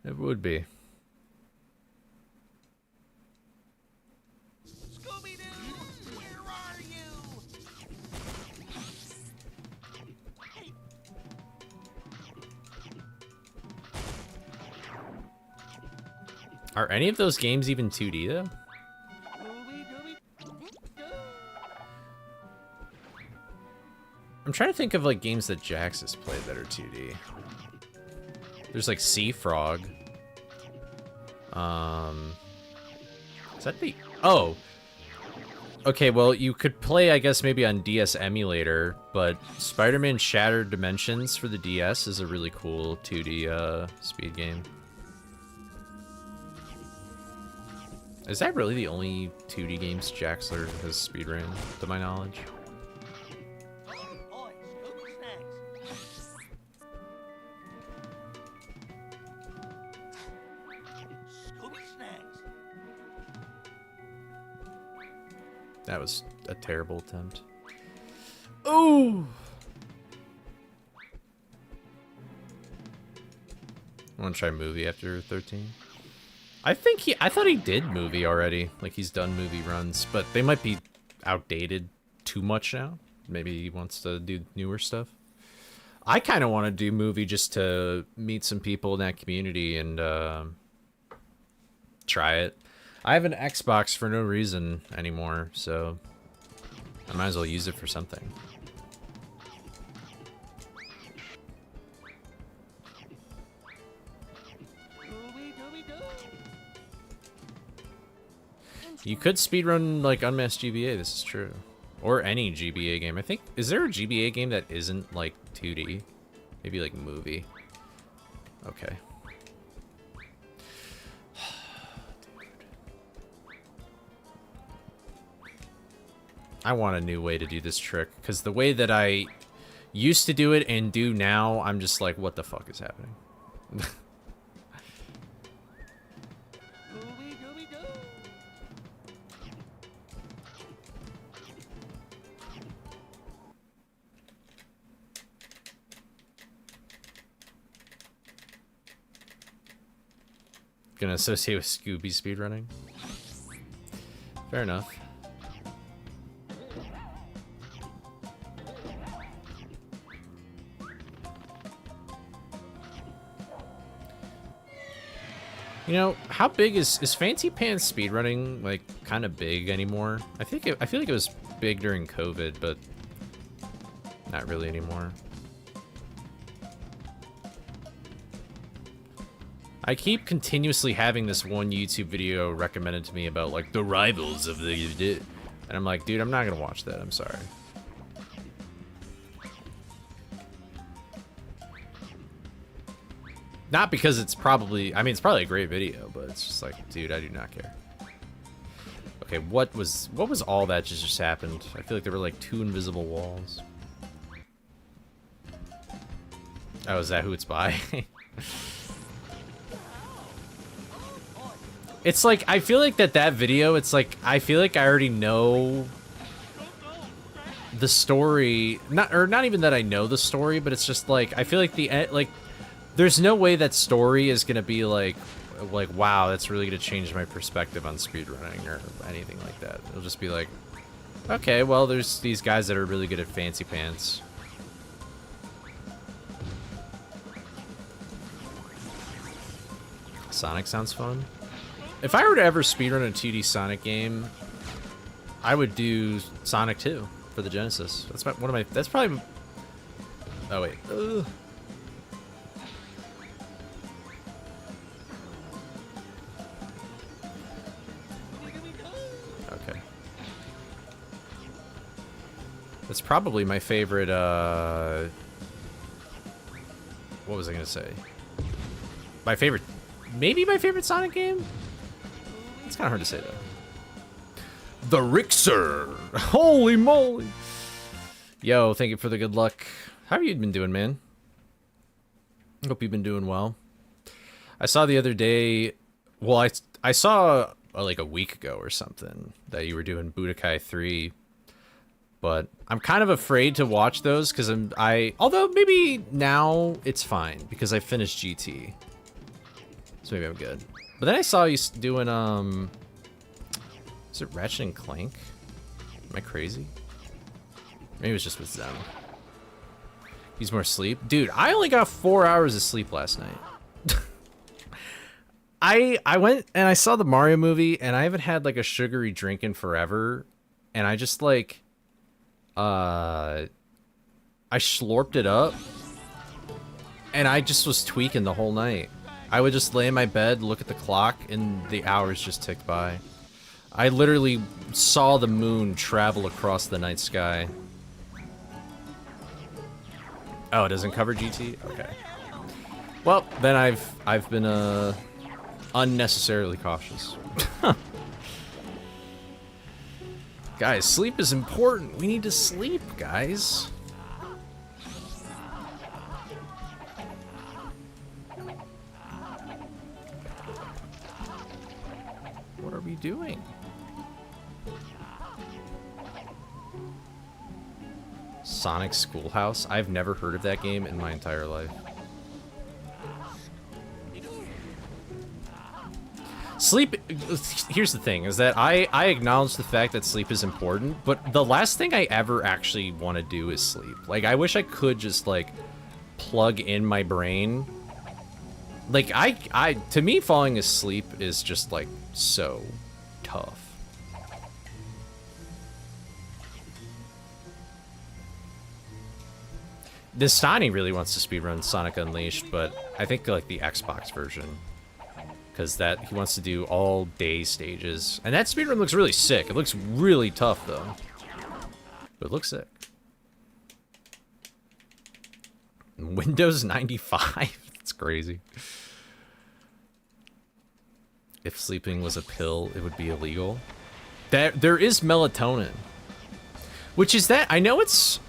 It would be. Scooby-Doo, where are you? Are any of those games even 2D though? I'm trying to think of like games that Jax has played that are 2D. There's like Sea Frog. Is that the... Oh! Okay, well, you could play, I guess, maybe on DS emulator, but Spider-Man Shattered Dimensions for the DS is a really cool 2D speed game. Is that really the only 2D games Jaxler has speedrun, to my knowledge? Boy, Scooby Snacks. That was a terrible attempt. Ooh! I want to try movie after 13. I thought he did movie already. Like, he's done movie runs, but they might be outdated too much now. Maybe he wants to do newer stuff. I kind of want to do movie just to meet some people in that community and try it. I have an Xbox for no reason anymore, so I might as well use it for something. You could speedrun, like, Unmasked GBA, this is true. Or any GBA game. I think, is there a GBA game that isn't, like, 2D? Maybe, like, movie. Okay. I want a new way to do this trick, because the way that I used to do it and do now, I'm just like, what the fuck is happening? Gonna associate with Scooby speedrunning? Fair enough. You know, how big is Fancy Pants speedrunning, like, kind of big anymore? I feel like it was big during COVID, but not really anymore. I keep continuously having this one YouTube video recommended to me about, like, the rivals of the... And I'm like, dude, I'm not gonna watch that, I'm sorry. Not because it's probably... I mean, it's probably a great video, but it's just like, dude, I do not care. Okay, what was all that just happened? I feel like there were, like, 2 invisible walls. Oh, is that who it's by? It's like, I feel like that video, it's like, I feel like I already know the story. Not even that I know the story, but it's just like, I feel like there's no way that story is gonna be like, wow, that's really gonna change my perspective on speedrunning or anything like that. It'll just be like, okay, well, there's these guys that are really good at Fancy Pants. Sonic sounds fun. If I were to ever speedrun a 2D Sonic game, I would do Sonic 2 for the Genesis. That's one of my... That's probably... Oh, wait. Ugh. Okay. That's probably my favorite, what was I gonna say? My favorite... Maybe my favorite Sonic game? It's kind of hard to say, though. The Rixer! Holy moly! Yo, thank you for the good luck. How have you been doing, man? Hope you've been doing well. I saw the other day... Well, I saw, like, a week ago or something that you were doing Budokai 3. But I'm kind of afraid to watch those, because although, maybe now it's fine, because I finished GT. So maybe I'm good. But then I saw you doing, is it Ratchet and Clank? Am I crazy? Maybe it was just with Zem. Needs more sleep? Dude, I only got 4 hours of sleep last night. I went and I saw the Mario movie, and I haven't had, like, a sugary drink in forever. And I just, like, I slurped it up. And I just was tweaking the whole night. I would just lay in my bed, look at the clock, and the hours just ticked by. I literally saw the moon travel across the night sky. Oh, it doesn't cover GT? Okay. Well, then I've been unnecessarily cautious. Guys, sleep is important. We need to sleep, guys. What are we doing? Sonic Schoolhouse? I've never heard of that game in my entire life. Sleep, here's the thing, is that I acknowledge the fact that sleep is important, but the last thing I ever actually want to do is sleep. Like, I wish I could just, like, plug in my brain. Like, to me, falling asleep is just, like, so tough. Nastani really wants to speedrun Sonic Unleashed, but I think, like, the Xbox version. Because that he wants to do all day stages. And that speedrun looks really sick. It looks really tough, though. But it looks sick. Windows 95? That's crazy. If sleeping was a pill, it would be illegal. There is melatonin. Which is that... I know it's...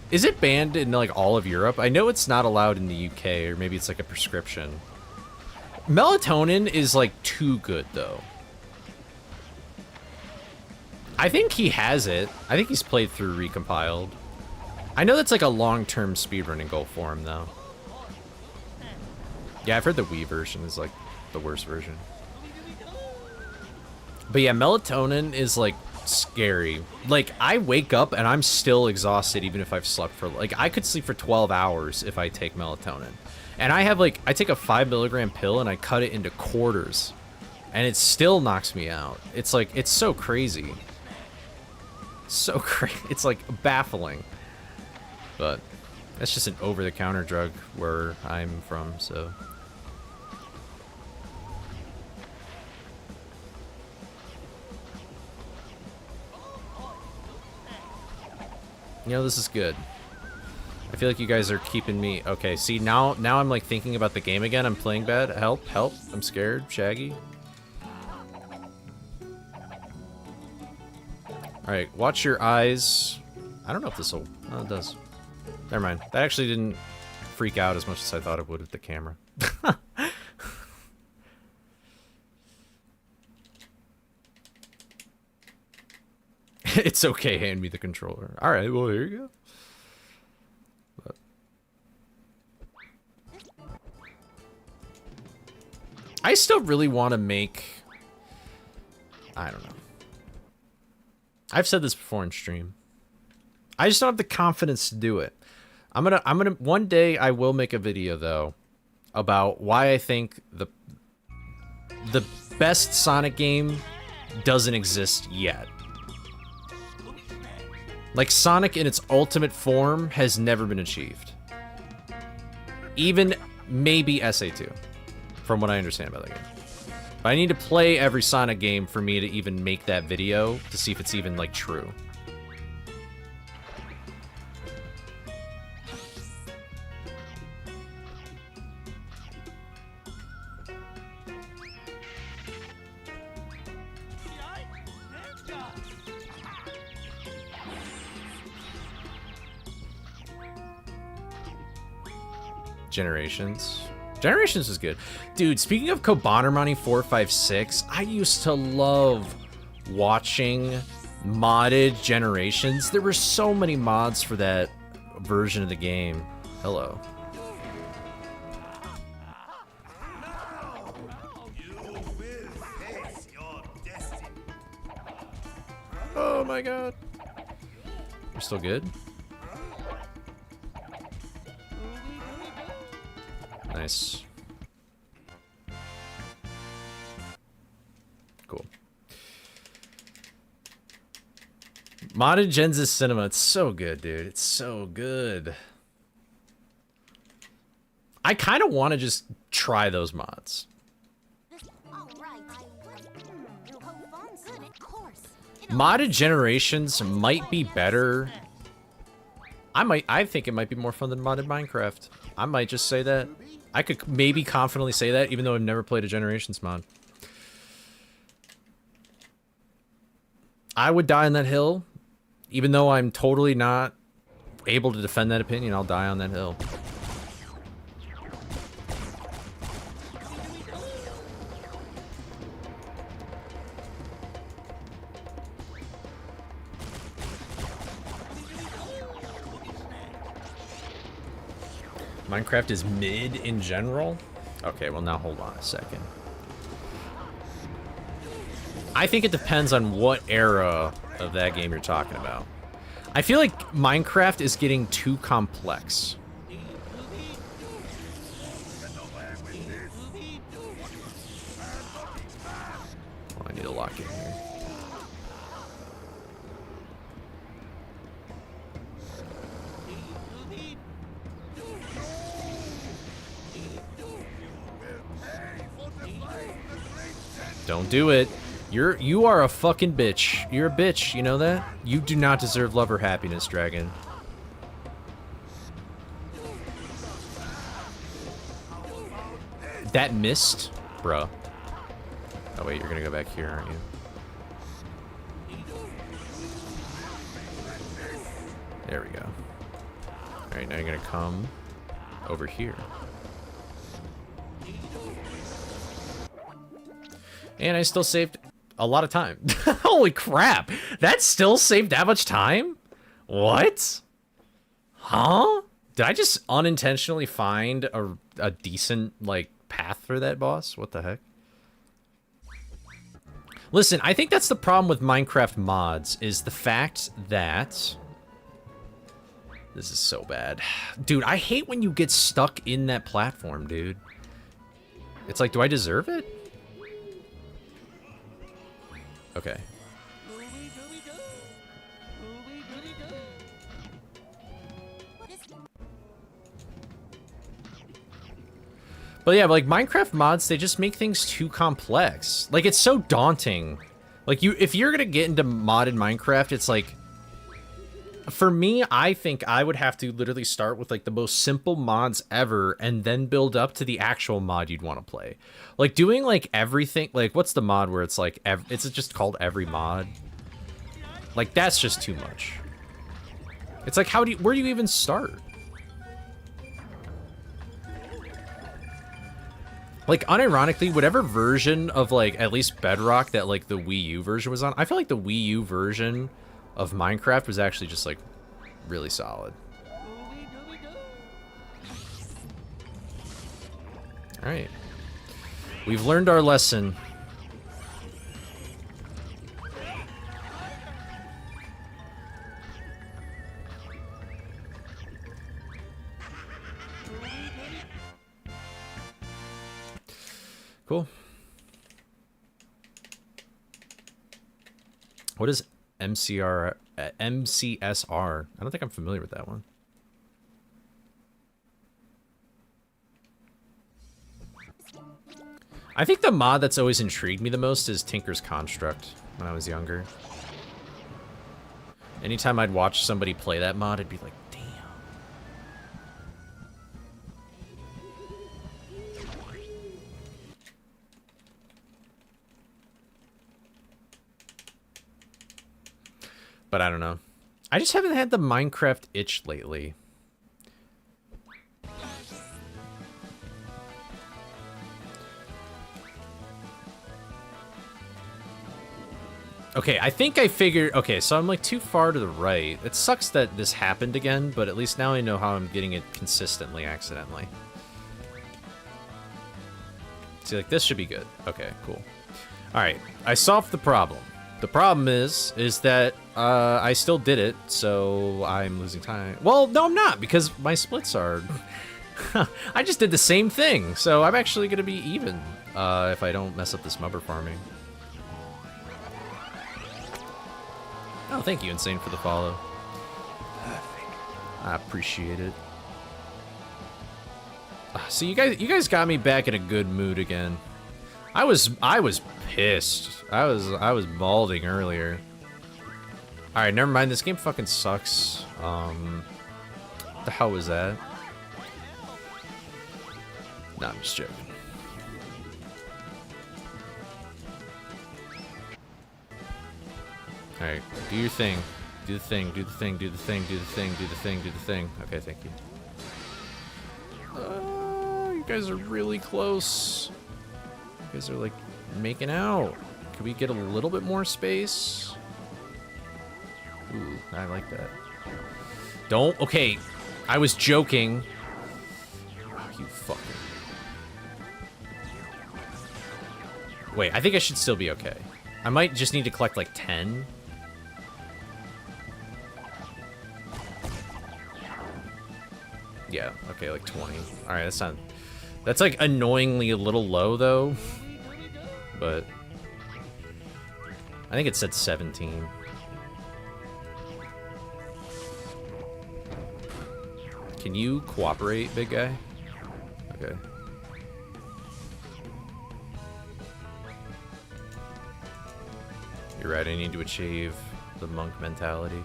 Is it banned in, like, all of Europe? I know it's not allowed in the UK, or maybe it's, like, a prescription. Melatonin is, like, too good, though. I think he has it. I think he's played through Recompiled. I know that's, like, a long-term speedrunning goal for him, though. Yeah, I've heard the Wii version is, like, the worst version. But yeah, melatonin is, like, scary. Like, I wake up and I'm still exhausted even if I've slept for... Like, I could sleep for 12 hours if I take melatonin. And I have, like, I take a 5 milligram pill and I cut it into quarters. And it still knocks me out. It's like, it's so crazy. So crazy. It's, like, baffling. But that's just an over-the-counter drug where I'm from, so... You know, this is good. I feel like you guys are keeping me... Okay, see, now I'm, like, thinking about the game again. I'm playing bad. Help, help. I'm scared. Shaggy. Alright, watch your eyes. I don't know if this will... Oh, it does. Never mind. That actually didn't freak out as much as I thought it would with the camera. It's okay, hand me the controller. Alright, well, here you go. I still really want to make... I don't know. I've said this before in stream. I just don't have the confidence to do it. I'm gonna one day I will make a video though about why I think the best Sonic game doesn't exist yet. Like, Sonic in its ultimate form has never been achieved. Even maybe SA2, from what I understand about that game. But I need to play every Sonic game for me to even make that video to see if it's even, like, true. Generations. Generations is good. Dude, speaking of Kobanermani 456, I used to love watching modded Generations. There were so many mods for that version of the game. Hello. Oh my god. We're still good? Nice. Cool. Modded Genesis Cinema. It's so good, dude. It's so good. I kind of want to just try those mods. Modded Generations might be better. I think it might be more fun than modded Minecraft. I might just say that. I could maybe confidently say that, even though I've never played a Generations mod. I would die on that hill, even though I'm totally not able to defend that opinion. I'll die on that hill. Minecraft is mid in general? Okay, well now hold on a second. I think it depends on what era of that game you're talking about. I feel like Minecraft is getting too complex. Oh, I need to lock in here. Don't do it. You are a fucking bitch. You're a bitch, you know that? You do not deserve love or happiness, dragon. That missed? Bruh. Oh wait, you're gonna go back here, aren't you? There we go. Alright, now you're gonna come over here. And I still saved a lot of time. Holy crap! That still saved that much time? What? Huh? Did I just unintentionally find a decent, like, path for that boss? What the heck? Listen, I think that's the problem with Minecraft mods, is the fact that... This is so bad. Dude, I hate when you get stuck in that platform, dude. It's like, do I deserve it? Okay. But yeah, like Minecraft mods, they just make things too complex. Like it's so daunting. Like if you're gonna get into modded Minecraft, it's like, for me, I think I would have to literally start with like the most simple mods ever and then build up to the actual mod you'd want to play. Like doing like everything, like what's the mod where it's like, it's just called every mod? Like that's just too much. It's like, where do you even start? Like unironically, whatever version of like, at least Bedrock that like the Wii U version was on, I feel like the Wii U version of Minecraft was actually just like really solid. All right, we've learned our lesson. Cool. What is MCSR? I don't think I'm familiar with that one. I think the mod that's always intrigued me the most is Tinker's Construct when I was younger. Anytime I'd watch somebody play that mod, I'd be like, damn. But I don't know. I just haven't had the Minecraft itch lately. Okay, I think I figured... Okay, so I'm like too far to the right. It sucks that this happened again, but at least now I know how I'm getting it consistently accidentally. See, like this should be good. Okay, cool. Alright, I solved the problem. The problem is that I still did it, so I'm losing time. Well, no, I'm not, because my splits are... I just did the same thing, so I'm actually going to be even if I don't mess up this mubber farming. Oh, thank you, Insane, for the follow. I appreciate it. So you guys got me back in a good mood again. I was pissed. I was balding earlier. All right, never mind. This game fucking sucks. What the hell was that? Nah, I'm just joking. All right, do your thing. Do the thing. Do the thing. Do the thing. Do the thing. Do the thing. Do the thing. Okay, thank you. You guys are really close. You guys are like making out. Can we get a little bit more space? Ooh, I like that. Don't. Okay, I was joking. you fucker. Wait, I think I should still be okay. I might just need to collect like 10. Yeah, okay, like 20. Alright, that's not... That's like annoyingly a little low though. But... I think it said 17. Can you cooperate, big guy? Okay. You're right, I need to achieve the monk mentality.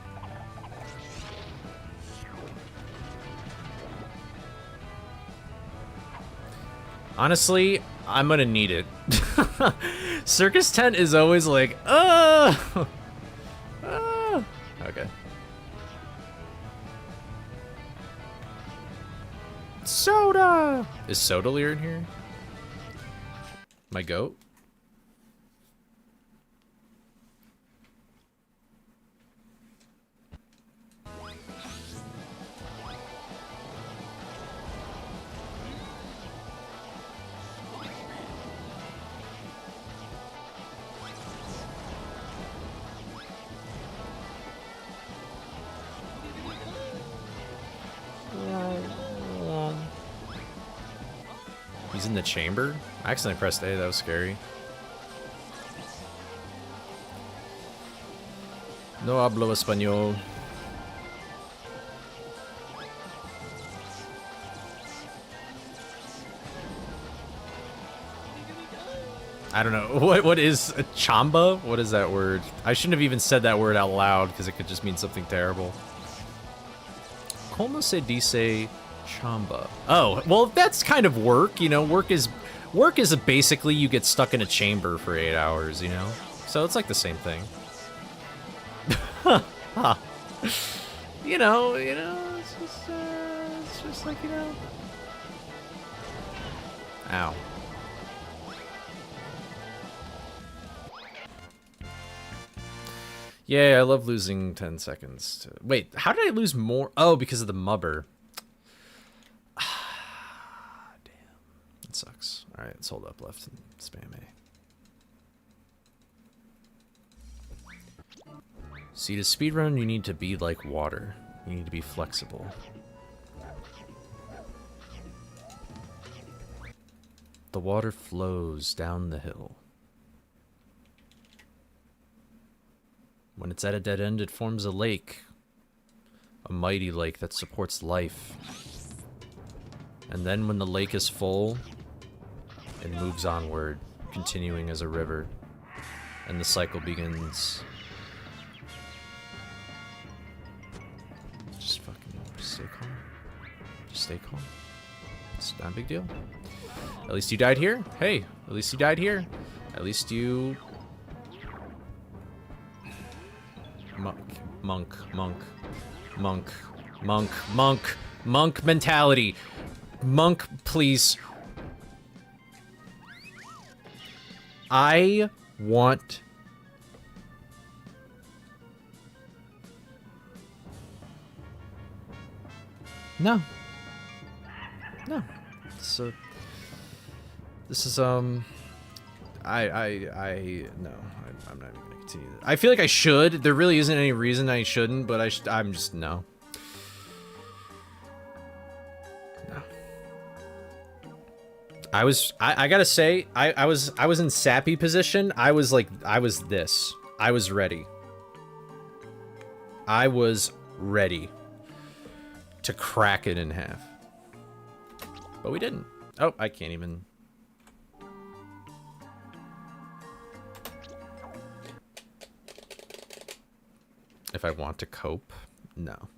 Honestly, I'm gonna need it. Circus tent is always like, okay. Soda! Is Sodalier in here? My goat? He's in the chamber? I accidentally pressed A, that was scary. No hablo español. I don't know. What is a chamba? What is that word? I shouldn't have even said that word out loud because it could just mean something terrible. Como se dice chamba? Oh, well, that's kind of work, you know. Work is basically you get stuck in a chamber for 8 hours, you know. So it's like the same thing. you know, it's just like, you know. Ow. Yeah, I love losing 10 seconds. Wait, how did I lose more? Oh, because of the mubber. Damn. That sucks. Alright, let's hold up left and spam A. See, to speedrun, you need to be like water. You need to be flexible. The water flows down the hill. When it's at a dead end, it forms a lake. A mighty lake that supports life. And then when the lake is full, it moves onward, continuing as a river. And the cycle begins. Just stay calm. Just stay calm. It's not a big deal. At least you died here. Hey, at least you died here. At least you... Monk mentality. Monk, please. I want... No. So... This is, no. I'm not even gonna continue this. I feel like I should. There really isn't any reason I shouldn't, but I'm just, no. No. I gotta say, I was in sappy position. I was this. I was ready. I was ready to crack it in half. But we didn't. Oh, I can't even... If I want to cope? No.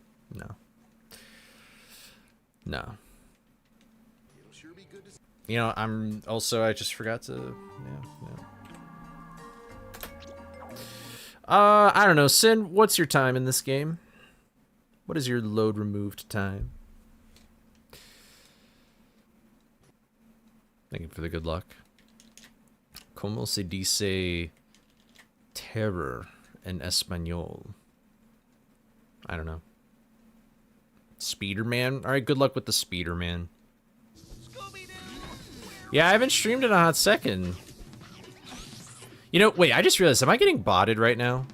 You know, I just forgot to... I don't know. Sin, what's your time in this game? What is your load removed time? Thank you for the good luck. Como se dice terror en español? I don't know. Speederman? Alright, good luck with the Speederman. Yeah, I haven't streamed in a hot second. You know, wait, I just realized, am I getting botted right now?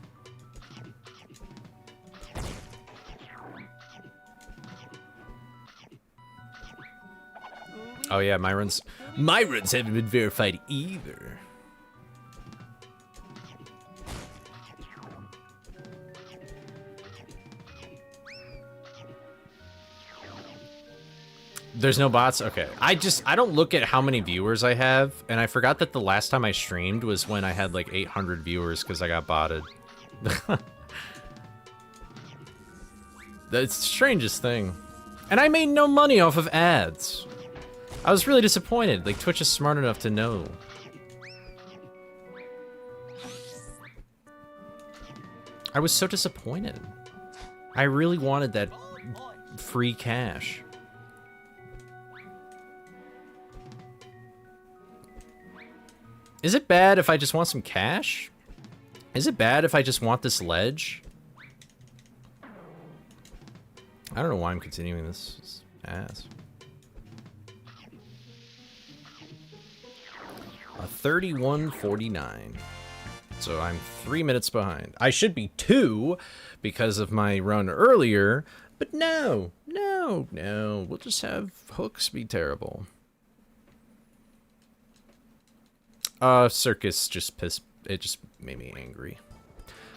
Oh yeah, my runs haven't been verified either. There's no bots? Okay. I don't look at how many viewers I have, and I forgot that the last time I streamed was when I had like 800 viewers because I got botted. That's the strangest thing. And I made no money off of ads. I was really disappointed. Like, Twitch is smart enough to know. I was so disappointed. I really wanted that free cash. Is it bad if I just want some cash? Is it bad if I just want this ledge? I don't know why I'm continuing this ass. A 31:49. So I'm 3 minutes behind. I should be 2 because of my run earlier, but no. We'll just have hooks be terrible. Circus just made me angry.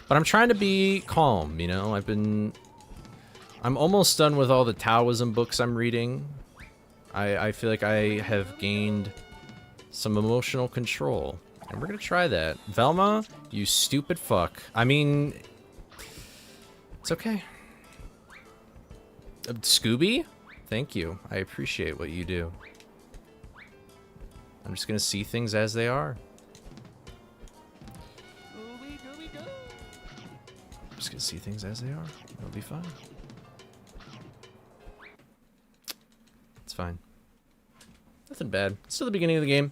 But I'm trying to be calm, you know? I'm almost done with all the Taoism books I'm reading. I feel like I have gained some emotional control. And we're gonna try that. Velma, you stupid fuck. I mean, it's okay. Scooby, thank you. I appreciate what you do. I'm just gonna see things as they are. I'm just gonna see things as they are. It'll be fine. It's fine. Nothing bad. It's still the beginning of the game.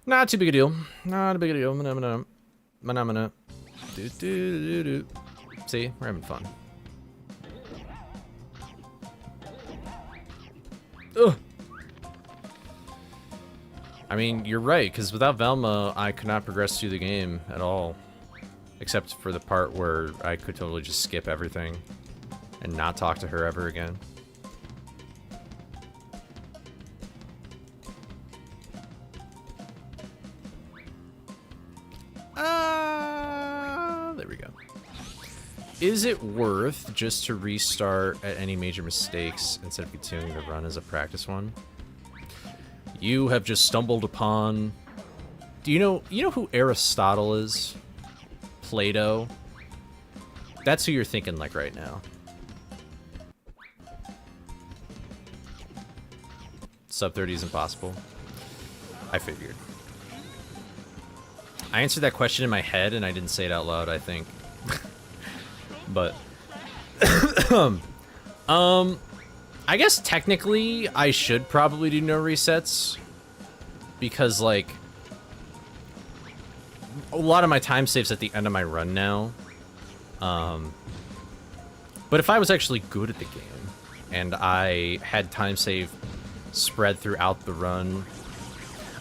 Not too big a deal. Not a big a deal. Manamana. Do. See, we're having fun. Ugh. I mean, you're right, because without Velma, I could not progress through the game at all. Except for the part where I could totally just skip everything and not talk to her ever again. There we go. Is it worth just to restart at any major mistakes instead of continuing the run as a practice one? You have just stumbled upon... Do you know who Aristotle is? Plato? That's who you're thinking like right now. Sub 30 is impossible. I figured. I answered that question in my head and I didn't say it out loud, I think. But I guess technically I should probably do no resets because like a lot of my time saves at the end of my run now. But if I was actually good at the game and I had time save spread throughout the run,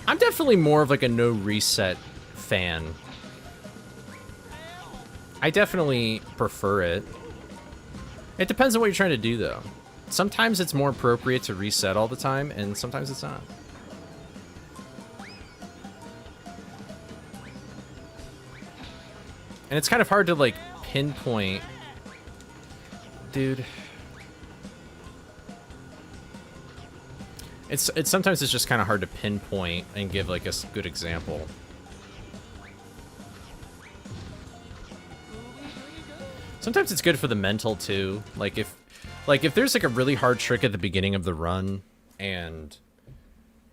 I'm definitely more of like a no reset fan. I definitely prefer it. It depends on what you're trying to do, though. Sometimes it's more appropriate to reset all the time, and sometimes it's not. And it's kind of hard to, like, pinpoint... Dude. Sometimes it's just kind of hard to pinpoint and give, like, a good example. Sometimes it's good for the mental too. Like if there's like a really hard trick at the beginning of the run and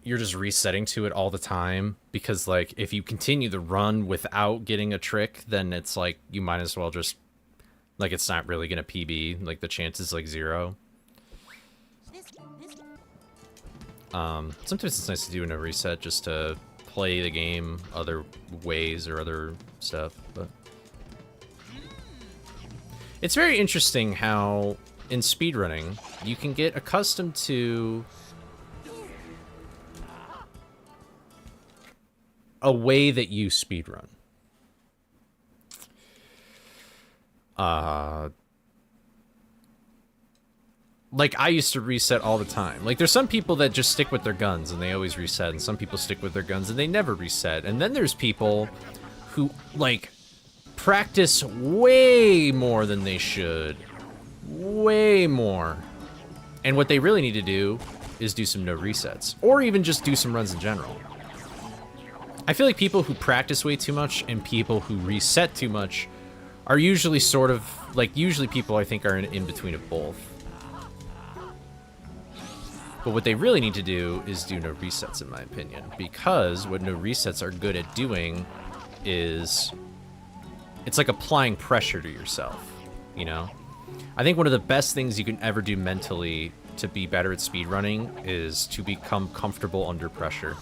you're just resetting to it all the time because like if you continue the run without getting a trick, then it's like you might as well just like it's not really gonna PB. Like the chance is like 0. Sometimes it's nice to do a no reset just to play the game other ways or other stuff, but it's very interesting how, in speedrunning, you can get accustomed to a way that you speedrun. Like, I used to reset all the time. Like, there's some people that just stick with their guns and they always reset, and some people stick with their guns and they never reset. And then there's people who, like, practice way more than they should. Way more. And what they really need to do is do some no resets. Or even just do some runs in general. I feel like people who practice way too much and people who reset too much are usually sort of, like, usually people I think are in between of both. But what they really need to do is do no resets, in my opinion. Because what no resets are good at doing is... it's like applying pressure to yourself, you know? I think one of the best things you can ever do mentally to be better at speedrunning is to become comfortable under pressure.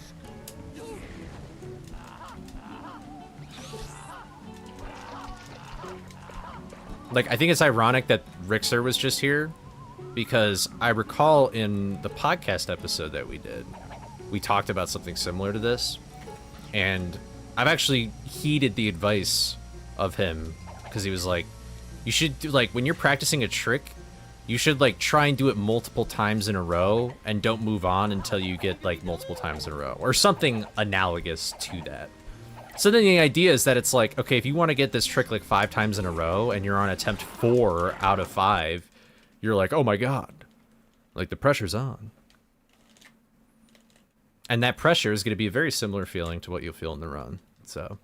Like, I think it's ironic that Rixer was just here, because I recall in the podcast episode that we did, we talked about something similar to this, and I've actually heeded the advice of him, because he was like, you should do, like, when you're practicing a trick, you should, like, try and do it multiple times in a row, and don't move on until you get, like, multiple times in a row, or something analogous to that. So then the idea is that it's like, okay, if you want to get this trick, like, 5 times in a row, and you're on attempt 4 out of 5, you're like, oh my god, like, the pressure's on. And that pressure is going to be a very similar feeling to what you'll feel in the run, so...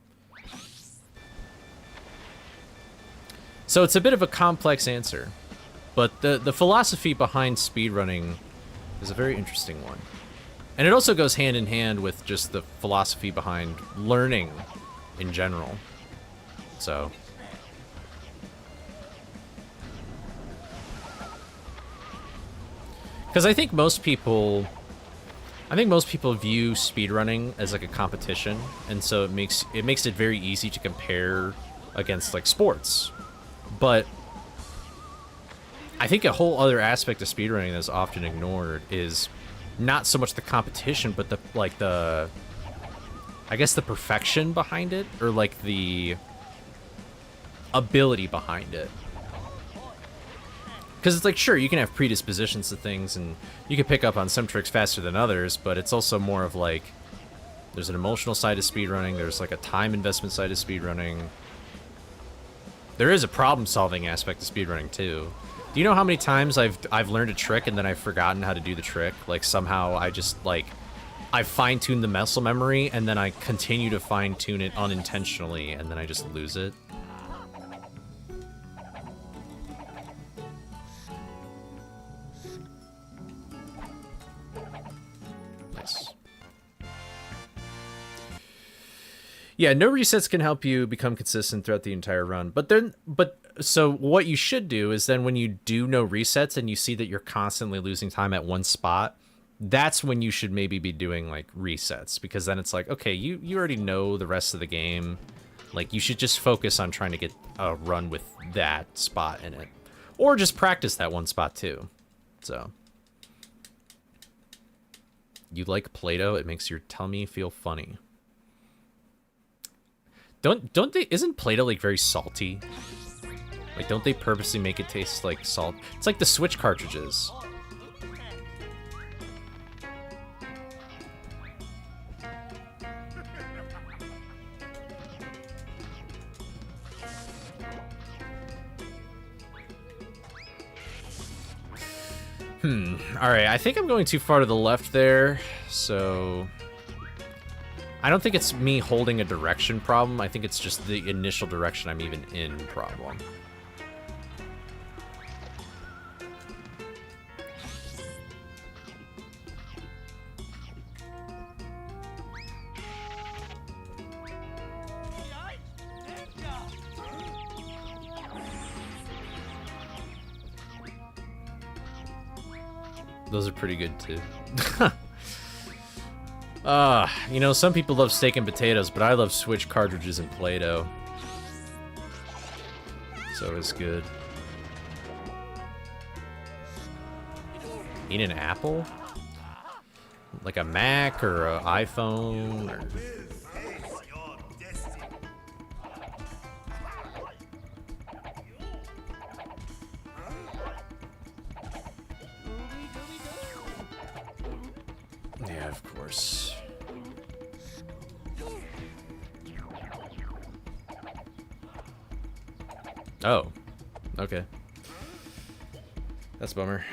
So it's a bit of a complex answer, but the philosophy behind speedrunning is a very interesting one. And it also goes hand in hand with just the philosophy behind learning in general. So... because I think most people view speedrunning as like a competition, and so it makes it very easy to compare against like sports. But I think a whole other aspect of speedrunning that's often ignored is not so much the competition, but the I guess the perfection behind it, or like the ability behind it. Because it's like, sure, you can have predispositions to things, and you can pick up on some tricks faster than others, but it's also more of like, there's an emotional side of speedrunning, there's like a time investment side of speedrunning. There is a problem-solving aspect of speedrunning, too. Do you know how many times I've learned a trick and then I've forgotten how to do the trick? Like, somehow I just, like, I fine-tuned the muscle memory, and then I continue to fine-tune it unintentionally, and then I just lose it? Yeah, no resets can help you become consistent throughout the entire run. So what you should do is then when you do no resets and you see that you're constantly losing time at one spot, that's when you should maybe be doing like resets, because then it's like, okay, you already know the rest of the game. Like, you should just focus on trying to get a run with that spot in it. Or just practice that one spot too. So. You like Play-Doh? It makes your tummy feel funny. Don't they, isn't Play-Doh like very salty? Like, don't they purposely make it taste like salt? It's like the Switch cartridges. Alright, I think I'm going too far to the left there, so... I don't think it's me holding a direction problem. I think it's just the initial direction I'm even in problem. Those are pretty good too. You know, some people love steak and potatoes, but I love Switch cartridges and Play-Doh. So it's good. Eat an apple? Like a Mac or an iPhone? Or... course. Oh, okay. That's a bummer.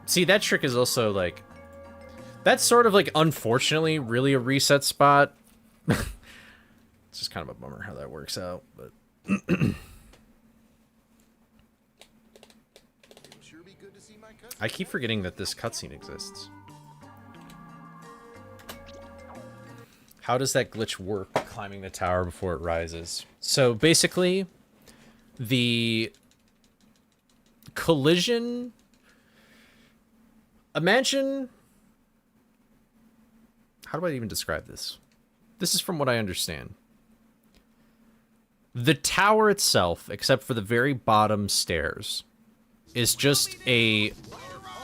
See, that trick is also like... That's sort of like, unfortunately, really a reset spot. It's just kind of a bummer how that works out, but... I keep forgetting that this cutscene exists. How does that glitch work, climbing the tower before it rises? So basically, the collision... Imagine... How do I even describe this? This is from what I understand. The tower itself, except for the very bottom stairs, is just a...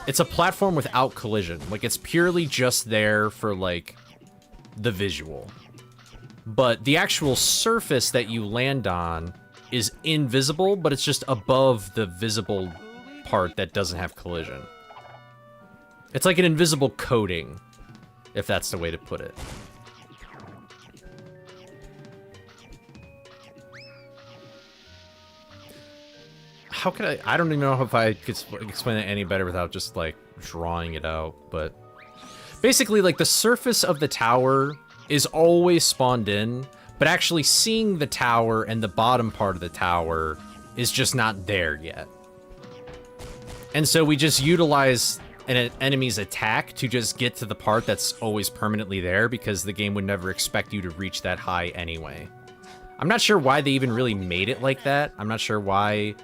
It's a platform without collision. Like, it's purely just there for, like, the visual. But the actual surface that you land on is invisible, but it's just above the visible part that doesn't have collision. It's like an invisible coating, if that's the way to put it. How could I don't even know if I could explain it any better without just, like, drawing it out, but... Basically, like, the surface of the tower is always spawned in, but actually seeing the tower and the bottom part of the tower is just not there yet. And so we just utilize an enemy's attack to just get to the part that's always permanently there, because the game would never expect you to reach that high anyway. I'm not sure why they even really made it like that. I'm not sure why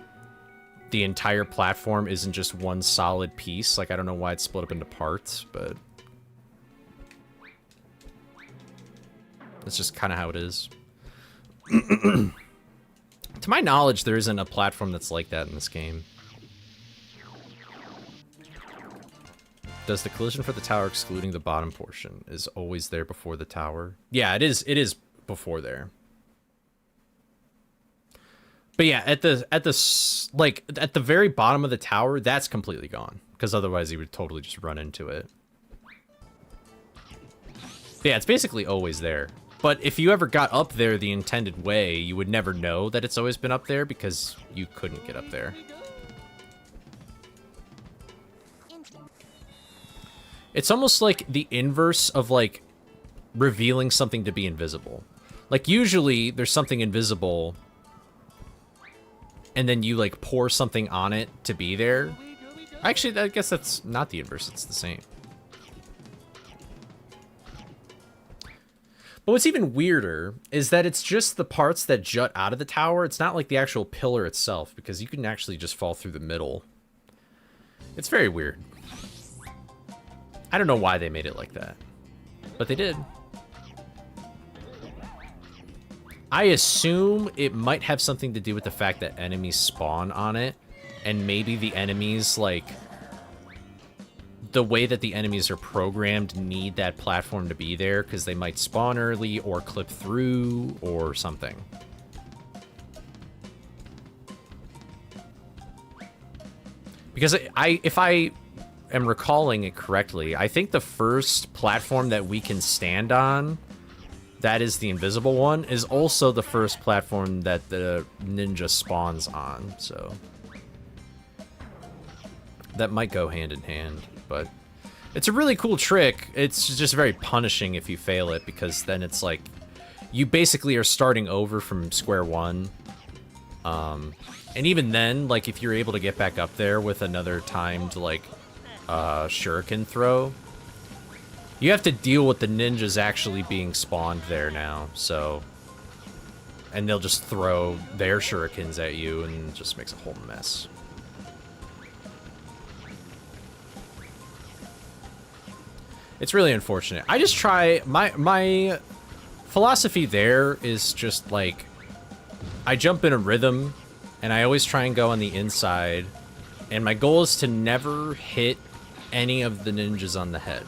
the entire platform isn't just one solid piece. Like, I don't know why it's split up into parts, but... That's just kind of how it is. To my knowledge, there isn't a platform that's like that in this game. Does the collision for the tower excluding the bottom portion is always there before the tower? Yeah, it is before there. But yeah, at the very bottom of the tower, that's completely gone, because otherwise you would totally just run into it. But yeah, it's basically always there. But if you ever got up there the intended way, you would never know that it's always been up there because you couldn't get up there. It's almost like the inverse of, like, revealing something to be invisible. Like, usually there's something invisible, and then you, like, pour something on it to be there. Actually, I guess that's not the inverse, it's the same. But what's even weirder is that it's just the parts that jut out of the tower. It's not like the actual pillar itself, because you can actually just fall through the middle. It's very weird. I don't know why they made it like that, but they did. I assume it might have something to do with the fact that enemies spawn on it, and maybe the enemies, like, the way that the enemies are programmed need that platform to be there, because they might spawn early or clip through or something. Because if I am recalling it correctly, I think the first platform that we can stand on, that is the invisible one, is also the first platform that the ninja spawns on, so that might go hand in hand, but it's a really cool trick. It's just very punishing if you fail it, because then it's like you basically are starting over from square one. And even then, like, if you're able to get back up there with another timed, like, shuriken throw, you have to deal with the ninjas actually being spawned there now, so... And they'll just throw their shurikens at you, and it just makes a whole mess. It's really unfortunate. I just try... My philosophy there is just, like... I jump in a rhythm, and I always try and go on the inside, and my goal is to never hit any of the ninjas on the head.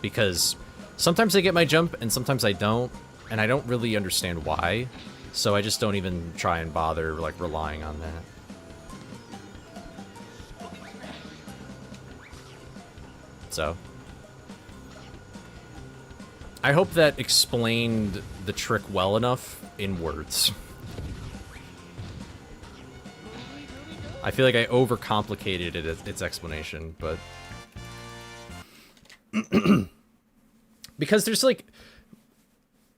Because sometimes I get my jump, and sometimes I don't, and I don't really understand why, so I just don't even try and bother, like, relying on that. So... I hope that explained the trick well enough in words. I feel like I overcomplicated its explanation, but... Because there's like...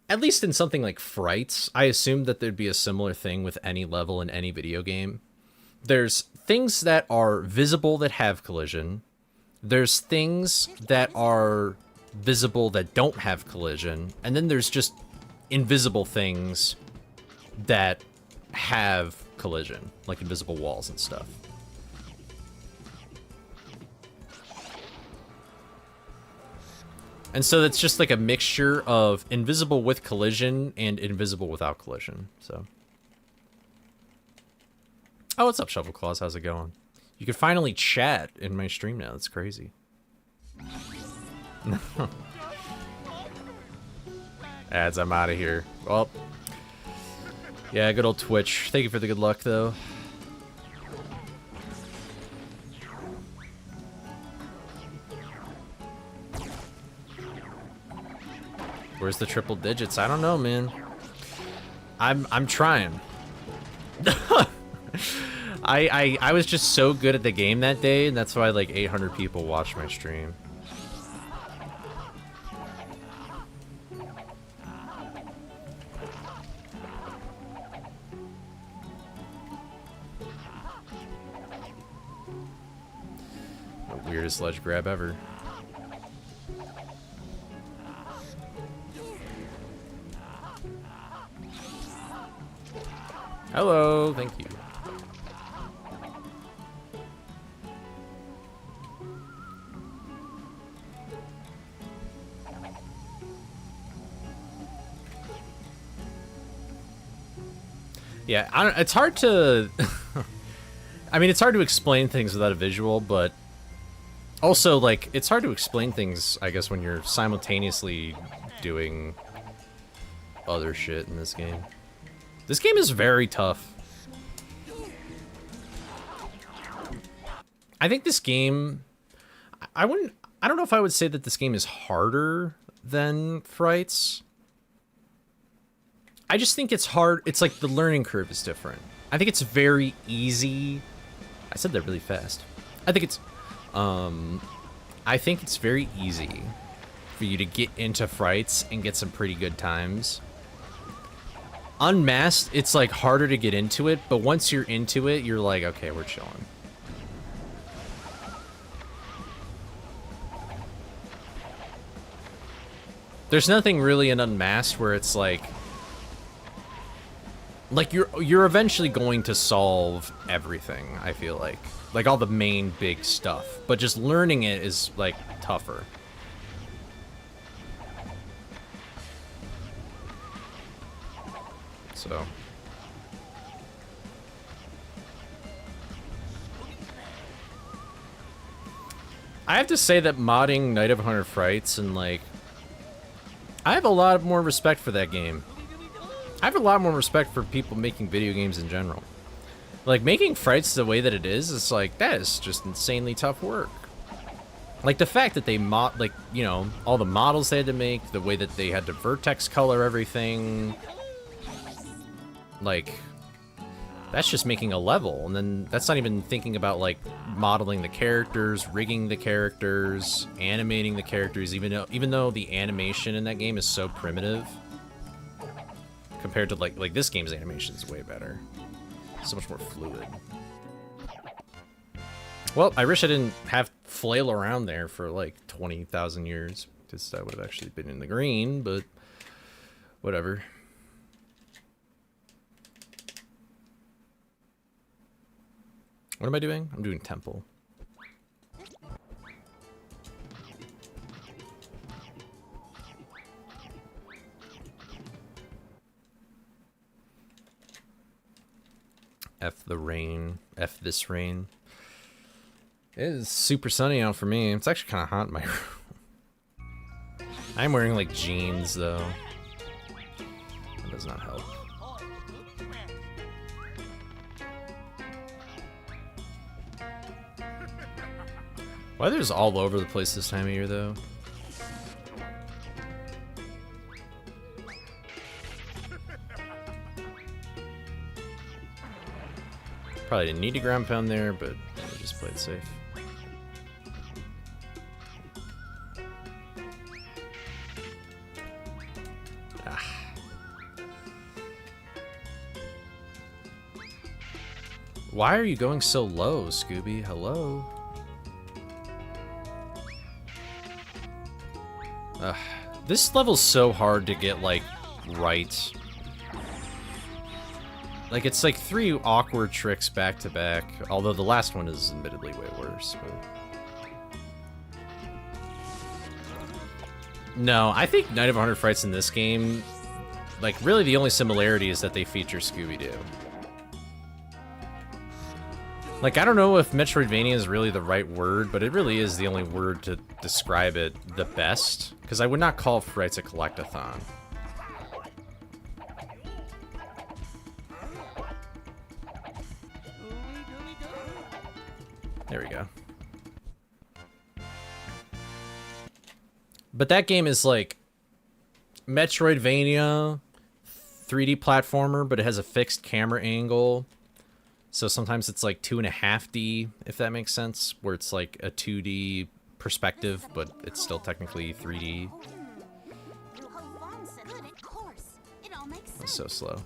At least in something like Frights, I assumed that there'd be a similar thing with any level in any video game. There's things that are visible that have collision. There's things that are visible that don't have collision. And then there's just invisible things that have collision, like invisible walls and stuff. And so it's just like a mixture of invisible with collision and invisible without collision, so. Oh, what's up, Shovel Claws? How's it going? You can finally chat in my stream now. That's crazy. Ads, I'm out of here. Well, yeah, good old Twitch. Thank you for the good luck, though. Where's the triple digits? I don't know, man. I'm trying. I was just so good at the game that day, and that's why like 800 people watched my stream. The weirdest ledge grab ever. Hello, thank you. Yeah, it's hard to... I mean, it's hard to explain things without a visual, but also, like, it's hard to explain things, I guess, when you're simultaneously doing other shit in this game. This game is very tough. I think this game... I don't know if I would say that this game is harder than Frights. I just think it's hard. It's like the learning curve is different. I think it's very easy. I said that really fast. I think it's very easy for you to get into Frights and get some pretty good times. Unmasked, it's like harder to get into it, but once you're into it, you're like, okay, we're chilling. There's nothing really in Unmasked where it's like you're eventually going to solve everything, I feel like all the main big stuff, but just learning it is like tougher. So I have to say that modding Night of 100 Frights and like I have a lot more respect for that game. I have a lot more respect for people making video games in general. Like, making Frights the way that it is like, that is just insanely tough work. Like, the fact that they like, you know, all the models they had to make, the way that they had to vertex color everything. Like, that's just making a level. And then that's not even thinking about, like, modeling the characters, rigging the characters, animating the characters, even though the animation in that game is so primitive. Compared to like this game's animation is way better. So much more fluid. Well, I wish I didn't have flail around there for like 20,000 years, because I would have actually been in the green, but whatever. What am I doing? I'm doing temple. F the rain. F this rain. It is super sunny out for me. It's actually kind of hot in my room. I'm wearing like jeans though. That does not help. Weather's all over the place this time of year though. Probably didn't need to ground pound there, but I just played safe. Why are you going so low, Scooby? Hello? This level's so hard to get, like, right. Like, it's like 3 awkward tricks back to back, although the last one is admittedly way worse, but... No, I think Night of 100 Frights in this game, like, really the only similarity is that they feature Scooby-Doo. Like, I don't know if Metroidvania is really the right word, but it really is the only word to describe it the best, because I would not call Frights a collectathon. There we go. But that game is like Metroidvania, 3D platformer, but it has a fixed camera angle. So sometimes it's like 2.5D, if that makes sense, where it's like a 2D perspective, but it's still technically 3D. It's so slow.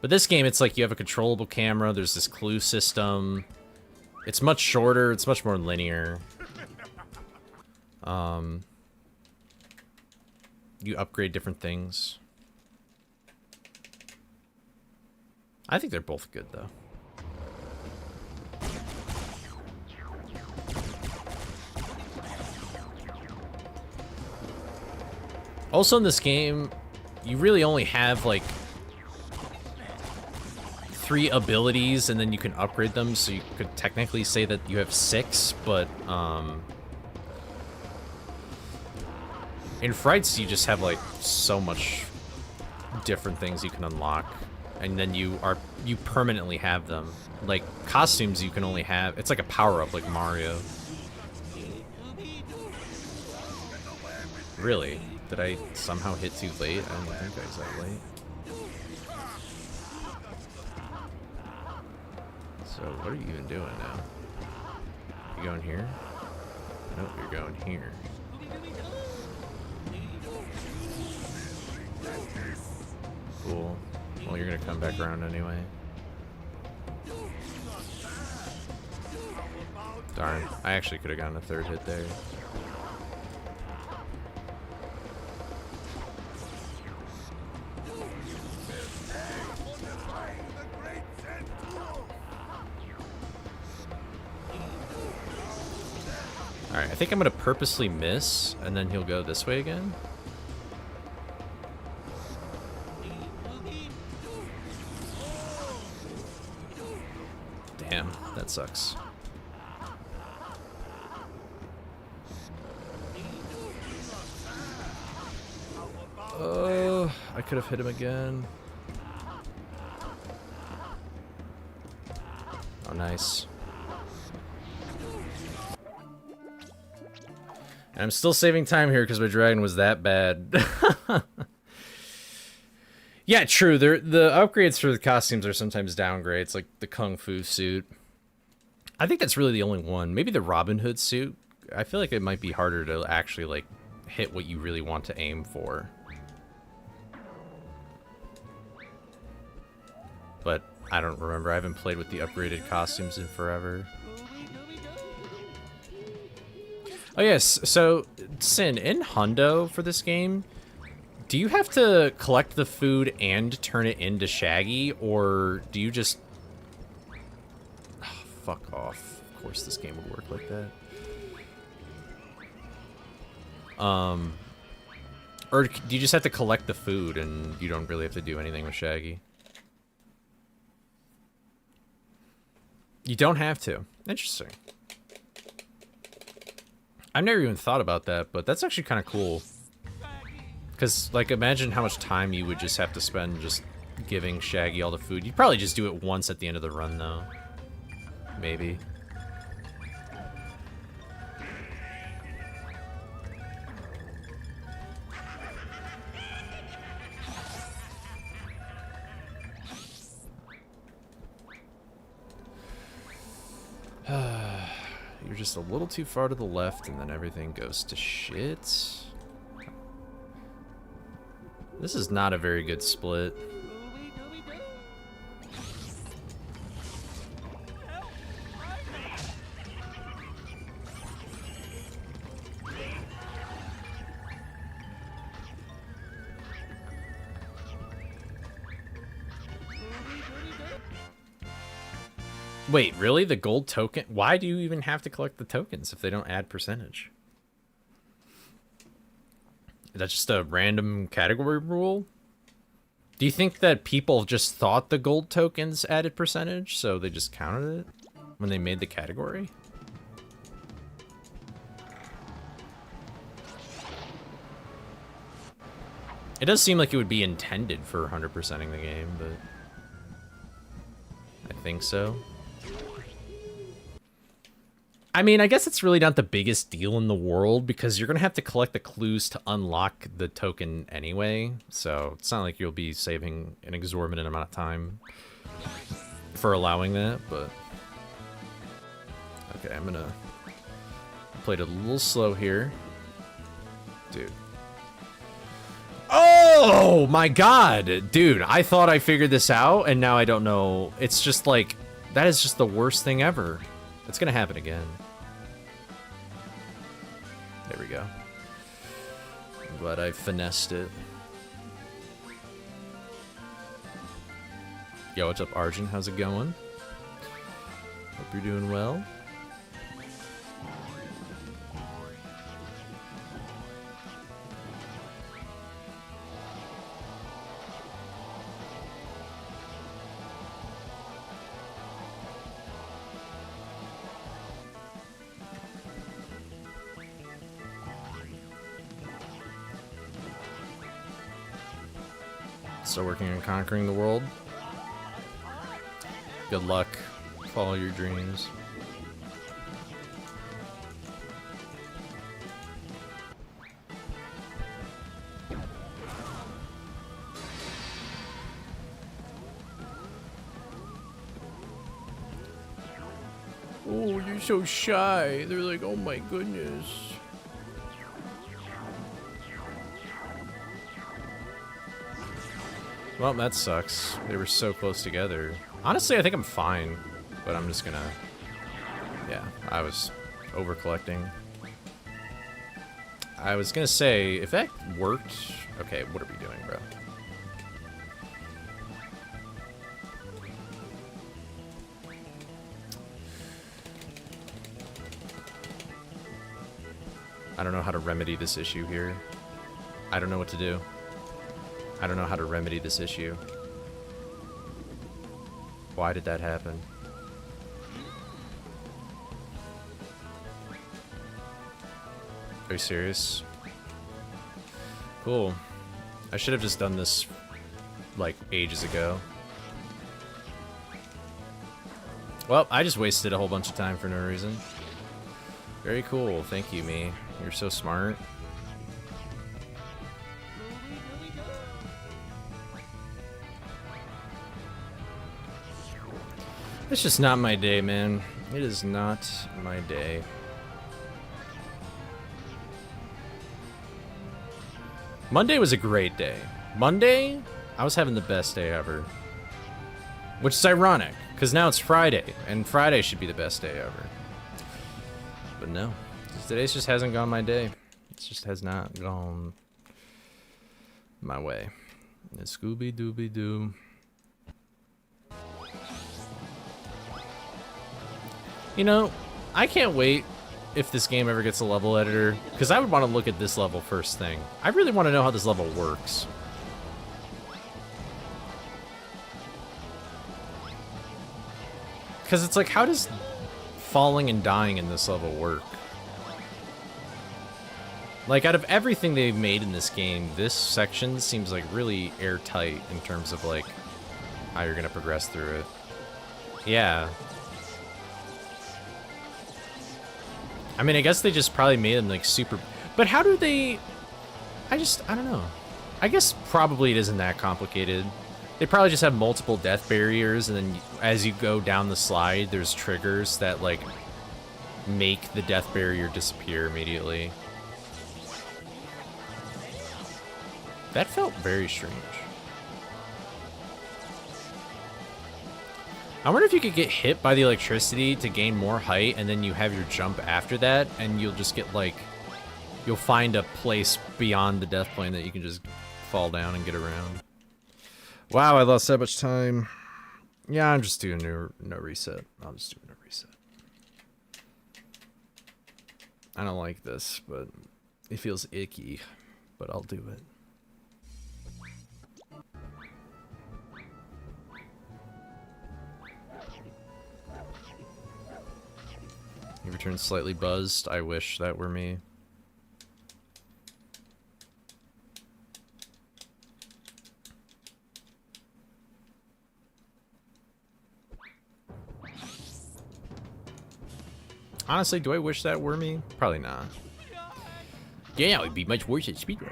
But this game, it's like you have a controllable camera, there's this clue system. It's much shorter, it's much more linear. You upgrade different things. I think they're both good, though. Also in this game, you really only have, like, 3 abilities, and then you can upgrade them, so you could technically say that you have 6, but, in Frights, you just have, like, so much different things you can unlock. And then you permanently have them. Like, costumes you can only have... It's like a power-up, like Mario. Really? Did I somehow hit too late? I don't think I was that late. So, what are you even doing now? You going here? Nope, you're going here. Cool. Well, you're gonna come back around anyway. Darn. I actually could have gotten a 3rd hit there. Alright, I think I'm gonna purposely miss, and then he'll go this way again. Damn, that sucks. Oh, I could have hit him again. Oh, nice. And I'm still saving time here because my dragon was that bad. Yeah, true. The upgrades for the costumes are sometimes downgrades, like the Kung Fu suit. I think that's really the only one. Maybe the Robin Hood suit. I feel like it might be harder to actually, like, hit what you really want to aim for. But I don't remember. I haven't played with the upgraded costumes in forever. Oh, yes. So, Sin, in Hundo for this game... Do you have to collect the food and turn it into Shaggy, or do you just... Oh, fuck off. Of course this game would work like that. Or do you just have to collect the food and you don't really have to do anything with Shaggy? You don't have to. Interesting. I've never even thought about that, but that's actually kind of cool. Because, like, imagine how much time you would just have to spend just giving Shaggy all the food. You'd probably just do it once at the end of the run, though. Maybe. just a little too far to the left, and then everything goes to shit. This is not a very good split. Wait, really? The gold token? Why do you even have to collect the tokens if they don't add percentage? That's just a random category rule? Do you think that people just thought the gold tokens added percentage, so they just counted it when they made the category? It does seem like it would be intended for 100%ing the game, but I think so. I mean, I guess it's really not the biggest deal in the world because you're going to have to collect the clues to unlock the token anyway. So it's not like you'll be saving an exorbitant amount of time for allowing that, but... Okay, I'm going to play it a little slow here. Dude. Oh my god! Dude, I thought I figured this out, and now I don't know. It's just like, that is just the worst thing ever. It's gonna happen again. There we go. I'm glad I finessed it. Yo, what's up, Arjun? How's it going? Hope you're doing well. Still working on conquering the world. Good luck. Follow your dreams. Oh, you're so shy. They're like, oh my goodness. Well, that sucks. They were so close together. Honestly, I think I'm fine, but I'm just gonna... Yeah, I was over-collecting. I was gonna say, if that worked... Okay, what are we doing, bro? I don't know how to remedy this issue here. I don't know what to do. I don't know how to remedy this issue. Why did that happen? Are you serious? Cool. I should have just done this, like, ages ago. Well, I just wasted a whole bunch of time for no reason. Very cool. Thank you, me. You're so smart. It's just not my day, man. It is not my day. Monday was a great day. Monday, I was having the best day ever. Which is ironic, because now it's Friday, and Friday should be the best day ever. But no, today just hasn't gone my day. It just has not gone my way. Scooby-Dooby-Doo. You know, I can't wait if this game ever gets a level editor, because I would want to look at this level first thing. I really want to know how this level works. Because it's like, how does falling and dying in this level work? Like, out of everything they've made in this game, this section seems like really airtight in terms of, like, how you're going to progress through it. Yeah. I mean, I guess they just probably made them, like, super... But how do they... I don't know. I guess probably it isn't that complicated. They probably just have multiple death barriers, and then as you go down the slide, there's triggers that, like, make the death barrier disappear immediately. That felt very strange. I wonder if you could get hit by the electricity to gain more height, and then you have your jump after that, and you'll just get, like... You'll find a place beyond the death plane that you can just fall down and get around. Wow, I lost that much time. Yeah, I'm just doing no reset. I'm just doing no reset. I don't like this, but it feels icky. But I'll do it. You return slightly buzzed. I wish that were me. Honestly, do I wish that were me? Probably not. Yeah, it would be much worse at speedrun.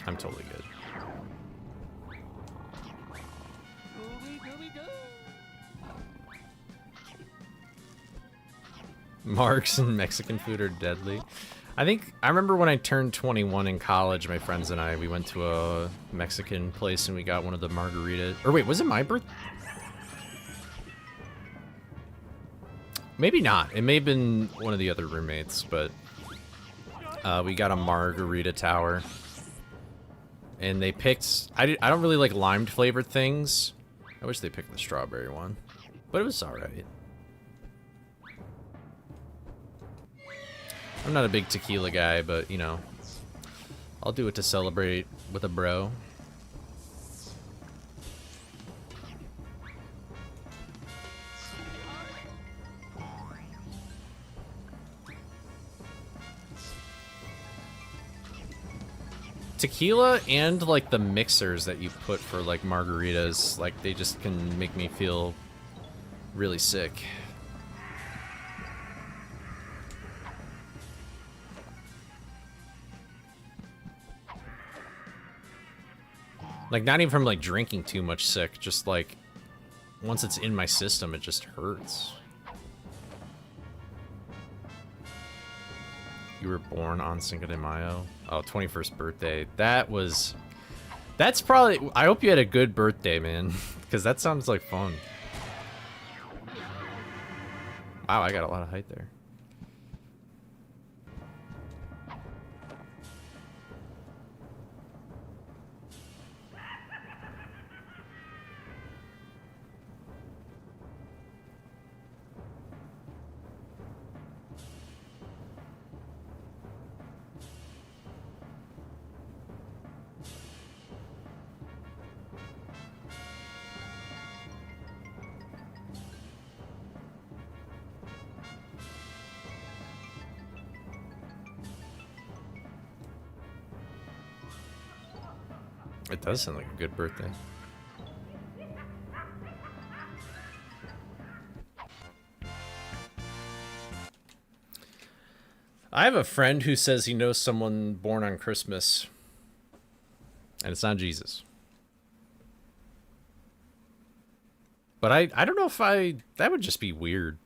I'm totally good. Marks and Mexican food are deadly. I remember when I turned 21 in college, my friends and I, we went to a Mexican place and we got one of the margaritas. Or wait, was it my birthday? Maybe not. It may have been one of the other roommates, but we got a margarita tower. And they picked... I don't really like limed flavored things. I wish they picked the strawberry one. But it was alright. I'm not a big tequila guy, but, you know, I'll do it to celebrate with a bro. Tequila and, like, the mixers that you put for, like, margaritas, like, they just can make me feel really sick. Like, not even from, like, drinking too much sick, just, like, once it's in my system, it just hurts. You were born on Cinco de Mayo? Oh, 21st birthday. That's probably... I hope you had a good birthday, man, because that sounds like fun. Wow, I got a lot of height there. It does sound like a good birthday. I have a friend who says he knows someone born on Christmas, and it's not Jesus. But I don't know if that would just be weird.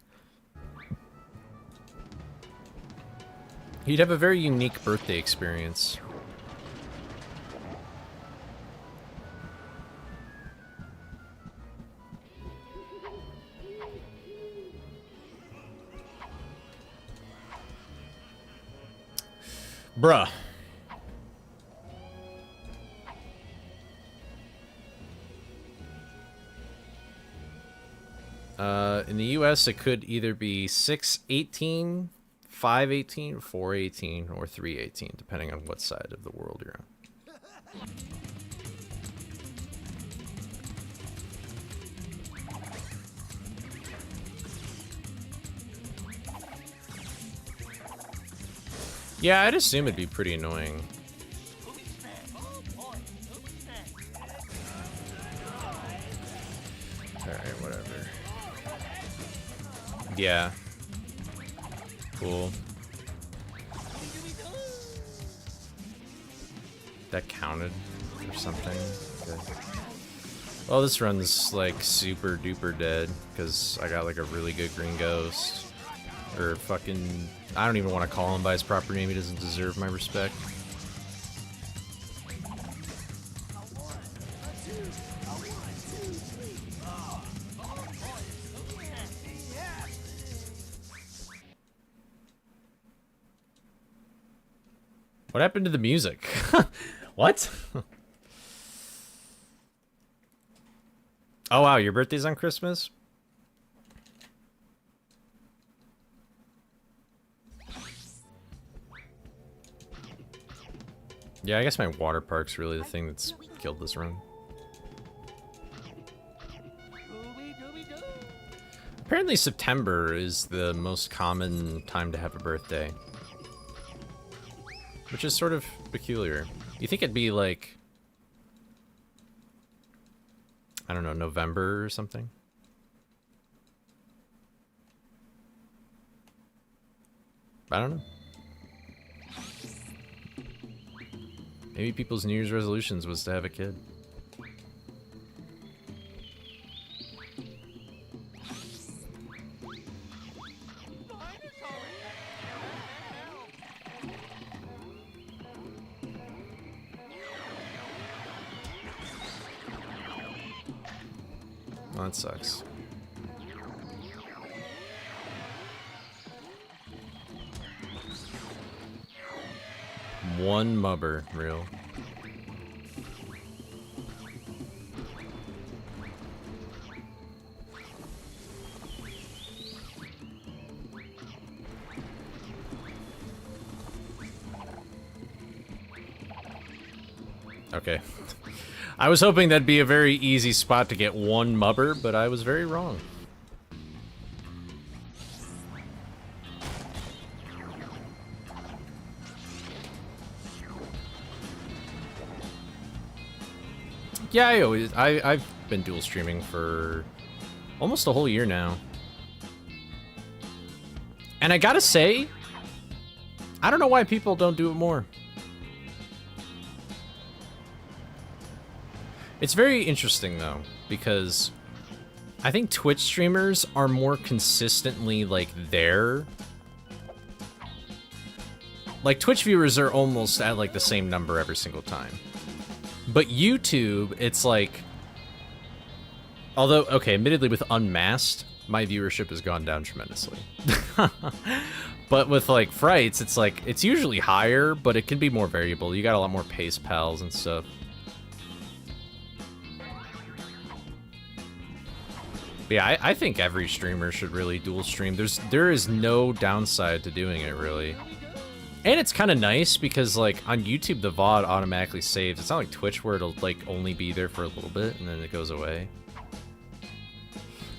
He'd have a very unique birthday experience. Bruh. In the US, it could either be 6/18, 5/18, 4/18, or 3/18, depending on what side of the world you're on. Yeah, I'd assume it'd be pretty annoying. Alright, whatever. Yeah. Cool. That counted or something. Okay. Well, this run's like super duper dead because I got like a really good green ghost. Or fucking... I don't even want to call him by his proper name. He doesn't deserve my respect. What happened to the music? What? Oh wow, your birthday's on Christmas? Yeah, I guess my water park's really the thing that's killed this run. Apparently September is the most common time to have a birthday. Which is sort of peculiar. You think it'd be like... I don't know, November or something? I don't know. Maybe people's New Year's resolutions was to have a kid. Oh, that sucks. One mubber, real. Okay. I was hoping that'd be a very easy spot to get one mubber, but I was very wrong. Yeah, I've been dual streaming for almost a whole year now. And I gotta say, I don't know why people don't do it more. It's very interesting though, because I think Twitch streamers are more consistently like there. Like Twitch viewers are almost at like the same number every single time. But YouTube, it's like, although, okay, admittedly with Unmasked, my viewership has gone down tremendously. But with like Frights, it's like, it's usually higher, but it can be more variable. You got a lot more pace pals and stuff. But yeah, I think every streamer should really dual stream. There is no downside to doing it, really. And it's kind of nice because, like, on YouTube, the VOD automatically saves. It's not like Twitch where it'll, like, only be there for a little bit and then it goes away.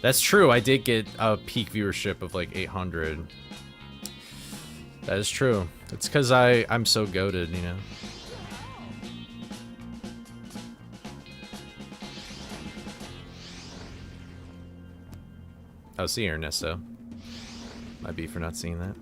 That's true. I did get a peak viewership of, like, 800. That is true. It's because I'm so goated, you know? Oh, see you, Ernesto. Might be for not seeing that.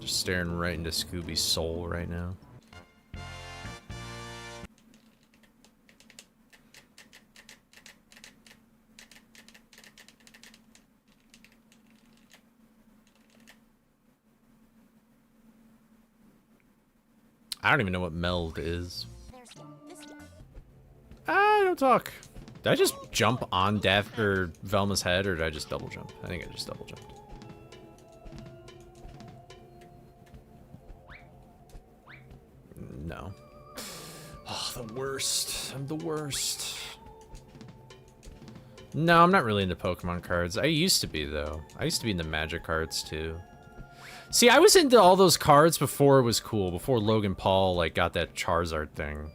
Staring right into Scooby's soul right now. I don't even know what meld is. Don't talk. Did I just jump on Velma's head, or did I just double jump? I think I just double jumped. No. Oh, the worst. I'm the worst. No, I'm not really into Pokemon cards. I used to be, though. I used to be into Magic cards, too. See, I was into all those cards before it was cool, before Logan Paul, like, got that Charizard thing.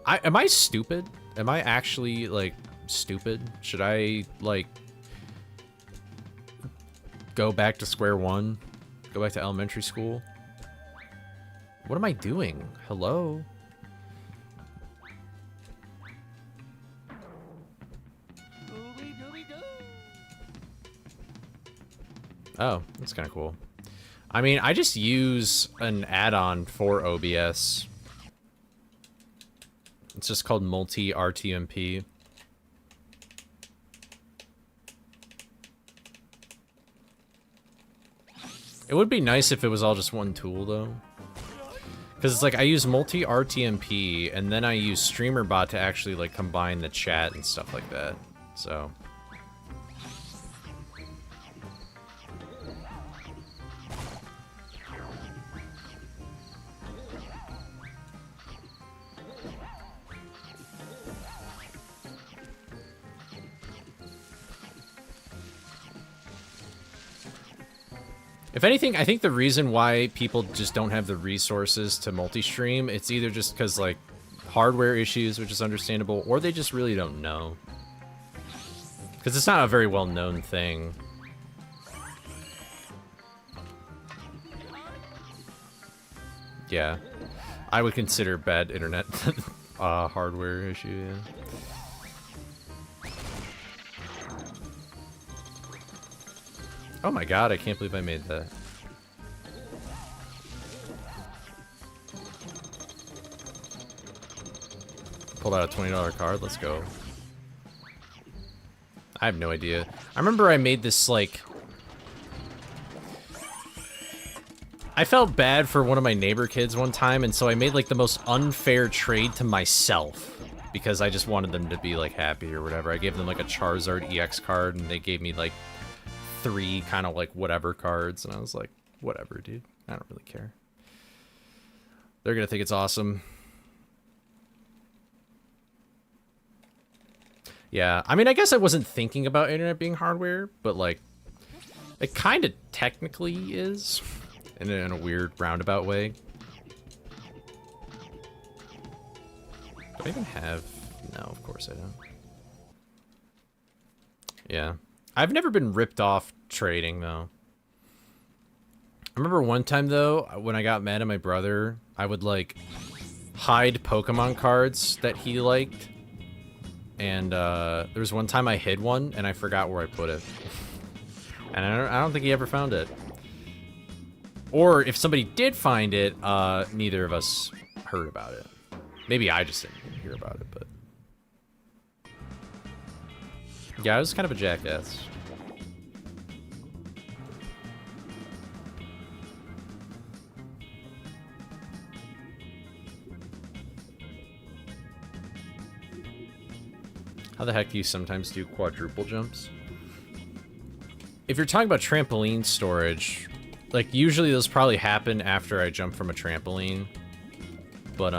Am I stupid? Am I actually, like, stupid? Should I, like, go back to square one? Go back to elementary school? What am I doing? Hello? Oh, that's kind of cool. I mean, I just use an add-on for OBS. It's just called Multi-RTMP. It would be nice if it was all just one tool, though. Because it's like, I use Multi-RTMP, and then I use StreamerBot to actually, like, combine the chat and stuff like that. So... If anything, I think the reason why people just don't have the resources to multi-stream, it's either just because, like, hardware issues, which is understandable, or they just really don't know. Because it's not a very well-known thing. Yeah. I would consider bad internet hardware issue, yeah. Oh my god, I can't believe I made that. Pulled out a $20 card, let's go. I have no idea. I remember I made this, like... I felt bad for one of my neighbor kids one time, and so I made, like, the most unfair trade to myself. Because I just wanted them to be, like, happy or whatever. I gave them, like, a Charizard EX card, and they gave me, like... 3 kind of like whatever cards, and I was like, whatever, dude. I don't really care. They're gonna think it's awesome. Yeah, I mean, I guess I wasn't thinking about internet being hardware, but like, it kind of technically is, in a weird roundabout way. Do I even have? No, of course I don't. Yeah. I've never been ripped off trading, though. I remember one time, though, when I got mad at my brother, I would, like, hide Pokemon cards that he liked. And, there was one time I hid one, and I forgot where I put it. And I don't think he ever found it. Or, if somebody did find it, neither of us heard about it. Maybe I just didn't hear about it, but... Yeah, I was kind of a jackass. How the heck do you sometimes do quadruple jumps? If you're talking about trampoline storage, like, usually those probably happen after I jump from a trampoline. But,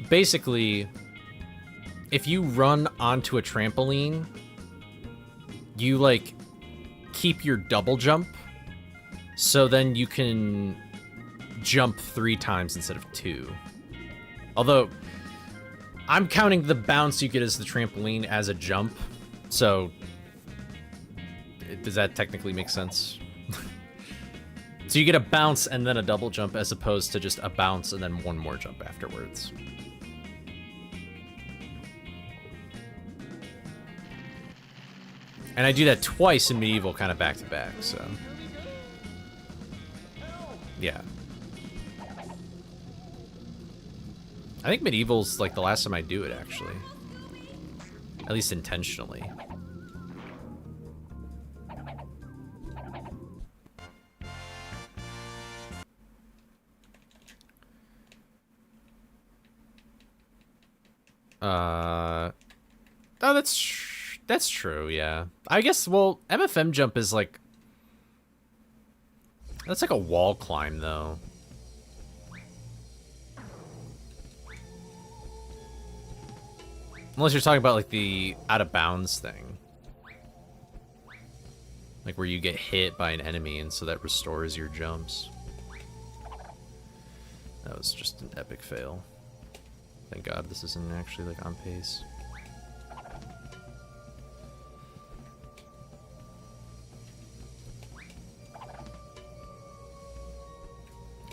basically, if you run onto a trampoline, you, like, keep your double jump, so then you can jump 3 times instead of 2. Although, I'm counting the bounce you get as the trampoline as a jump, so does that technically make sense? So you get a bounce and then a double jump as opposed to just a bounce and then one more jump afterwards. And I do that twice in Medieval, kind of back to back, so... Yeah. I think Medieval's, like, the last time I do it, actually. At least intentionally. Oh, that's true, yeah. I guess, well, MFM jump is, like... That's like a wall climb, though. Unless you're talking about, like, the out-of-bounds thing. Like where you get hit by an enemy and so that restores your jumps. That was just an epic fail. Thank God this isn't actually like on pace.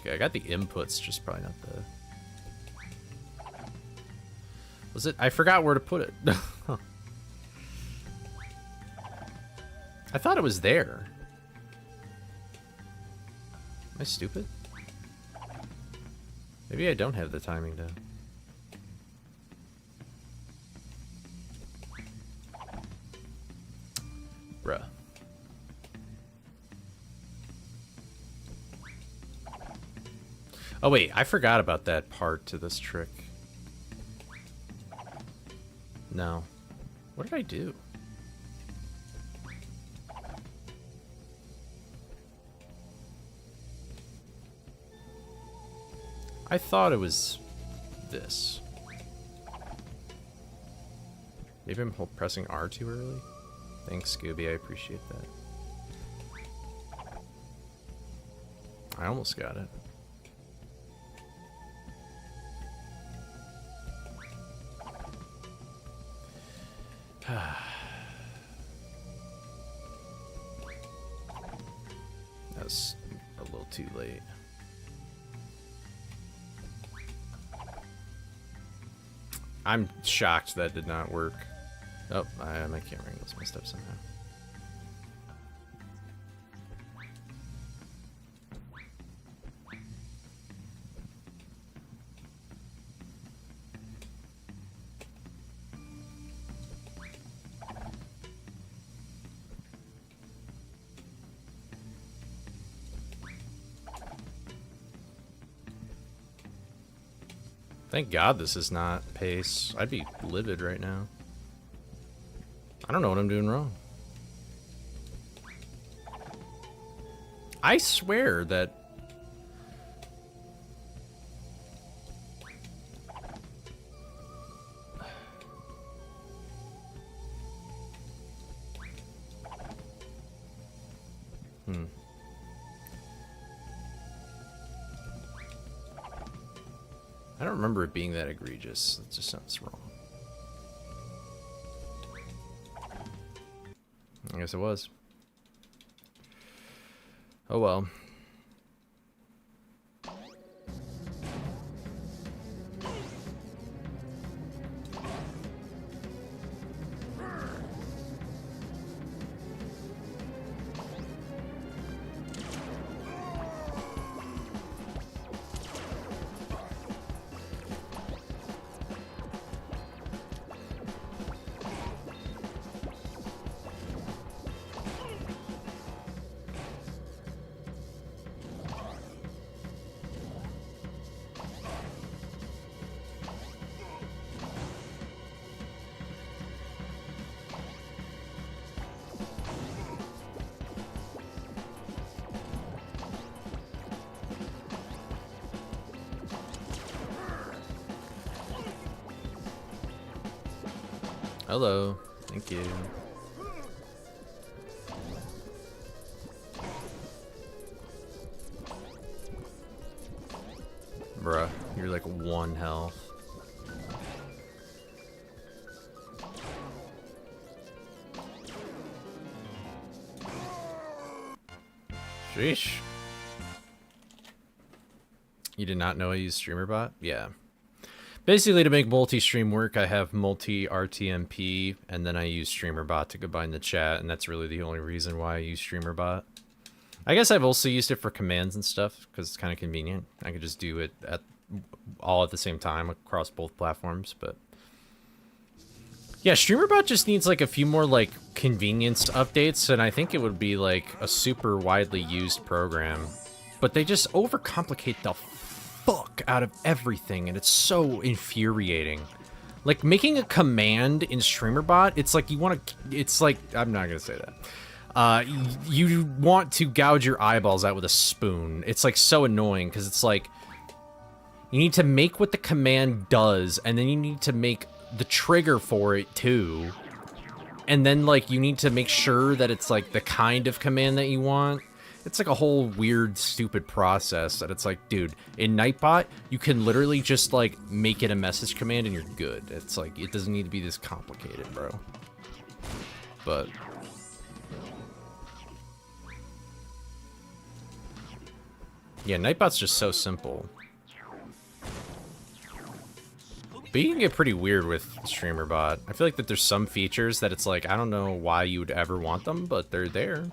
Okay, I got the inputs, just probably not the... Was it? I forgot where to put it. I thought it was there. Am I stupid? Maybe I don't have the timing down. Bruh. Oh wait, I forgot about that part to this trick. No. What did I do? I thought it was this. Maybe I'm pressing R too early? Thanks, Scooby. I appreciate that. I almost got it. That was a little too late. I'm shocked that did not work. Oh, my camera angle's messed up somehow. Thank God this is not pace. I'd be livid right now. I don't know what I'm doing wrong. I swear that... I don't remember it being that egregious. It just sounds wrong. I guess it was. Oh well. Hello. Thank you. Bruh, you're like 1 health. Sheesh. You did not know I use StreamerBot? Yeah. Basically, to make multi-stream work, I have multi-RTMP, and then I use StreamerBot to combine the chat, and that's really the only reason why I use StreamerBot. I guess I've also used it for commands and stuff, because it's kind of convenient. I could just do it all at the same time across both platforms, but... Yeah, StreamerBot just needs, like, a few more, like, convenience updates, and I think it would be, like, a super widely used program. But they just overcomplicate the fuck out of everything, and it's so infuriating. Like, making a command in StreamerBot, it's like you want to... It's like... I'm not gonna say that. You want to gouge your eyeballs out with a spoon. It's, like, so annoying, because it's like... You need to make what the command does, and then you need to make the trigger for it, too. and then like you need to make sure that it's like the kind of command that you want. It's like a whole weird, stupid process that it's like, dude, in Nightbot, you can literally just like make it a message command and you're good. It's like, it doesn't need to be this complicated, bro. But yeah, Nightbot's just so simple. But you can get pretty weird with StreamerBot. I feel like that there's some features that it's like, I don't know why you would ever want them, but they're there.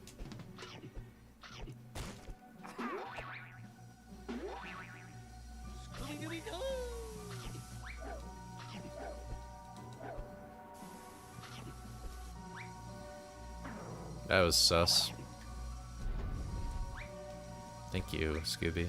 That was sus. Thank you, Scooby.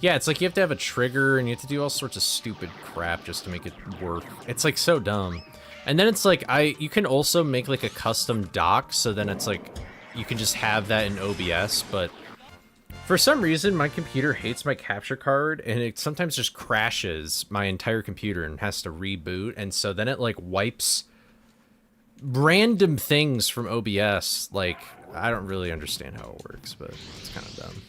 Yeah, it's like you have to have a trigger and you have to do all sorts of stupid crap just to make it work. It's like so dumb. And then it's like you can also make like a custom dock, so then it's like you can just have that in OBS, but for some reason my computer hates my capture card and it sometimes just crashes my entire computer and has to reboot, and so then it like wipes random things from OBS. Like, I don't really understand how it works, but it's kind of dumb.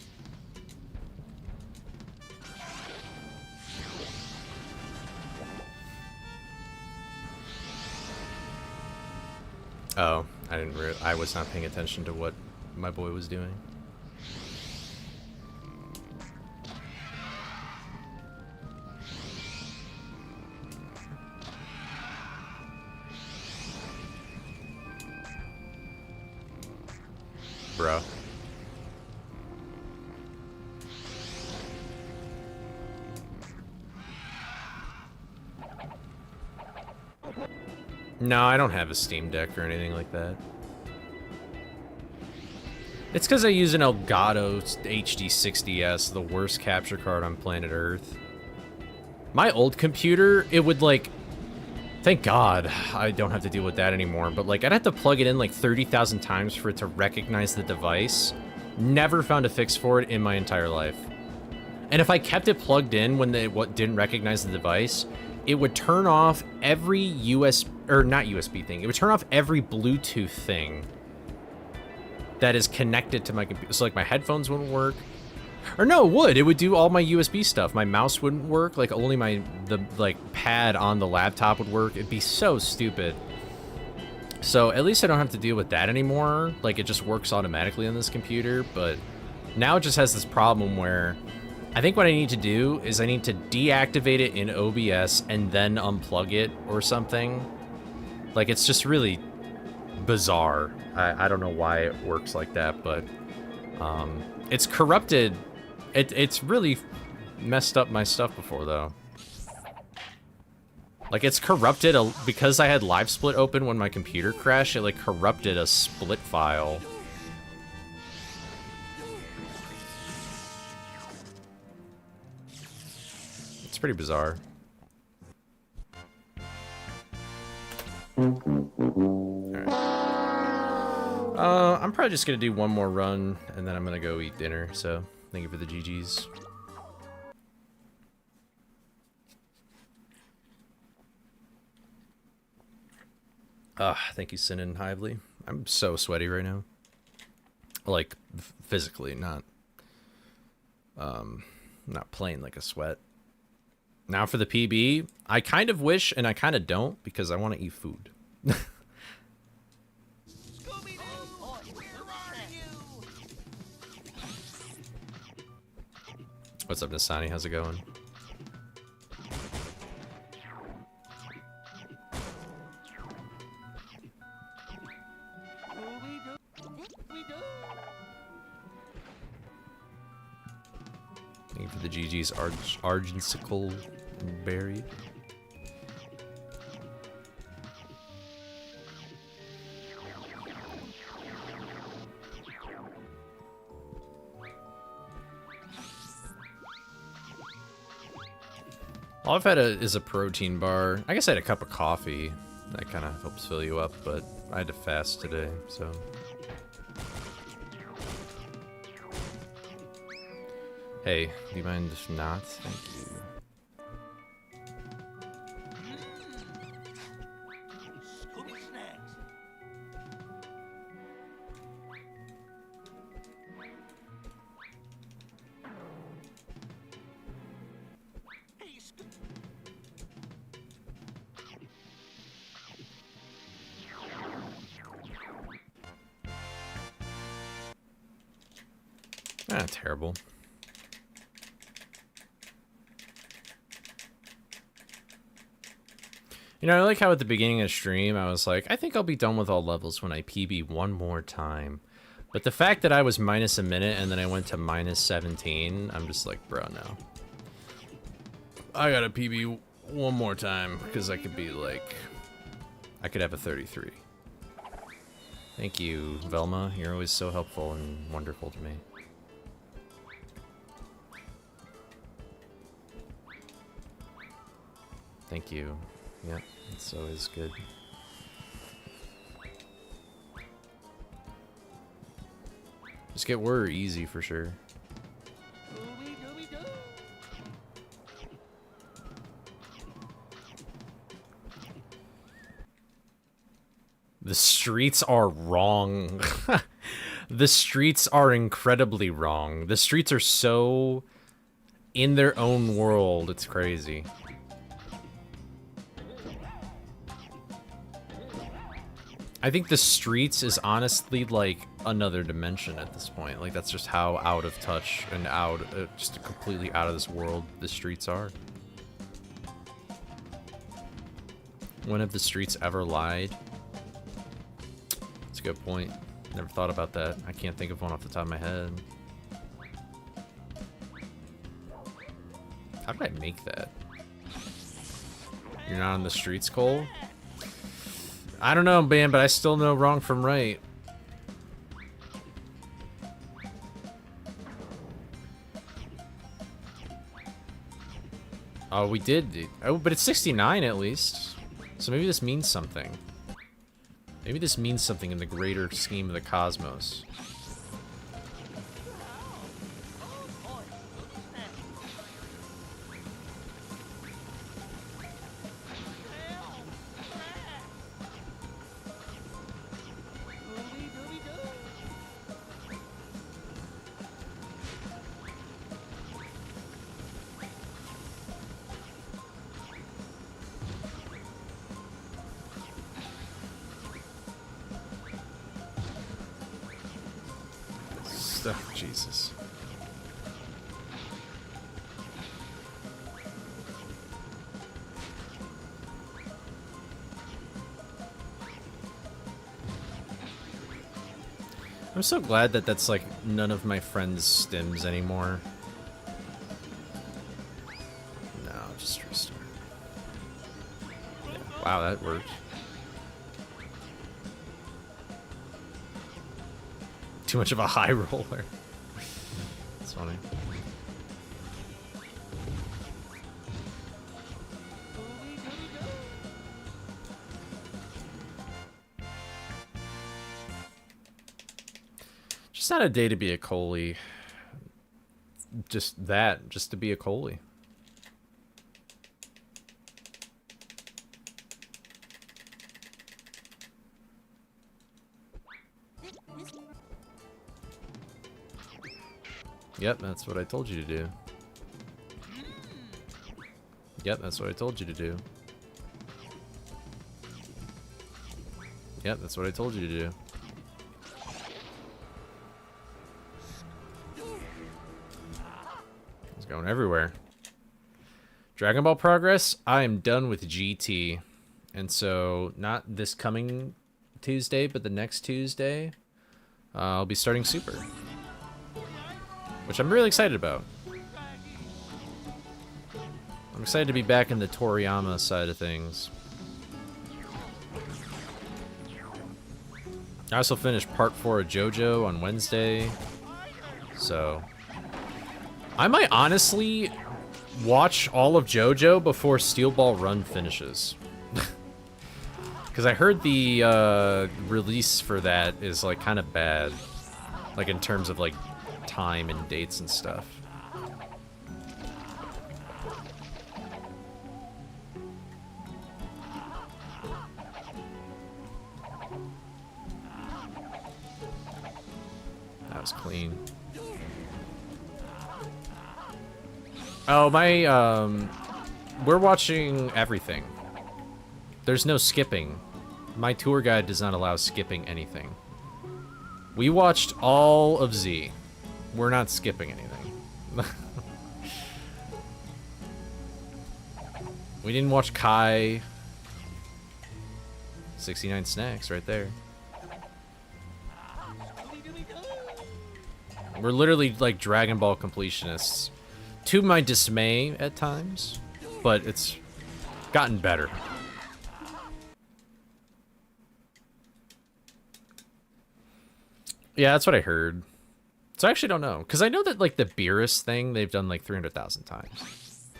Oh, I was not paying attention to what my boy was doing. Bro. No, I don't have a Steam Deck or anything like that. It's because I use an Elgato HD60S, the worst capture card on planet Earth. My old computer, it would like... Thank God I don't have to deal with that anymore, but like I'd have to plug it in like 30,000 times for it to recognize the device. Never found a fix for it in my entire life. And if I kept it plugged in when it didn't recognize the device, it would turn off every not USB thing. It would turn off every Bluetooth thing that is connected to my computer. So like my headphones wouldn't work. Or no, it would. It would do all my USB stuff. My mouse wouldn't work. Like only the pad on the laptop would work. It'd be so stupid. So at least I don't have to deal with that anymore. Like it just works automatically on this computer. But now it just has this problem where I think what I need to do is I need to deactivate it in OBS and then unplug it or something. Like it's just really bizarre. I don't know why it works like that, but it's corrupted. It's really messed up my stuff before, though. Like, it's corrupted because I had Live Split open when my computer crashed, it, like, corrupted a split file. It's pretty bizarre. Alright. I'm probably just gonna do one more run, and then I'm gonna go eat dinner, so thank you for the GGs. Thank you, Sin and Hively. I'm so sweaty right now. Like, physically, not plain like a sweat. Now for the PB, I kind of wish, and I kind of don't, because I want to eat food. Scooby-Doo, where are you? What's up, Nasani? How's it going? Thank you for the GG's Argensicle Berry. All I've had is a protein bar. I guess I had a cup of coffee. That kind of helps fill you up, but I had to fast today, so. Hey, do you mind if not? Thank you. Not terrible. You know, I like how at the beginning of the stream, I was like, I think I'll be done with all levels when I PB one more time. But the fact that I was minus a minute and then I went to minus 17, I'm just like, bro, no. I gotta PB one more time, because I could be like... I could have a 33. Thank you, Velma. You're always so helpful and wonderful to me. Thank you. Yep, it's always good. Just get word easy for sure. The streets are wrong. The streets are incredibly wrong. The streets are so in their own world, it's crazy. I think the streets is honestly like another dimension at this point. Like that's just how out of touch and just completely out of this world the streets are. When have the streets ever lied? That's a good point. Never thought about that. I can't think of one off the top of my head. How did I make that? You're not on the streets, Cole? I don't know, man, but I still know wrong from right. Oh, we did. Oh, but it's 69 at least. So maybe this means something. Maybe this means something in the greater scheme of the cosmos. Oh, Jesus. I'm so glad that that's like none of my friends' stims anymore. No, just restart. Yeah. Wow, that worked. Too much of a high roller. That's funny. Just not a day to be a Coley. Just to be a Coley. Yep, that's what I told you to do. Yep, that's what I told you to do. Yep, that's what I told you to do. It's going everywhere. Dragon Ball Progress, I am done with GT. And so, not this coming Tuesday, but the next Tuesday, I'll be starting Super. Which I'm really excited about. I'm excited to be back in the Toriyama side of things. I also finished part 4 of JoJo on Wednesday. So I might honestly watch all of JoJo before Steel Ball Run finishes. Because I heard the release for that is like kind of bad. Like in terms of like time and dates and stuff. That was clean. Oh, we're watching everything. There's no skipping. My tour guide does not allow skipping anything. We watched all of Z. We're not skipping anything. We didn't watch Kai. 69 snacks right there. We're literally like Dragon Ball completionists. To my dismay at times, but it's gotten better. Yeah, that's what I heard. So I actually don't know. Because I know that like the Beerus thing, they've done like 300,000 times.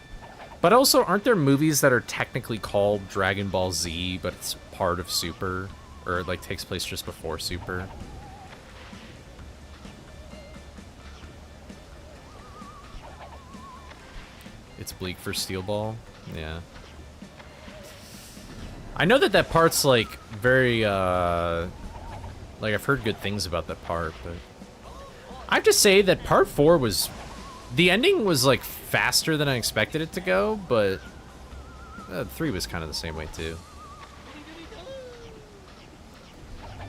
But also, aren't there movies that are technically called Dragon Ball Z, but it's part of Super? Or it like takes place just before Super? It's bleak for Steel Ball? Yeah. I know that that part's like very, like I've heard good things about that part, but I have to say that part 4 was, the ending was like faster than I expected it to go, but 3 was kind of the same way too.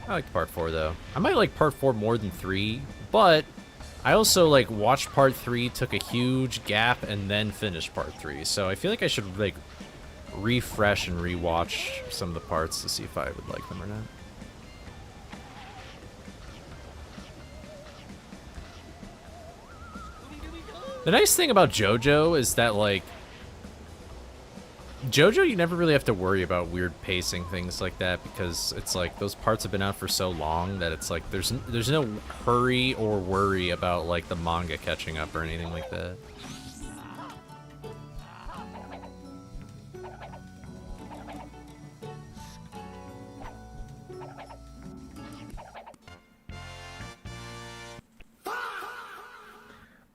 I like part 4 though. I might like part 4 more than 3, but I also like watched part 3, took a huge gap, and then finished part 3. So I feel like I should like refresh and rewatch some of the parts to see if I would like them or not. The nice thing about JoJo is that, like, JoJo, you never really have to worry about weird pacing, things like that, because it's like those parts have been out for so long that it's like there's no hurry or worry about like the manga catching up or anything like that.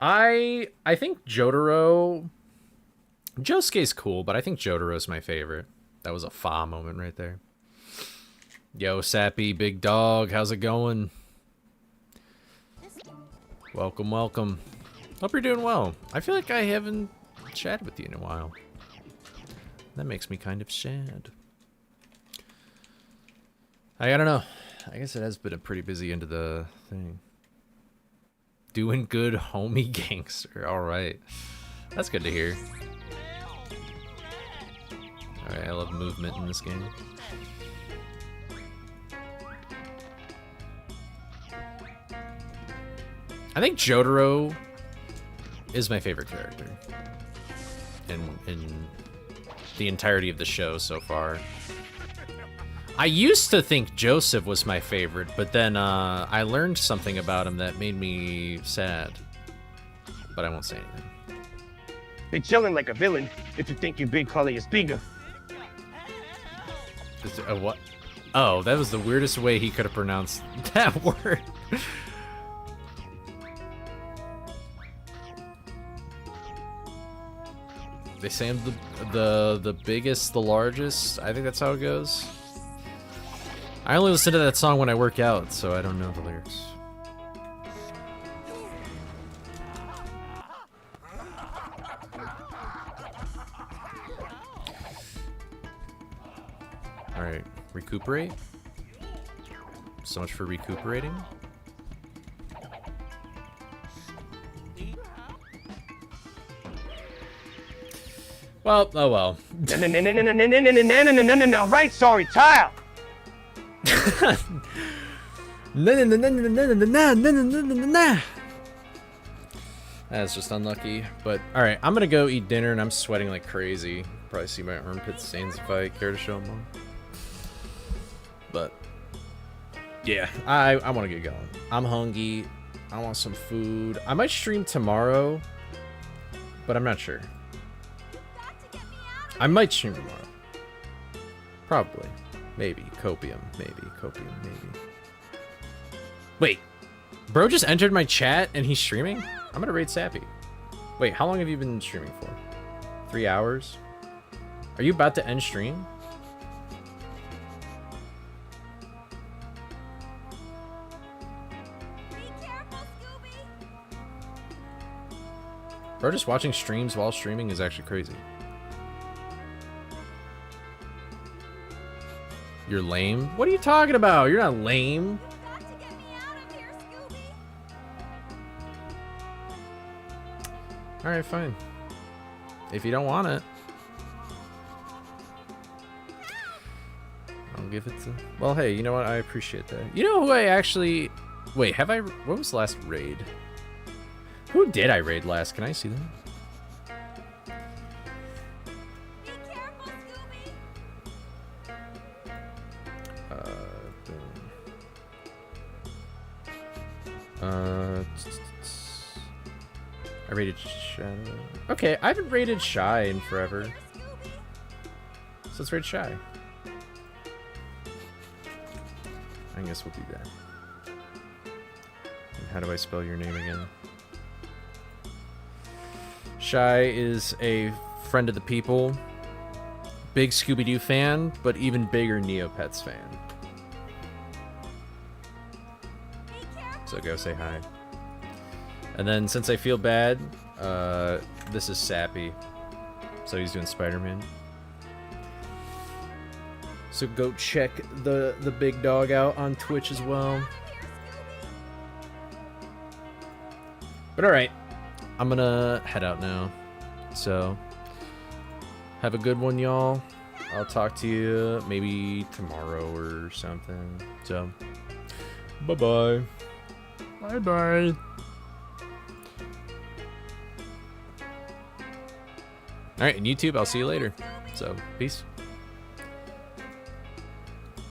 I think Jotaro... Josuke's cool, but I think Jotaro's my favorite. That was a fa moment right there. Yo, Sappy, big dog, how's it going? Welcome, welcome. Hope you're doing well. I feel like I haven't chatted with you in a while. That makes me kind of sad. I don't know. I guess it has been a pretty busy end of the thing. Doing good, homie gangster. Alright. That's good to hear. Alright, I love movement in this game. I think Jotaro is my favorite character in the entirety of the show so far. I used to think Joseph was my favorite, but then I learned something about him that made me sad. But I won't say anything. They chilling like a villain if you think your big collie is bigger. What? Oh, that was the weirdest way he could have pronounced that word. They say I'm the biggest, the largest. I think that's how it goes. I only listen to that song when I work out, so I don't know the lyrics. Alright, recuperate. So much for recuperating. Well, oh well. No, right, sorry, child. That's just unlucky. But alright, I'm gonna go eat dinner and I'm sweating like crazy. Probably see my armpit stains if I care to show them all. But yeah, I want to get going. I'm hungry. I want some food. I might stream tomorrow, but I'm not sure. I might stream tomorrow. Probably. Maybe. Copium. Maybe. Copium. Maybe. Wait. Bro just entered my chat and he's streaming? I'm gonna raid Sappy. Wait, how long have you been streaming for? 3 hours? Are you about to end stream? Bro, just watching streams while streaming is actually crazy. You're lame? What are you talking about? You're not lame. Alright, fine. If you don't want it, I'll give it to... Well, hey, you know what? I appreciate that. You know who I actually... Wait, have I... What was the last raid? Who did I raid last? Can I see that? Be careful, Boom. I raided Shy. Okay, I haven't raided Shy in forever. So let's raid Shy. I guess we'll do that. And how do I spell your name again? Shy is a friend of the people. Big Scooby-Doo fan, but even bigger Neopets fan. So go say hi. And then since I feel bad, this is Sappy. So he's doing Spider-Man. So go check the big dog out on Twitch as well. But alright, I'm gonna head out now. So have a good one, y'all. I'll talk to you maybe tomorrow or something. So bye-bye. Bye-bye. Alright, and YouTube, I'll see you later. So, peace.